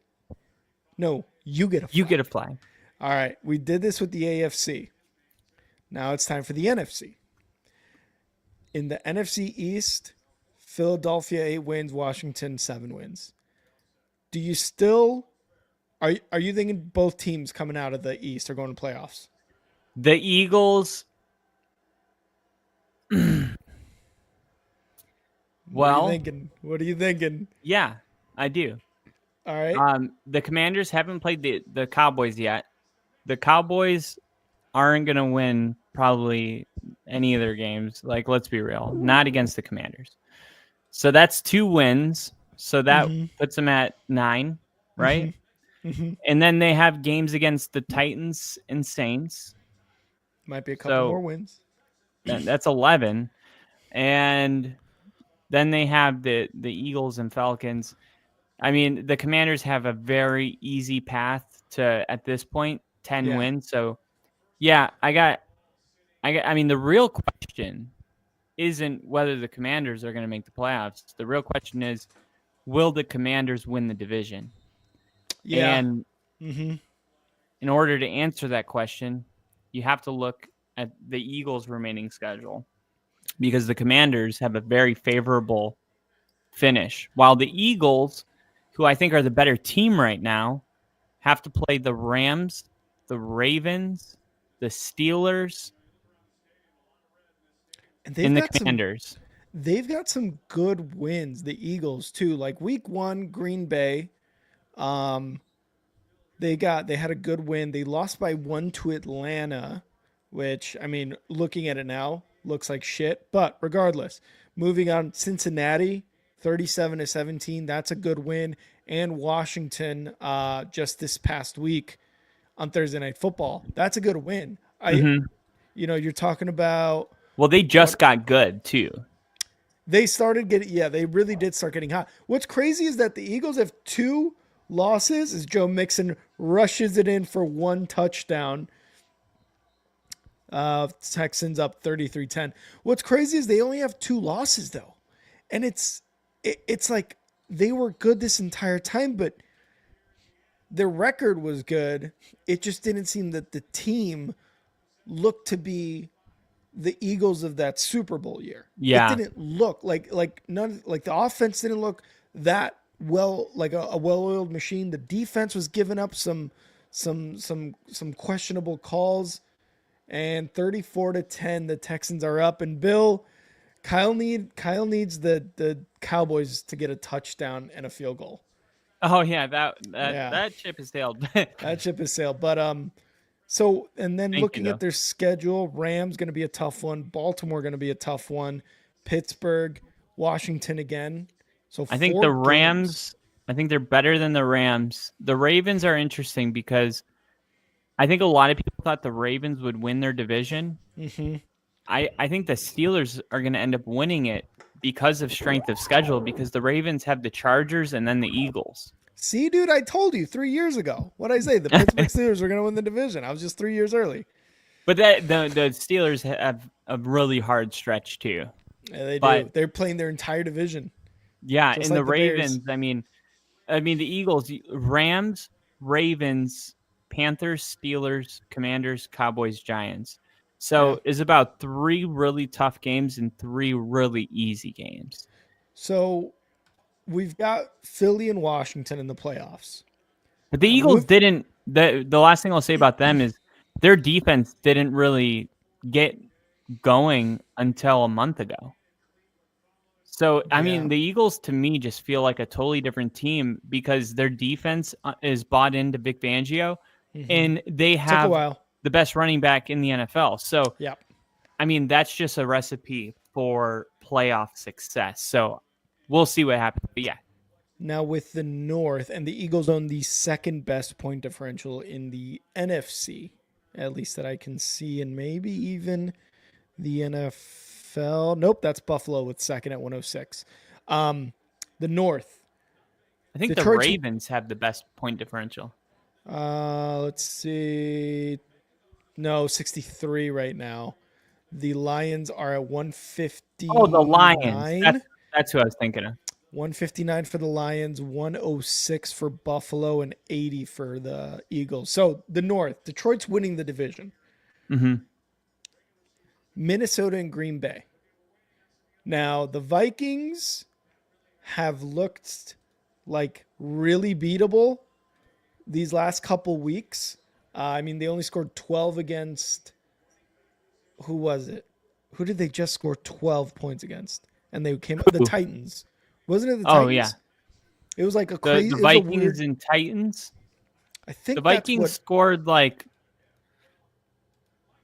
no, you get a flag. You get a flag. All right, we did this with the AFC. Now it's time for the NFC. In the NFC East, Philadelphia 8 wins, Washington 7 wins. Do you still are you thinking both teams coming out of the East are going to playoffs? The Eagles. What are you thinking? What are you thinking? Yeah, I do. All right. The Commanders haven't played the Cowboys yet. The Cowboys aren't going to win probably any of their games. Like, let's be real, not against the Commanders. So that's 2 wins. So that puts them at 9, right? Mm-hmm. And then they have games against the Titans and Saints. Might be a couple more wins. That's 11. And then they have the Eagles and Falcons. I mean, the Commanders have a very easy path to, at this point, 10 wins. So, yeah, I mean, the real question isn't whether the Commanders are going to make the playoffs. The real question is, will the Commanders win the division? Yeah. And in order to answer that question, you have to look at the Eagles' remaining schedule, because the Commanders have a very favorable finish, while the Eagles, who I think are the better team right now, have to play the Rams, the Ravens, the Steelers, and the Commanders. They've got some good wins, the Eagles too. Like week 1, Green Bay. They had a good win. They lost by 1 to Atlanta, which, I mean, looking at it now, looks like shit. But regardless, moving on, Cincinnati, 37-17. That's a good win. And Washington, just this past week on Thursday Night Football. That's a good win. You're talking about. Well, they just got good too. They started getting, they really did start getting hot. What's crazy is that the Eagles have 2 losses as Joe Mixon rushes it in for 1 touchdown. Texans up 33-10. What's crazy is they only have 2 losses though. And it's like they were good this entire time, but their record was good. It just didn't seem that the team looked to be the Eagles of that Super Bowl year. Yeah. It didn't look like none, like the offense didn't look that well, like a well-oiled machine. The defense was giving up some questionable calls, and 34-10, the Texans are up. And Bill, Kyle needs the Cowboys to get a touchdown and a field goal. Oh yeah, that ship has sailed. That ship has sailed. But so, and then looking at their schedule, Rams going to be a tough one. Baltimore going to be a tough one. Pittsburgh, Washington again. So I think the Rams, I think they're better than the Rams. The Ravens are interesting because I think a lot of people thought the Ravens would win their division. I think the Steelers are going to end up winning it because of strength of schedule, because the Ravens have the Chargers and then the Eagles. See, dude, I told you 3 years ago. What'd I say? The Pittsburgh Steelers were going to win the division. I was just 3 years early. But the Steelers have a really hard stretch too. Yeah, they do. They're playing their entire division. Yeah, and like the Ravens, Bears. I mean the Eagles, Rams, Ravens, Panthers, Steelers, Commanders, Cowboys, Giants. So it's about 3 really tough games and 3 really easy games. So we've got Philly and Washington in the playoffs. But the Eagles didn't. The last thing I'll say about them is their defense didn't really get going until a month ago. So, I mean, the Eagles, to me, just feel like a totally different team because their defense is bought into Vic Fangio, and they have the best running back in the NFL. So, I mean, that's just a recipe for playoff success. So we'll see what happens. But yeah. Now with the North, and the Eagles own the second best point differential in the NFC, at least that I can see, and maybe even the NFL. Nope, that's Buffalo with second at 106. The North, I think the Detroit's. Ravens have the best point differential. Let's see. No, 63 right now. The Lions are at 159. Oh, the Lions. That's who I was thinking of. 159 for the Lions, 106 for Buffalo, and 80 for the Eagles. So the North, Detroit's winning the division. Mm-hmm. Minnesota and Green Bay. Now, the Vikings have looked like really beatable these last couple weeks. I mean, they only scored 12 against. Who was it? Who did they just score 12 points against? And they came the Titans. Wasn't it the Titans? Oh, yeah. It was like a crazy. The Vikings and Titans. I think the Vikings scored like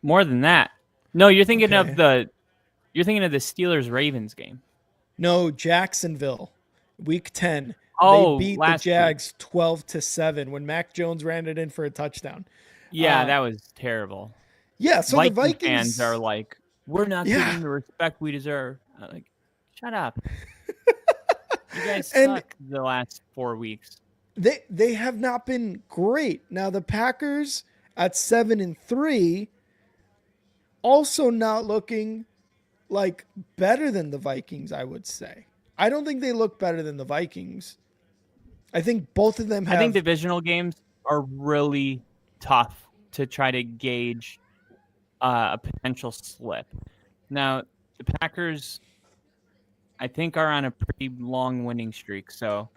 more than that. No, you're thinking of the Steelers Ravens game. No, Jacksonville, week 10. Oh, they beat the Jags 12-7 when Mac Jones ran it in for a touchdown. Yeah, that was terrible. Yeah, so the Vikings fans are like, we're not getting the respect we deserve. I'm like, shut up. You guys suck the last 4 weeks. They have not been great. Now the Packers at 7-3, also not looking like better than the Vikings, I would say. I don't think they look better than the Vikings. I think both of them have. I think divisional games are really tough to try to gauge a potential slip. Now, the Packers, I think, are on a pretty long winning streak. So,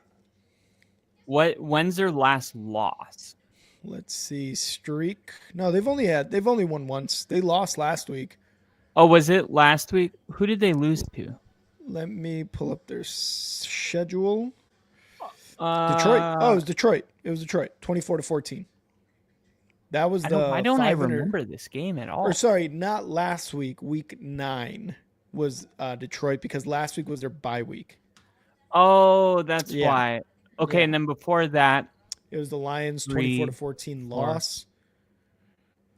when's their last loss? Let's see, streak. No, they've only won once. They lost last week. Oh, was it last week? Who did they lose to? Let me pull up their schedule. Detroit. Oh, it was Detroit. 24-14. That was I don't remember this game at all. Or sorry, not last week. Week 9 was Detroit, because last week was their bye week. Oh, that's why. Okay, and then before that, it was the Lions 24-14 loss.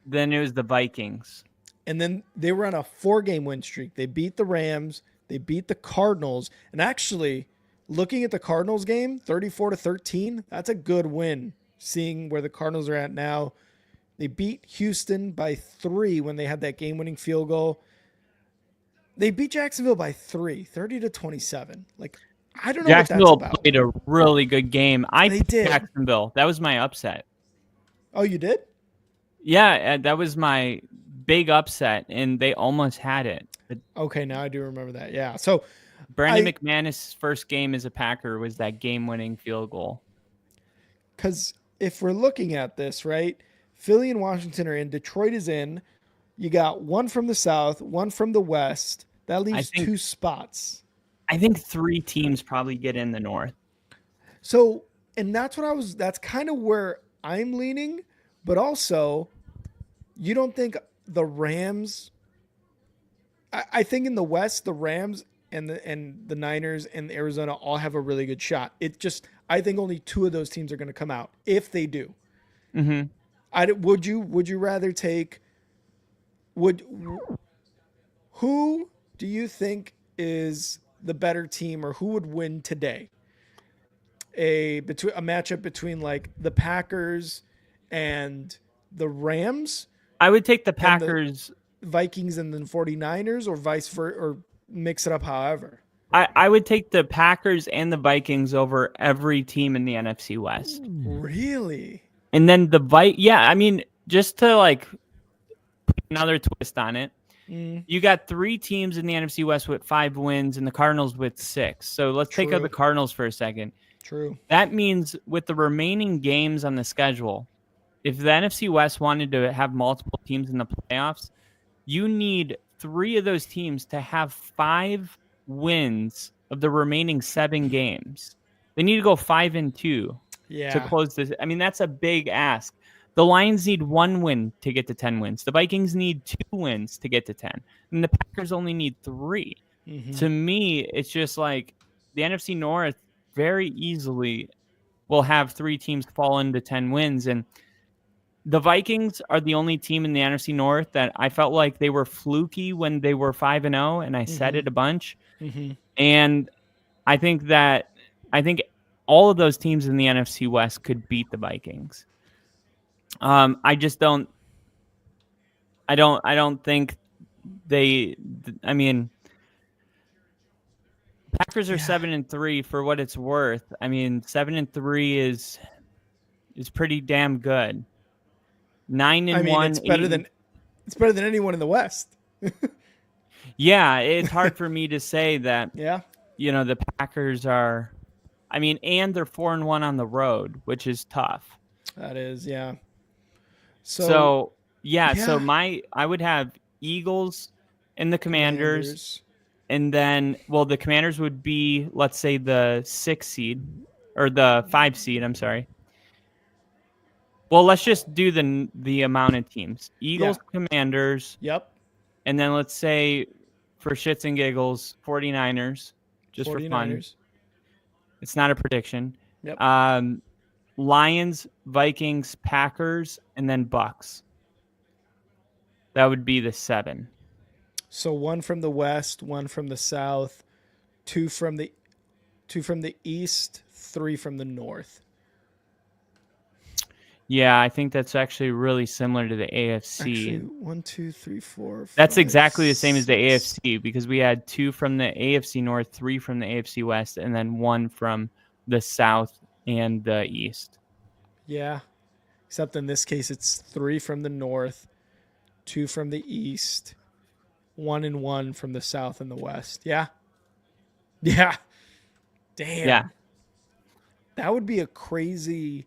Then it was the Vikings. And then they were on a 4-game win streak. They beat the Rams. They beat the Cardinals. And actually, looking at the Cardinals game, 34-13, that's a good win, seeing where the Cardinals are at now. They beat Houston by 3 when they had that game-winning field goal. They beat Jacksonville by 3, 30-27. Like, I don't know Jacksonville what that's about. Played a really good game. They picked did. Jacksonville. That was my upset. Oh, you did? Yeah, that was my big upset, and they almost had it. But okay, now I do remember that. Yeah. So Brandon McManus' first game as a Packer was that game-winning field goal. Because if we're looking at this, right, Philly and Washington are in. Detroit is in. You got one from the South, one from the West. That leaves 2 spots. I think 3 teams probably get in the North. So, and that's kind of where I'm leaning. But also, you don't think the Rams, I think in the West, the Rams and the Niners and Arizona all have a really good shot. I think only 2 of those teams are going to come out, if they do. Mm-hmm. Would you rather take? Who do you think is the better team, or who would win today? A matchup between like the Packers and the Rams? I would take the Packers, Vikings, and then 49ers, or vice versa, or mix it up however. I would take the Packers and the Vikings over every team in the NFC West. Really? And then I mean, just to like put another twist on it, you got 3 teams in the NFC West with 5 wins and the Cardinals with 6. So let's take out the Cardinals for a second. True. That means with the remaining games on the schedule, if the NFC West wanted to have multiple teams in the playoffs, you need 3 of those teams to have 5 wins of the remaining 7 games. They need to go 5-2 to close this. I mean, that's a big ask. The Lions need 1 win to get to 10 wins. The Vikings need 2 wins to get to 10. And the Packers only need 3. Mm-hmm. To me, it's just like the NFC North very easily will have 3 teams fall into 10 wins. And the Vikings are the only team in the NFC North that I felt like they were fluky when they were 5-0, and I said it a bunch. Mm-hmm. And I think all of those teams in the NFC West could beat the Vikings. I just don't. I don't think they. I mean, Packers are 7-3 for what it's worth. I mean, 7-3 is pretty damn good. 9-1. It's better than anyone in the West. Yeah, it's hard for me to say that. Yeah. The Packers are. I mean, and they're 4-1 on the road, which is tough. That is, yeah. So I would have Eagles and the Commanders. And then, the Commanders would be, let's say, the 6 seed or the 5 seed. I'm sorry. Well, let's just do the amount of teams. Eagles, Commanders. Yep. And then let's say, for shits and giggles, 49ers, just 49ers. For fun. It's not a prediction. Yep. Lions, Vikings, Packers, and then Bucks. That would be the 7. So 1 from the West, 1 from the South, 2 from the East, 3 from the North. Yeah, I think that's actually really similar to the AFC. Actually, 1, 2, 3, 4. 5, that's exactly the same 6. as the AFC, because we had 2 from the AFC North, 3 from the AFC West, and then 1 from the South and the East. Yeah, except in this case, it's 3 from the North, 2 from the East, 1 and 1 from the South and the West. Yeah. Yeah. Damn. Yeah. That would be a crazy...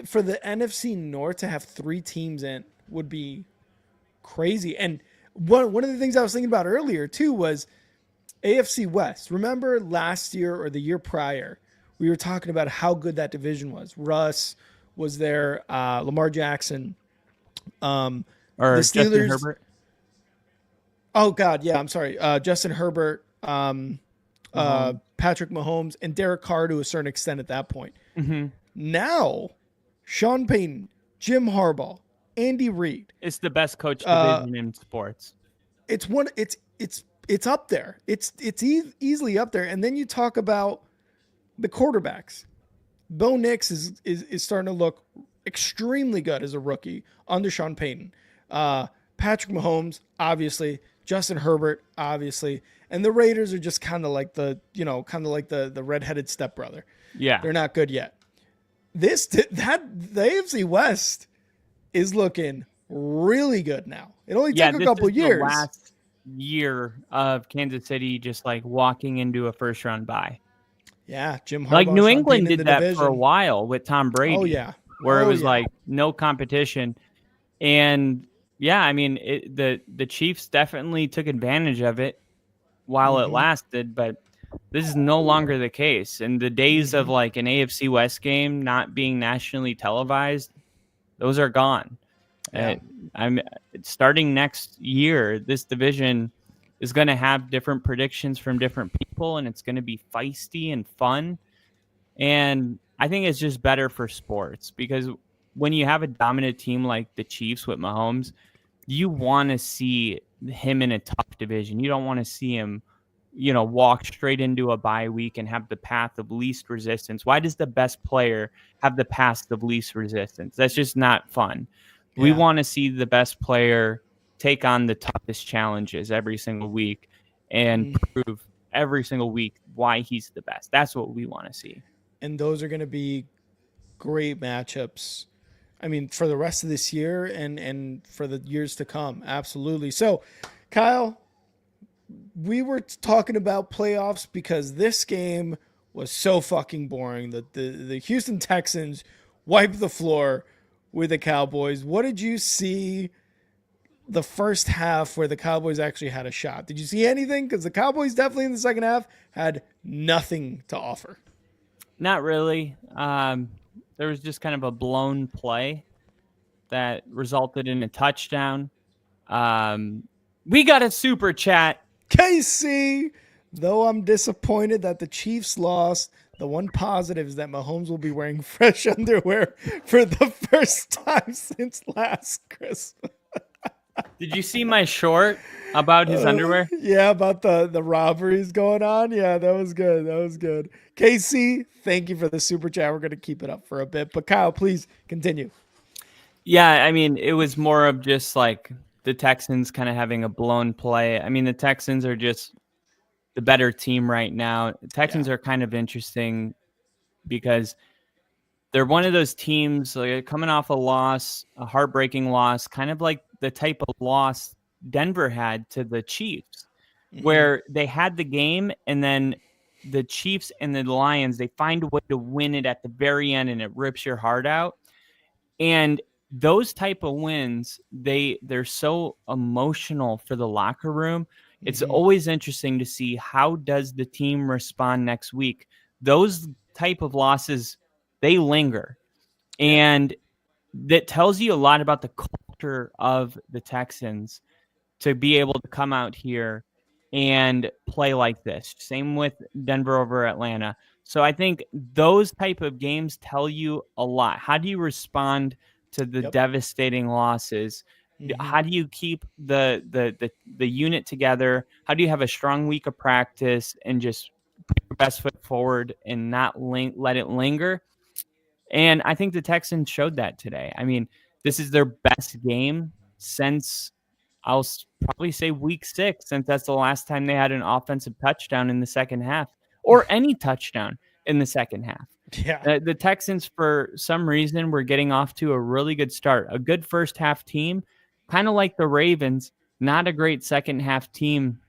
For the NFC North to have 3 teams in would be crazy. And one of the things I was thinking about earlier, too, was AFC West. Remember last year or the year prior, we were talking about how good that division was. Russ was there, Lamar Jackson, or the Steelers. Justin Herbert. Oh God, yeah, I'm sorry. Justin Herbert, Patrick Mahomes, and Derek Carr to a certain extent at that point. Mm-hmm. Now, Sean Payton, Jim Harbaugh, Andy Reid. It's the best coach division in sports. It's up there. It's easily up there. And then you talk about the quarterbacks. Bo Nix is starting to look extremely good as a rookie under Sean Payton. Patrick Mahomes, obviously. Justin Herbert, obviously. And the Raiders are just kind of like the redheaded stepbrother. Yeah. They're not good yet. The AFC West is looking really good now. It only took a couple years. The last year of Kansas City just like walking into a first round bye. Yeah, Jim Harbaugh. Like New England did that for a while with Tom Brady. Oh yeah, where it was like no competition, and yeah, I mean the Chiefs definitely took advantage of it while it lasted, but this is no longer the case. And the days of like an AFC West game not being nationally televised, those are gone. Yeah. I'm starting next year. This division is going to have different predictions from different people, and it's going to be feisty and fun. And I think it's just better for sports, because when you have a dominant team like the Chiefs with Mahomes, you want to see him in a tough division. You don't want to see him, walk straight into a bye week and have the path of least resistance. Why does the best player have the path of least resistance? That's just not fun. Yeah. We want to see the best player take on the toughest challenges every single week and prove every single week why he's the best. That's what we want to see. And those are going to be great matchups. I mean, for the rest of this year and for the years to come. Absolutely. So, Kyle, we were talking about playoffs because this game was so fucking boring. The Houston Texans wiped the floor with the Cowboys. What did you see the first half where the Cowboys actually had a shot? Did you see anything? Because the Cowboys definitely in the second half had nothing to offer. Not really. There was just kind of a blown play that resulted in a touchdown. Um, we got a super chat. KC, though I'm disappointed that the Chiefs lost, the one positive is that Mahomes will be wearing fresh underwear for the first time since last Christmas. Did you see my short about his underwear? Yeah, about the robberies going on. Yeah, that was good. That was good. KC, thank you for the super chat. We're gonna keep it up for a bit, but Kyle, please continue. Yeah, I mean, it was more of just like the Texans kind of having a blown play. I mean, the Texans are just the better team right now. The Yeah. Texans are kind of interesting because they're one of those teams like, coming off a loss, a heartbreaking loss, kind of like the type of loss Denver had to the Chiefs, Mm-hmm. where they had the game and then the Chiefs and the Lions, they find a way to win it at the very end and it rips your heart out. And those type of wins, they're so emotional for the locker room. It's Mm-hmm. always interesting to see how does the team respond next week. Those type of losses, they linger. Yeah. And that tells you a lot about the culture of the Texans to be able to come out here and play like this. Same with Denver over Atlanta. So I think those type of games tell you a lot. How do you respond to the Yep. devastating losses? Mm-hmm. How do you keep the unit together? How do you have a strong week of practice and just put your best foot forward and not let it linger? And I think the Texans showed that today. I mean, this is their best game since probably say week 6, since that's the last time they had an offensive touchdown in the second half or any touchdown in the second half. Yeah. The Texans, for some reason, were getting off to a really good start, a good first half team, kind of like the Ravens, not a great second half team.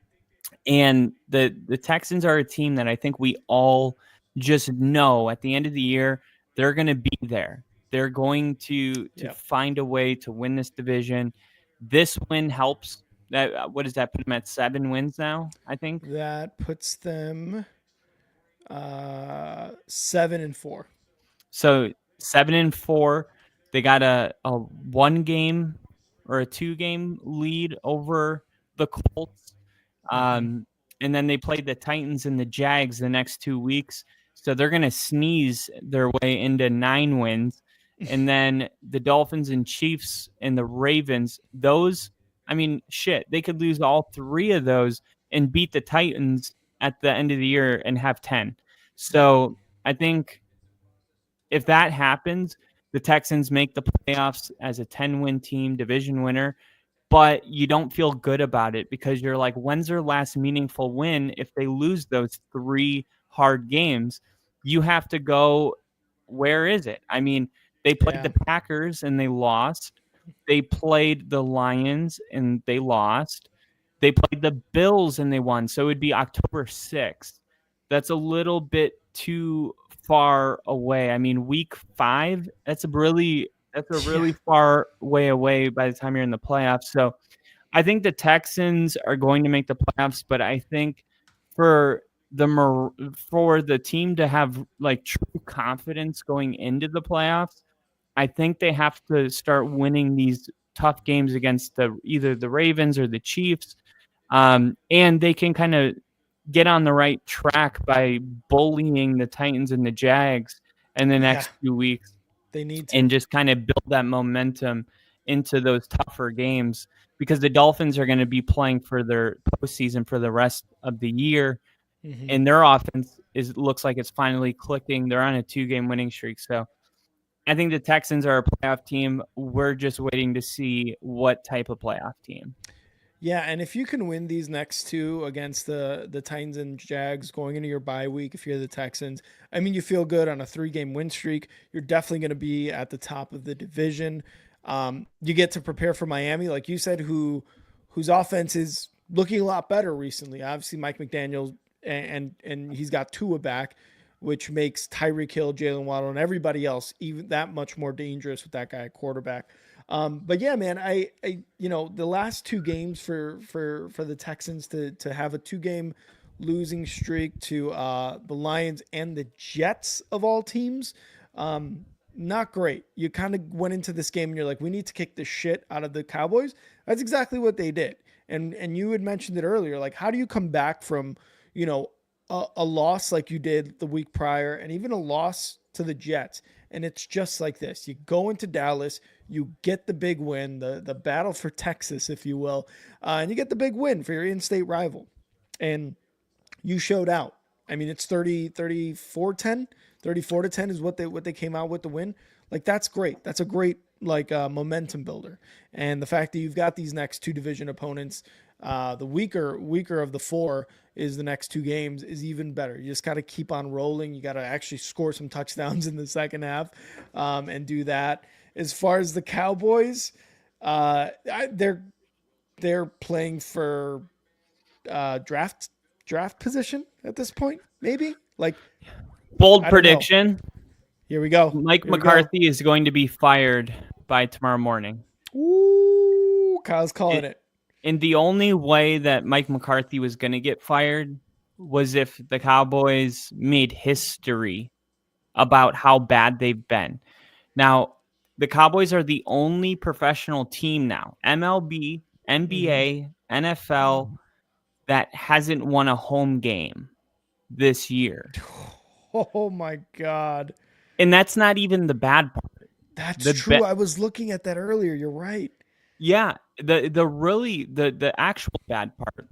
And the Texans are a team that I think we all just know at the end of the year they're going to be there. They're going to Yep. find a way to win this division. This win helps. That what does that put them at 7 wins now? I think That puts them 7-4. so. 7-4. They got a 1 game or a 2 game lead over the Colts. Mm-hmm. And then they played the Titans and the Jags the next 2 weeks. So they're going to sneeze their way into 9 wins. And then the Dolphins and Chiefs and the Ravens, those, I mean, shit, they could lose all 3 of those and beat the Titans at the end of the year and have 10. Yep. So I think if that happens, the Texans make the playoffs as a 10-win team, division winner, but you don't feel good about it because you're like, when's their last meaningful win? If they lose those 3 hard games, you have to go, where is it? I mean, they played Yeah. the Packers and they lost. They played the Lions and they lost. They played the Bills and they won. So it would be October 6th. That's a little bit too far away. I mean, week 5, that's a Yeah. really far way away by the time you're in the playoffs. So I think the Texans are going to make the playoffs, but I think for for the team to have like true confidence going into the playoffs, I think they have to start winning these tough games against either the Ravens or the Chiefs, and they can kind of get on the right track by bullying the Titans and the Jags in the Yeah. next 2 weeks They need and to. just kind of build that momentum into those tougher games because the Dolphins are going to be playing for their postseason for the rest of the year, Mm-hmm. and their offense looks like it's finally clicking. They're on a 2-game winning streak, so I think the Texans are a playoff team. We're just waiting to see what type of playoff team. Yeah, and if you can win these next two against the Titans and Jags going into your bye week, if you're the Texans, I mean, you feel good on a 3-game win streak. You're definitely going to be at the top of the division. You get to prepare for Miami, like you said, whose offense is looking a lot better recently. Obviously, Mike McDaniel and he's got Tua back, which makes Tyreek Hill, Jalen Waddle, and everybody else even that much more dangerous with that guy at quarterback. But yeah, man, the last 2 games for the Texans to have a 2-game losing streak to the Lions and the Jets of all teams. not great. You kind of went into this game and you're like, we need to kick the shit out of the Cowboys. That's exactly what they did. And you had mentioned it earlier. Like, how do you come back from, you know, a loss like you did the week prior, and even a loss to the Jets? And it's just like this. You go into Dallas, you get the big win, the battle for Texas, if you will, and you get the big win for your in-state rival. And you showed out. I mean, it's 34-10. 34-10 is what they came out with the win. Like, that's great. That's a great like momentum builder. And the fact that you've got these next two division opponents, the weaker of the four is the next two games, is even better. You just got to keep on rolling. You got to actually score some touchdowns in the second half, and do that. As far as the Cowboys, they're playing for draft position at this point, maybe. Like, Bold I don't know. prediction. Here we go. Mike McCarthy is going to be fired by tomorrow morning. Ooh, Kyle's calling it. And the only way that Mike McCarthy was going to get fired was if the Cowboys made history about how bad they've been. Now, the Cowboys are the only professional team now, MLB, NBA, NFL, that hasn't won a home game this year. Oh my God. And that's not even the bad part. That's true. I was looking at that earlier. You're right. Yeah, the actual bad part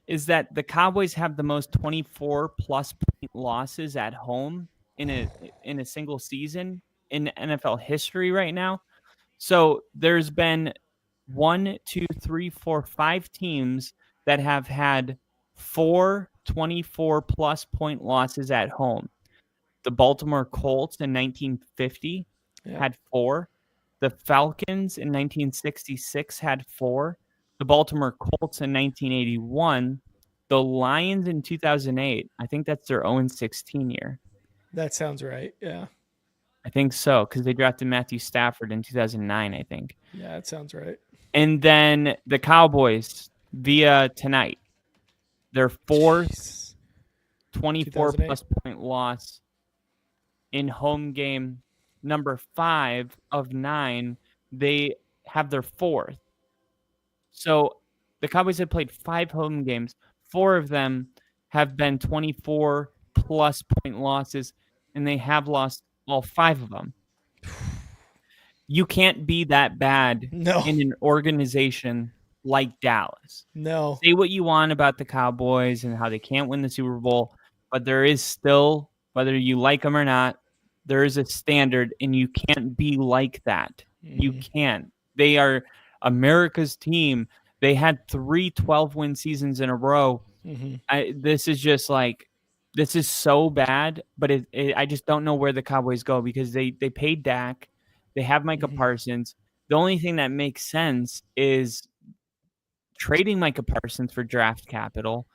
is that the Cowboys have the most 24 plus point losses at home in a single season in NFL history right now. So there's been 1, 2, 3, 4, 5 teams that have had 4 24 plus point losses at home. The Baltimore Colts in 1950 had 4. The Falcons in 1966 had 4. The Baltimore Colts in 1981. The Lions in 2008. I think that's their 0-16 year. That sounds right. Yeah. I think so, because they drafted Matthew Stafford in 2009, I think. Yeah, that sounds right. And then the Cowboys via tonight. Their fourth 24-plus point loss in home game number 5 of 9. They have their 4th. So the Cowboys have played 5 home games. 4 of them have been 24-plus point losses, and they have lost all 5 of them. You can't be that bad in an organization like Dallas. No. Say what you want about the Cowboys and how they can't win the Super Bowl, but there is still, whether you like them or not, there is a standard, and you can't be like that. You can't. They are America's team. They had 3 12-win seasons in a row. This is just like, this is so bad, but I just don't know where the Cowboys go, because they paid Dak. They have Micah Parsons. The only thing that makes sense is trading Micah Parsons for draft capital,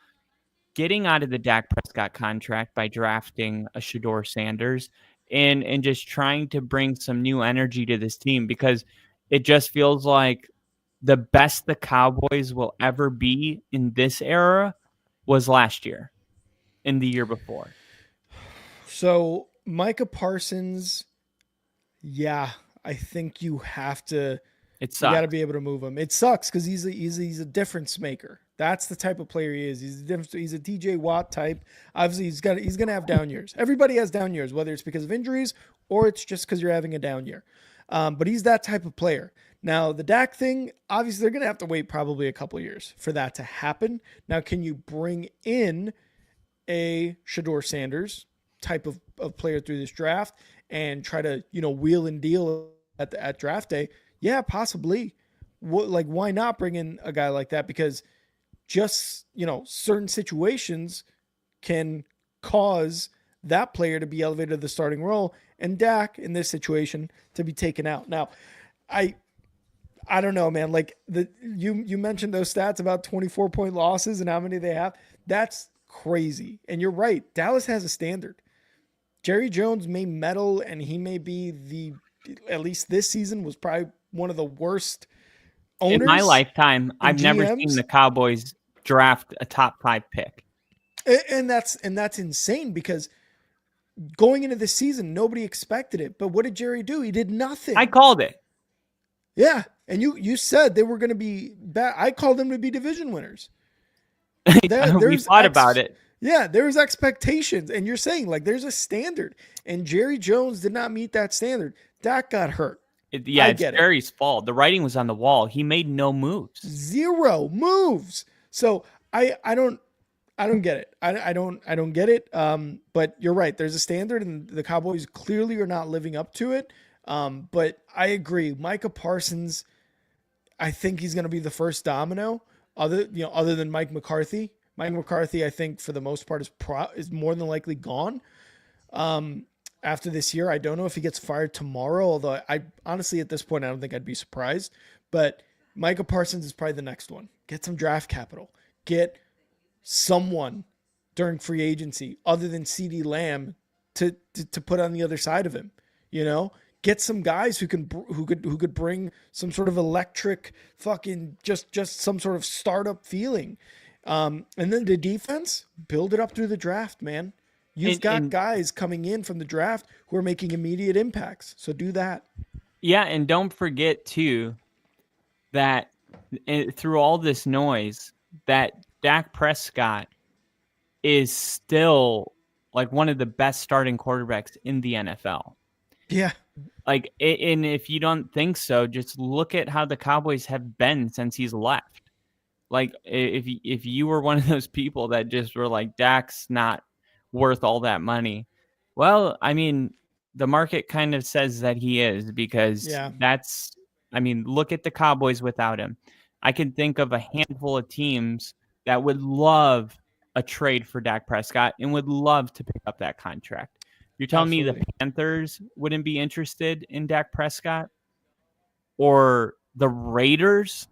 getting out of the Dak Prescott contract by drafting a Shedeur Sanders, and just trying to bring some new energy to this team, because it just feels like the best the Cowboys will ever be in this era was last year and the year before. So Micah Parsons, yeah, I think you have to. You got to be able to move him. It sucks because he's a difference maker. That's the type of player he is. He's a TJ Watt type. Obviously, he's gonna have down years. Everybody has down years, whether it's because of injuries or it's just because you're having a down year. But he's that type of player. Now, the Dak thing, obviously, they're gonna have to wait probably a couple years for that to happen. Now, can you bring in a Shedeur Sanders type of player through this draft and try to wheel and deal at draft day? Yeah, possibly. Like, why not bring in a guy like that? Because just, certain situations can cause that player to be elevated to the starting role, and Dak in this situation to be taken out. Now, I don't know, man. Like, you mentioned those stats about 24-point losses and how many they have. That's crazy. And you're right. Dallas has a standard. Jerry Jones may meddle, and he may be at least this season was probably one of the worst owners in my lifetime. I've GMs. Never seen the Cowboys draft a top 5 pick. And that's insane, because going into the season, nobody expected it. But what did Jerry do? He did nothing. I called it. Yeah, and you said they were going to be bad. I called them to be division winners. We thought about it. Yeah, there's expectations, and you're saying like there's a standard, and Jerry Jones did not meet that standard. Dak got hurt. It's Jerry's fault. The writing was on the wall. He made no moves. 0 moves. So I don't get it. I don't get it. But you're right. There's a standard, and the Cowboys clearly are not living up to it. But I agree. Micah Parsons, I think he's going to be the first domino, other than Mike McCarthy. Mike McCarthy, I think for the most part is more than likely gone. After this year, I don't know if he gets fired tomorrow. Although I honestly, at this point, I don't think I'd be surprised. But Micah Parsons is probably the next one. Get some draft capital. Get someone during free agency other than CeeDee Lamb to put on the other side of him. Get some guys who could bring some sort of electric fucking just some sort of startup feeling. And then the defense, build it up through the draft, man. You've got guys coming in from the draft who are making immediate impacts. So do that. Yeah, and don't forget too that through all this noise, that Dak Prescott is still like one of the best starting quarterbacks in the NFL. Yeah. Like, and if you don't think so, just look at how the Cowboys have been since he's left. Like, if you were one of those people that just were like, Dak's not worth all that money. Well, I mean, the market kind of says that he is, because look at the Cowboys without him. I can think of a handful of teams that would love a trade for Dak Prescott and would love to pick up that contract. You're telling me the Panthers wouldn't be interested in Dak Prescott? Or the Raiders?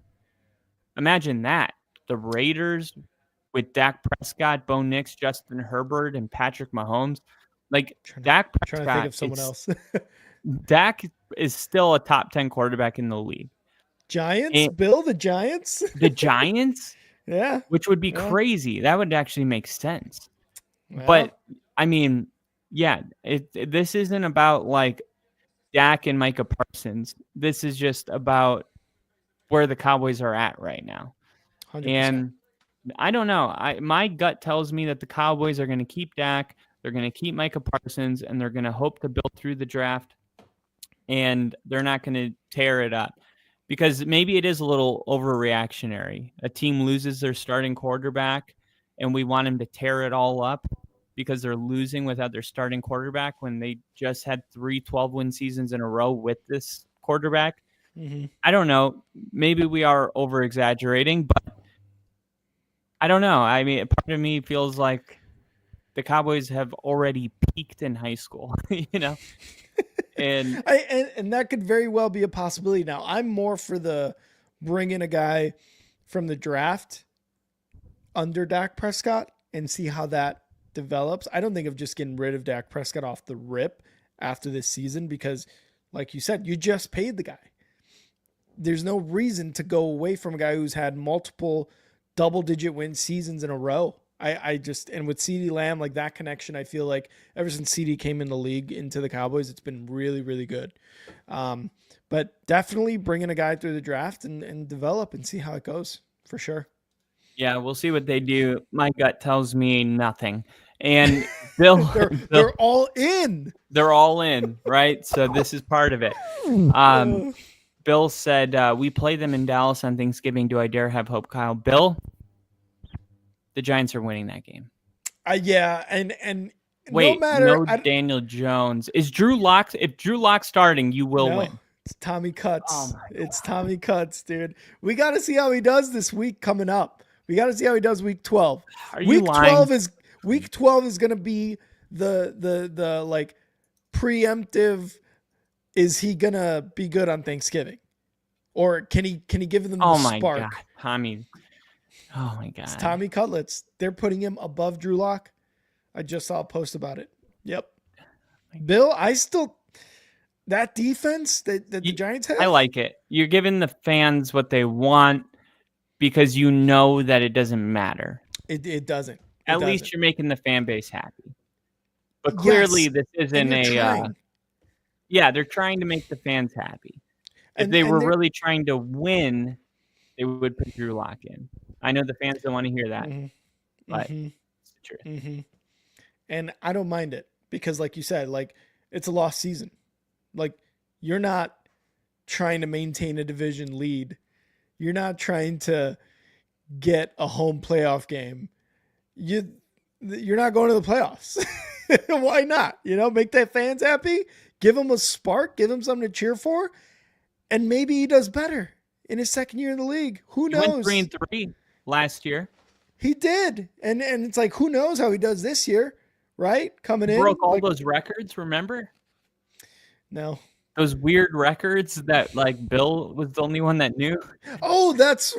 Imagine that. The Raiders with Dak Prescott, Bo Nix, Justin Herbert, and Patrick Mahomes. Like, Dak Prescott. Trying to think of someone else. Dak is still a top 10 quarterback in the league. Giants? Bill, the Giants? The Giants? Yeah. Which would be crazy. That would actually make sense. Well, but, I mean, yeah, this isn't about, like, Dak and Micah Parsons. This is just about where the Cowboys are at right now. 100%. And I don't know. My gut tells me that the Cowboys are going to keep Dak. They're going to keep Micah Parsons, and they're going to hope to build through the draft. And they're not going to tear it up, because maybe it is a little overreactionary. A team loses their starting quarterback, and we want them to tear it all up because they're losing without their starting quarterback when they just had 3 12-win seasons in a row with this quarterback. Mm-hmm. I don't know. Maybe we are over-exaggerating, but I don't know. I mean, part of me feels like the Cowboys have already peaked in high school, And that could very well be a possibility. Now, I'm more for the bring in a guy from the draft under Dak Prescott and see how that develops. I don't think of just getting rid of Dak Prescott off the rip after this season, because, like you said, you just paid the guy. There's no reason to go away from a guy who's had multiple double-digit win seasons in a row. And with CeeDee Lamb, like that connection, I feel like ever since CeeDee came in the league into the Cowboys, it's been really, really good. But definitely bring in a guy through the draft and develop and see how it goes, for sure. Yeah, we'll see what they do. My gut tells me nothing. And Bill, they're all in. They're all in, right? So this is part of it. Bill said, we play them in Dallas on Thanksgiving. Do I dare have hope, Kyle? Bill, the Giants are winning that game. Yeah, and wait, no matter, Daniel Jones. Is Drew Lock? If Drew Lock's starting, you will win. It's Tommy Cutts. Oh it's Tommy Cutts, dude. We got to see how he does this week coming up. We got to see how he does week 12. Week 12 is going to be the like preemptive. Is he going to be good on Thanksgiving? Or can he give them the spark? God, Tommy. Oh my God. It's Tommy Cutlets. They're putting him above Drew Lock. I just saw a post about it. Yep. Bill, that defense that the Giants have. I like it. You're giving the fans what they want because you know that it doesn't matter. It doesn't. At least you're making the fan base happy. But clearly, Yes, this isn't you're trying. Yeah, they're trying to make the fans happy. If And they were they're really trying to win, they would put Drew Lock in. I know the fans don't want to hear that, but it's the truth. And I don't mind it because, like you said, like it's a lost season. Like you're not trying to maintain a division lead. You're not trying to get a home playoff game. You're not going to the playoffs. Why not? Make that fans happy. Give him a spark. Give him something to cheer for, and maybe he does better in his second year in the league. Who knows? He went 3-3 last year. He did, and it's like who knows how he does this year, right? Coming in, broke all those records. Remember? No. Those weird records that like Bill was the only one that knew. Oh, that's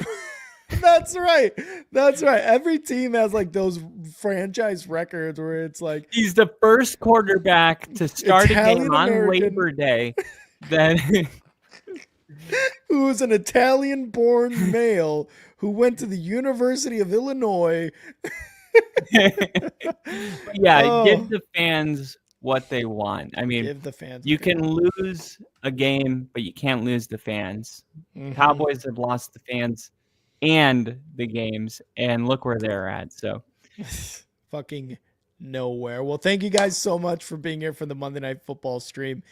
right. That's right. Every team has like those franchise records where it's like he's the first quarterback to start a game on Labor Day that who was an Italian-born male who went to the University of Illinois. Yeah, give the fans what they want. I mean, give the fans you can lose a game, but you can't lose the fans. Cowboys have lost the fans and the games, and look where they're at. So fucking nowhere. Well, thank you guys so much for being here for the Monday Night Football stream.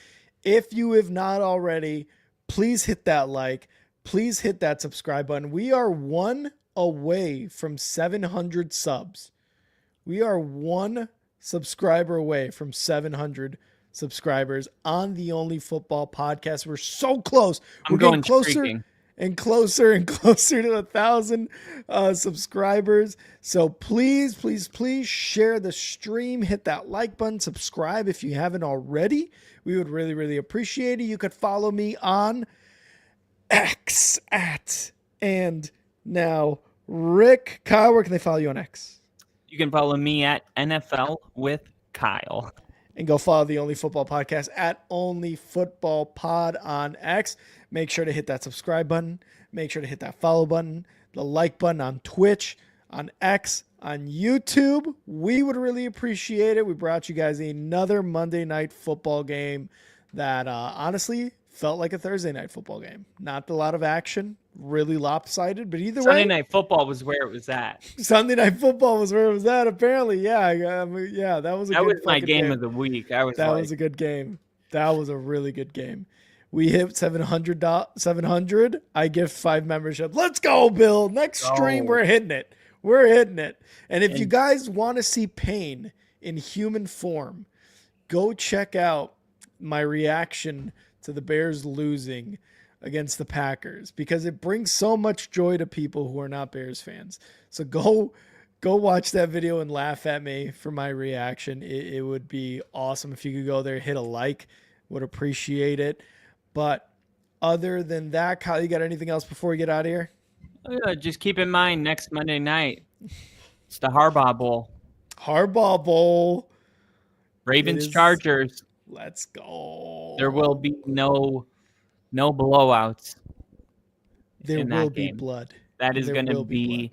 If you have not already, please hit that like, please hit that subscribe button. We are one away from 700 subs. We are one subscriber away from 700 subscribers on the Only Football podcast. We're so close. We're getting closer streaking. And closer and closer to 1,000 subscribers. So please, please, please share the stream. Hit that like button. Subscribe if you haven't already. We would really, really appreciate it. You could follow me on X and now Rick. Kyle, where can they follow you on X? You can follow me at NFL with Kyle. And go follow the Only Football Podcast at Only Football Pod on X. Make sure to hit that subscribe button. Make sure to hit that follow button, the like button on Twitch, on X, on YouTube. We would really appreciate it. We brought you guys another Monday Night Football game that honestly felt like a Thursday Night Football game. Not a lot of action, really lopsided, but either way. Sunday Night Football was where it was at. Sunday Night Football was where it was at, apparently. Yeah, that was my game of the week. That was a good game. That was a really good game. We hit 700. I give 5 membership. Let's go, Bill. Next stream, we're hitting it. We're hitting it. And if you guys want to see pain in human form, go check out my reaction to the Bears losing against the Packers, because it brings so much joy to people who are not Bears fans. So go watch that video and laugh at me for my reaction. It would be awesome if you could go there, hit a like, would appreciate it. But other than that, Kyle, you got anything else before we get out of here? Just keep in mind, next Monday night, it's the Harbaugh Bowl. Harbaugh Bowl. Ravens Chargers. Let's go. There will be no blowouts. There will be blood. That is going to be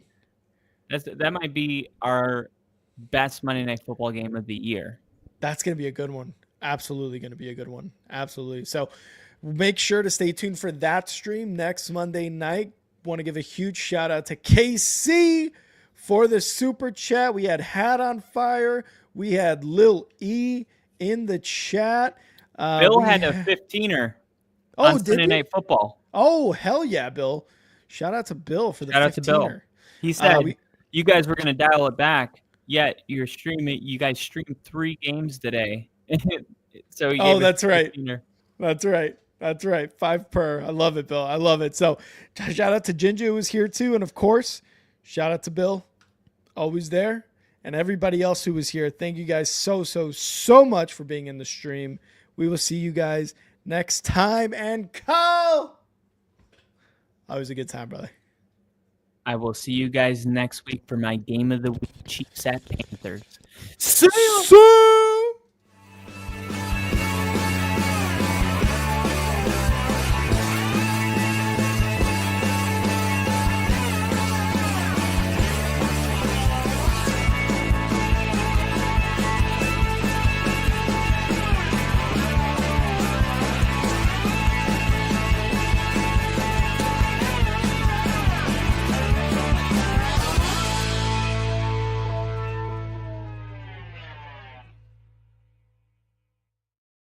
that might be our best Monday Night Football game of the year. That's going to be a good one. Absolutely going to be a good one. Absolutely. So make sure to stay tuned for that stream next Monday night. Want to give a huge shout out to KC for the super chat. We had Hat on Fire. We had Lil E in the chat. Bill had a 15er on Sunday Night Football. Oh, hell yeah, Bill. Shout out to Bill for the 15er. Shout out to Bill. He said you guys were going to dial it back, yet you guys streamed 3 games today. So that's right. That's right. 5 per. I love it, Bill. I love it. So shout out to Ginger, who was here too. And of course, shout out to Bill, always there. And everybody else who was here. Thank you guys so much for being in the stream. We will see you guys next time. And Kyle, always a good time, brother. I will see you guys next week for my game of the week, Chiefs at Panthers. See ya!